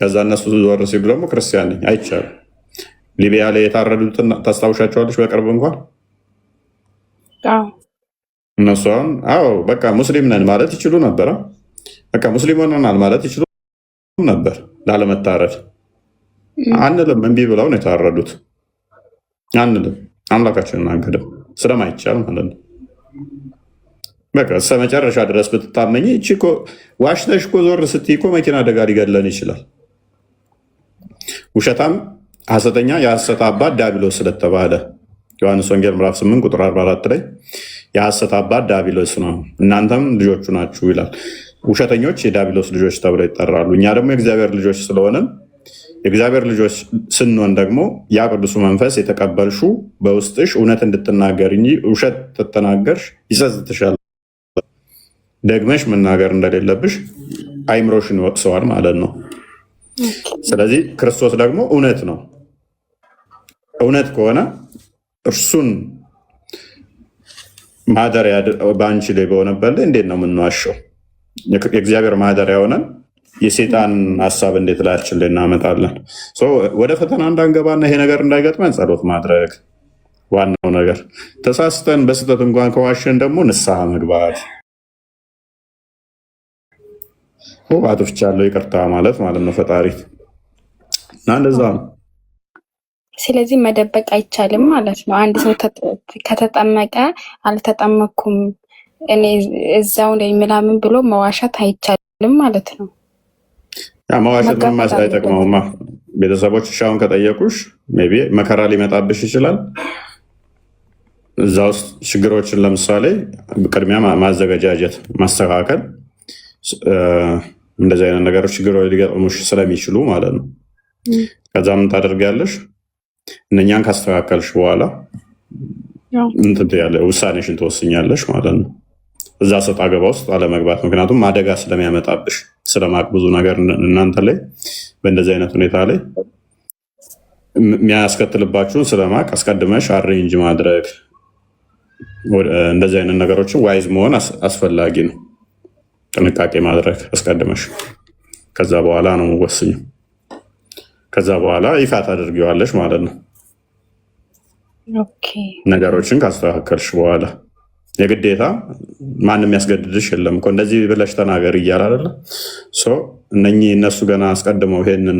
ከዛ እነሱ ዞር ሲሉ ደግሞ ክርስቲያን ነኝ አይቻልም። ሊቢያ ላይ የታረዱትን ታስታውሻቸዋለች? በቅርብ እንኳን እነሱ አሁን በቃ ሙስሊም ነን ማለት ይችሉ ነበረ። በቃ ሙስሊም ሆነናል ማለት ይችሉ ነበር። ላለመታረድ አንልም፣ እምቢ ብለው ነው የታረዱት። አንልም፣ አምላካችንን አንክድም ስለማይቻል ማለት ነው። በቃ እስከ መጨረሻ ድረስ ብትታመኝ እቺ እኮ ዋሽተሽ እኮ ዞር ስትይ እኮ መኪና አደጋ ሊገለን ይችላል። ውሸታም ሐሰተኛ የሐሰት አባት ዲያብሎስ ስለተባለ ዮሐንስ ወንጌል ምዕራፍ 8 ቁጥር 44 ላይ የሐሰት አባት ዲያብሎስ ነው እናንተም ልጆቹ ናችሁ ይላል። ውሸተኞች የዲያብሎስ ልጆች ተብለው ይጠራሉ። እኛ ደግሞ የእግዚአብሔር ልጆች ስለሆነን የእግዚአብሔር ልጆች ስንሆን ደግሞ ያ ቅዱሱ መንፈስ የተቀበልሹ በውስጥሽ እውነት እንድትናገር እንጂ ውሸት ትተናገርሽ ይጸጽትሻል። ደግመሽ መናገር እንደሌለብሽ አይምሮሽን ይወቅሰዋል ማለት ነው። ስለዚህ ክርስቶስ ደግሞ እውነት ነው። እውነት ከሆነ እርሱን ማደሪያ በአንቺ ላይ በሆነበት ላይ እንዴት ነው የምንዋሸው? የእግዚአብሔር ማደሪያ ሆነን የሴጣን ሀሳብ እንዴት ላያችን ላይ እናመጣለን? ወደ ፈተና እንዳንገባና ይሄ ነገር እንዳይገጥመን ጸሎት ማድረግ ዋናው ነገር። ተሳስተን በስህተት እንኳን ከዋሸን ደግሞ ንስሐ መግባት፣ አጥፍቻለሁ ይቅርታ ማለት ነው ፈጣሪ እና እንደዛ ነው። ስለዚህ መደበቅ አይቻልም ማለት ነው። አንድ ሰው ከተጠመቀ አልተጠመኩም እኔ እዛው ላይ ምናምን ብሎ መዋሸት አይቻልም ማለት ነው። መዋሸት ምንም አይጠቅመውማ። ቤተሰቦች አሁን ከጠየቁሽ ሜይ ቢ መከራ ሊመጣብሽ ይችላል። እዛ ውስጥ ችግሮችን ለምሳሌ ቅድሚያ ማዘገጃጀት፣ ማስተካከል፣ እንደዚህ አይነት ነገሮች ችግሮች ሊገጥሙሽ ስለሚችሉ ማለት ነው። ከዛ ምን ታደርጊያለሽ? እነኛን ካስተካከልሽ በኋላ ውሳኔሽን ትወስኛለሽ ማለት ነው። እዛ ሰጣ ገባ ውስጥ አለመግባት፣ ምክንያቱም አደጋ ስለሚያመጣብሽ ስለማቅ ብዙ ነገር እናንተ ላይ በእንደዚህ አይነት ሁኔታ ላይ የሚያስከትልባችሁን ስለማቅ አስቀድመሽ አሬንጅ ማድረግ፣ እንደዚህ አይነት ነገሮችን ዋይዝ መሆን አስፈላጊ ነው። ጥንቃቄ ማድረግ አስቀድመሽ፣ ከዛ በኋላ ነው ወስኝ። ከዛ በኋላ ይፋ ታደርጊዋለሽ ማለት ነው። ነገሮችን ካስተካከልሽ በኋላ የግዴታ ማንም ያስገድድሽ የለም እኮ እንደዚህ ብለሽ ተናገር እያለ አይደለ? እነኚህ እነሱ ገና አስቀድመው ይሄንን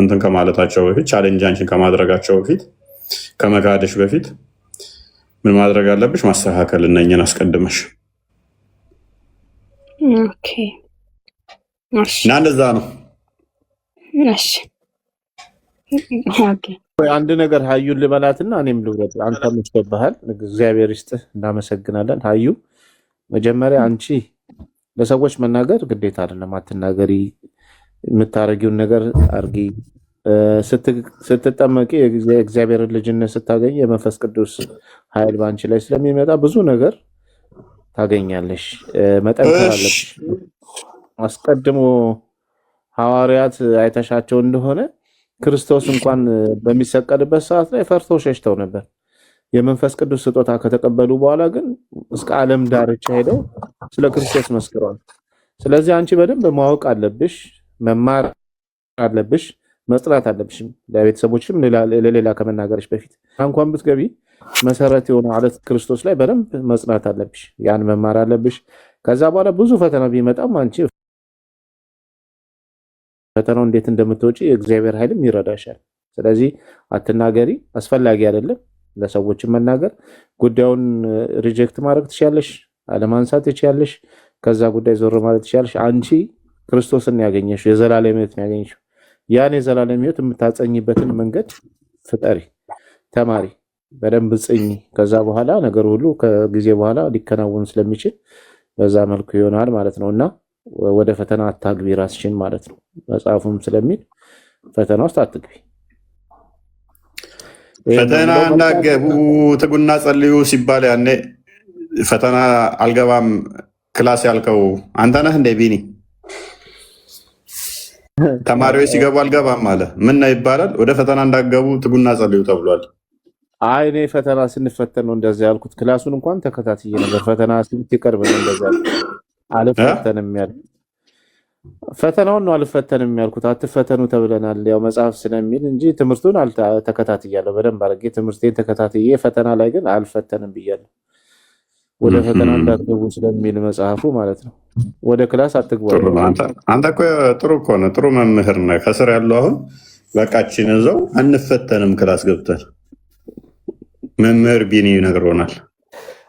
እንትን ከማለታቸው በፊት ቻሌንጅ አንቺን ከማድረጋቸው በፊት ከመካደሽ በፊት ምን ማድረግ አለብሽ? ማስተካከል እነኚህን አስቀድመሽ እና እንደዛ ነው። አንድ ነገር ሀዩን ልበላትና እኔም ልውረድ። አንተ ምትበሃል እግዚአብሔር ይስጥህ፣ እናመሰግናለን። ሀዩ መጀመሪያ አንቺ ለሰዎች መናገር ግዴታ አይደለም፣ አትናገሪ። የምታረጊውን ነገር አርጊ። ስትጠመቂ የእግዚአብሔርን ልጅነት ስታገኝ የመንፈስ ቅዱስ ኃይል በአንቺ ላይ ስለሚመጣ ብዙ ነገር ታገኛለሽ። መጠንከር አለብሽ። አስቀድሞ ሐዋርያት አይተሻቸው እንደሆነ ክርስቶስ እንኳን በሚሰቀልበት ሰዓት ላይ ፈርተው ሸሽተው ነበር። የመንፈስ ቅዱስ ስጦታ ከተቀበሉ በኋላ ግን እስከ ዓለም ዳርቻ ሄደው ስለ ክርስቶስ መስክረዋል። ስለዚህ አንቺ በደንብ ማወቅ አለብሽ፣ መማር አለብሽ፣ መጽናት አለብሽ። ለቤተሰቦችም ለሌላ ከመናገርሽ በፊት እንኳን ብትገቢ መሰረት የሆነ አለት ክርስቶስ ላይ በደንብ መጽናት አለብሽ። ያን መማር አለብሽ። ከዛ በኋላ ብዙ ፈተና ቢመጣም አንቺ ፈተናው እንዴት እንደምትወጪ የእግዚአብሔር ኃይልም ይረዳሻል። ስለዚህ አትናገሪ፣ አስፈላጊ አይደለም ለሰዎችም መናገር። ጉዳዩን ሪጀክት ማድረግ ትችያለሽ፣ አለማንሳት ትችያለሽ፣ ከዛ ጉዳይ ዞር ማለት ትችያለሽ። አንቺ ክርስቶስን ያገኘሽው የዘላለም ሕይወት ያገኘሽው ያን የዘላለም ሕይወት የምታጸኝበትን መንገድ ፍጠሪ፣ ተማሪ፣ በደንብ ጽኝ። ከዛ በኋላ ነገር ሁሉ ከጊዜ በኋላ ሊከናወን ስለሚችል በዛ መልኩ ይሆናል ማለት ነውና ወደ ፈተና አታግቢ ራስሽን ማለት ነው። መጽሐፉም ስለሚል ፈተና ውስጥ አትግቢ። ፈተና እንዳገቡ ትጉና ጸልዩ ሲባል ያኔ ፈተና አልገባም ክላስ ያልከው አንተ ነህ እንደ ቢኒ? ተማሪዎች ሲገቡ አልገባም አለ ምን ነው ይባላል? ወደ ፈተና እንዳገቡ ትጉና ጸልዩ ተብሏል። አይ እኔ ፈተና ስንፈተን ነው እንደዛ ያልኩት። ክላሱን እንኳን ተከታትዬ ነበር። ፈተና ሲቀርብ ነው እንደዛ አልፈተንም ያልኩት። ፈተናውን ነው አልፈተንም ያልኩት። አትፈተኑ ተብለናል ያው መጽሐፍ ስለሚል እንጂ ትምህርቱን ተከታትያለሁ። በደንብ አድርጌ ትምህርቴን ተከታትዬ ፈተና ላይ ግን አልፈተንም ብያለሁ። ወደ ፈተና እንዳትገቡ ስለሚል መጽሐፉ ማለት ነው። ወደ ክላስ አትግቡ። አንተ እኮ ጥሩ እኮ ነው፣ ጥሩ መምህር ነህ። ከስር ያለው አሁን በቃችን እዛው አንፈተንም ክላስ ገብተን መምህር ቢኒ ነግሮናል።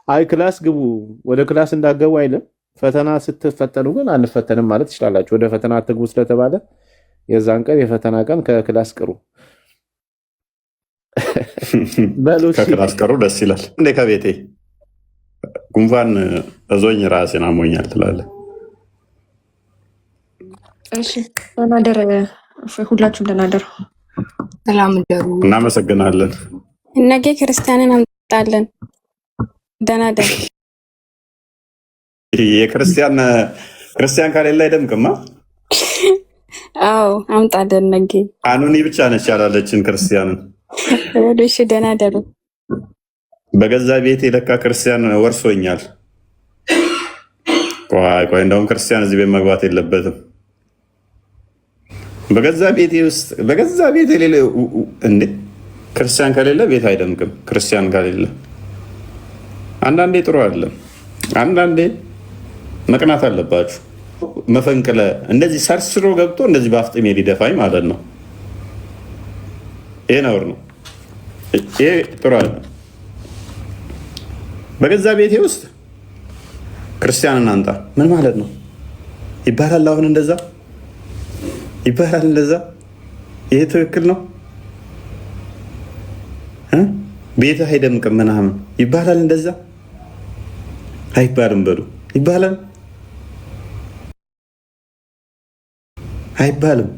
አይ ክላስ ግቡ፣ ወደ ክላስ እንዳትገቡ አይልም። ፈተና ስትፈተኑ ግን አንፈተንም ማለት ትችላላችሁ። ወደ ፈተና አትግቡ ስለተባለ የዛን ቀን የፈተና ቀን ከክላስ ቅሩ። ከክላስ ቅሩ ደስ ይላል እንዴ? ከቤቴ ጉንፋን እዞኝ ራሴን አሞኛል ትላለህ። እሺ ተናደረ። ሁላችሁም ተናደሩ። ሰላም ደሩ። እናመሰግናለን። ነገ ክርስቲያንን አምጣለን። ደናደር ክርስቲያን ከሌለ አይደምቅማ። አዎ አምጣለን ነገ። አኑኒ ብቻ ነች ያላለችን ክርስቲያንን። እሺ ደናደሩ። በገዛ ቤቴ ለካ ክርስቲያን ወርሶኛል። ቆይ እንደውም ክርስቲያን እዚህ ቤት መግባት የለበትም። በገዛ ቤቴ ሌለ እንዴ! ክርስቲያን ከሌለ ቤት አይደምቅም። ክርስቲያን ከሌለ አንዳንዴ ጥሩ አይደለም። አንዳንዴ መቅናት አለባችሁ። መፈንቅለ እንደዚህ ሰርስሮ ገብቶ እንደዚህ በአፍጥሜ ሊደፋኝ ማለት ነው። ይሄ ነውር ነው። ይሄ ጥሩ አይደለም። በገዛ ቤቴ ውስጥ ክርስቲያን እናንጣ ምን ማለት ነው ይባላል? አሁን እንደዛ ይባላል? እንደዛ ይሄ ትክክል ነው? ቤት አይደምቅም ምናምን ይባላል? እንደዛ አይባልም። በሉ ይባላል? አይባልም።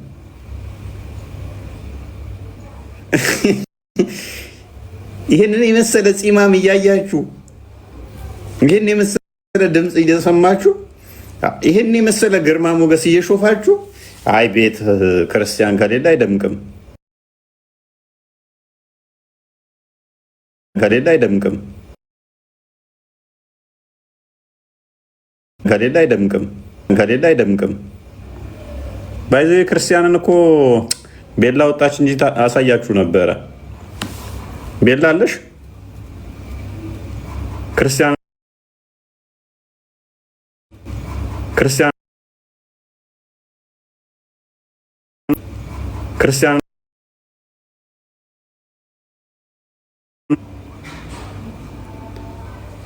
ይህንን የመሰለ ፂማም እያያችሁ ይህን የመሰለ ድምፅ እየሰማችሁ ይህን የመሰለ ግርማ ሞገስ እየሾፋችሁ አይ ቤት ክርስቲያን ከሌለ አይደምቅም ከሌለ አይደምቅም። ባይዘ ክርስቲያንን እኮ ቤላ ወጣች እንጂ አሳያችሁ ነበረ። ቤላ አለሽ ክርስቲያን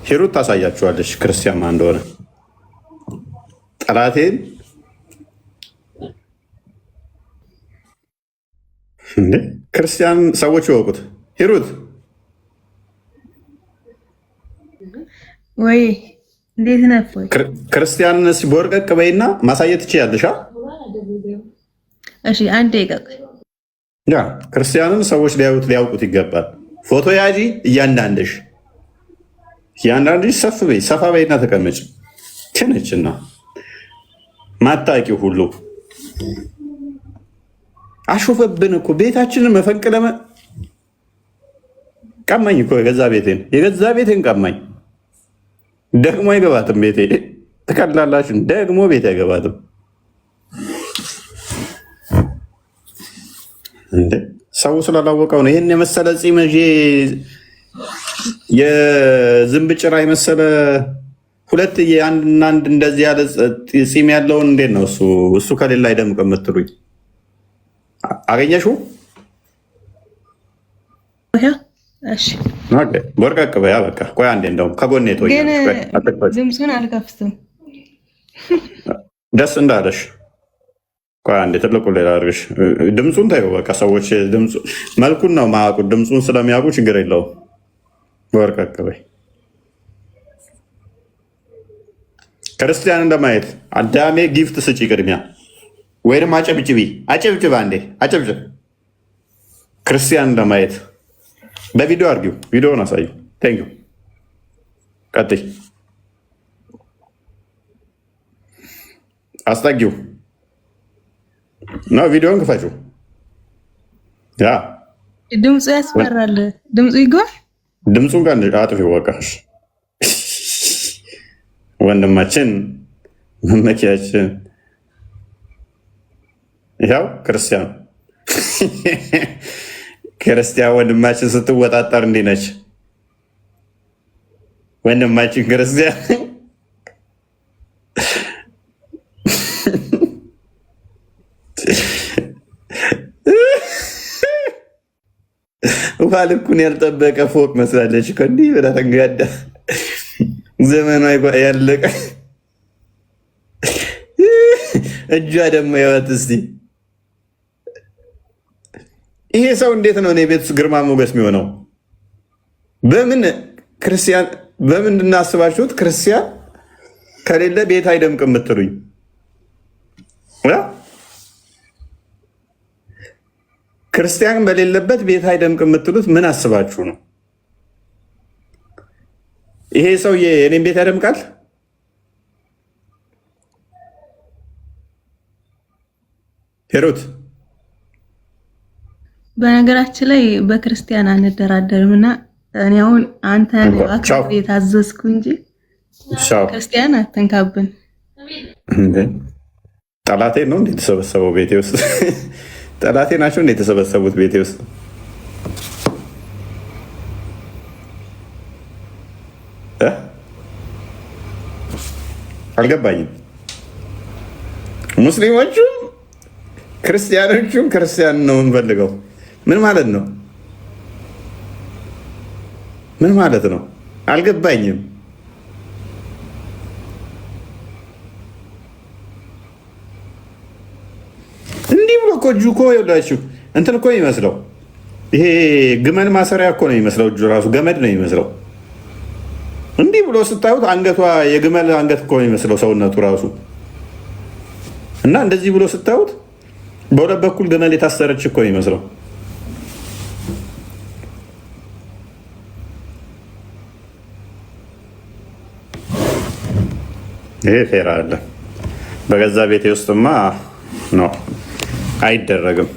ሂሩት ታሳያችኋለች ክርስቲያን ማን እንደሆነ። ጠላቴን ክርስቲያን ሰዎች ይወቁት። ሂሩት ወይ እንዴት ነህ? ክርስቲያንን እስኪ በወርቀቅ በይና ማሳየት ትችያለሽ። እሺ አንዴ ይቀቅ። ያ ክርስቲያንን ሰዎች ሊያውቁት ይገባል። ፎቶ ያጂ እያንዳንድሽ ሰፋ በይና ተቀመጭ። ትንችና ማታቂው ሁሉ አሾፈብን እኮ ቤታችንን መፈንቅለ ቀማኝ እኮ የገዛ ቤቴን ቀማኝ። ደግሞ አይገባትም ቤቴ። ትቀላላችሁ። ደግሞ ቤት አይገባትም። ሰው ስላላወቀው ነው። ይህን የመሰለ ፂም የዝንብ ጭራ የመሰለ ሁለት አንድ እንደዚህ ያለ ፂም ያለውን እንዴት ነው እሱ ከሌላ አይደምቅም የምትሉኝ? አገኘሽው? ወርቀቅ በያ በቃ። ቆይ አንዴ እንደውም ከጎኔ ድምፁን አልከፍትም። ደስ እንዳለሽ። ቆይ አንዴ ትልቁ ሌላ አድርግሽ። ድምፁን ታዩ በቃ። ሰዎች መልኩን ነው ማያውቁት። ድምፁን ስለሚያውቁ ችግር የለውም። ወርቀቅ በይ። ክርስቲያን እንደማየት አዳሜ ጊፍት ስጪ ቅድሚያ፣ ወይም አጨብጭቢ። አጨብጭብ አንዴ አጨብጭብ። ክርስቲያን እንደማየት በቪዲዮ አድርጊው። ቪዲዮውን አሳዩ። ቴንክ ዩ። ቀጥይ። አስጠጊው ነው። ቪዲዮውን ክፈችው። ያ ድምፁ ያስፈራል። ድምፁ ይጓል። ድምፁን ጋር አጥፊው በቃ። ወንድማችን መመኪያችን ያው ክርስቲያን ወንድማችን ስትወጣጠር እንዲህ ነች። ወንድማችን ክርስቲያን ውሃ ልኩን ያልጠበቀ ፎቅ መስላለች። እንዲህ ብላ ተንጋዳ ዘመኗ ያለቀ እጇ ደግሞ ያወት። እስቲ ይሄ ሰው እንዴት ነው እኔ ቤት ግርማ ሞገስ የሚሆነው? በምን እንድናስባችሁት ክርስቲያን ከሌለ ቤት አይደምቅ የምትሉኝ? ክርስቲያን በሌለበት ቤት አይደምቅም የምትሉት ምን አስባችሁ ነው? ይሄ ሰውዬ የኔን ቤት ያደምቃል? ሄሮት በነገራችን ላይ በክርስቲያን አንደራደርም እና እኔ አሁን አንተ አክብሬ የታዘዝኩ እንጂ ክርስቲያን አትንካብን። ጠላቴ ነው እንዴ የተሰበሰበው ቤቴ ውስጥ? ጠላቴ ናቸው እንዴ የተሰበሰቡት ቤቴ ውስጥ? አልገባኝም። ሙስሊሞቹም ክርስቲያኖቹም ክርስቲያን ነው የምንፈልገው። ምን ማለት ነው? ምን ማለት ነው? አልገባኝም። እንዲህ ብሎ እኮ እጁ እኮ ይኸውላችሁ እንትን እኮ የሚመስለው ይሄ ግመል ማሰሪያ እኮ ነው የሚመስለው። እጁ ራሱ ገመድ ነው የሚመስለው። እንዲህ ብሎ ስታዩት አንገቷ የግመል አንገት እኮ ነው የሚመስለው ሰውነቱ ራሱ። እና እንደዚህ ብሎ ስታዩት በሁለት በኩል ግመል የታሰረች እኮ ነው የሚመስለው። ይሄ ፌራ አለ። በገዛ ቤቴ ውስጥማ ነው አይደረግም።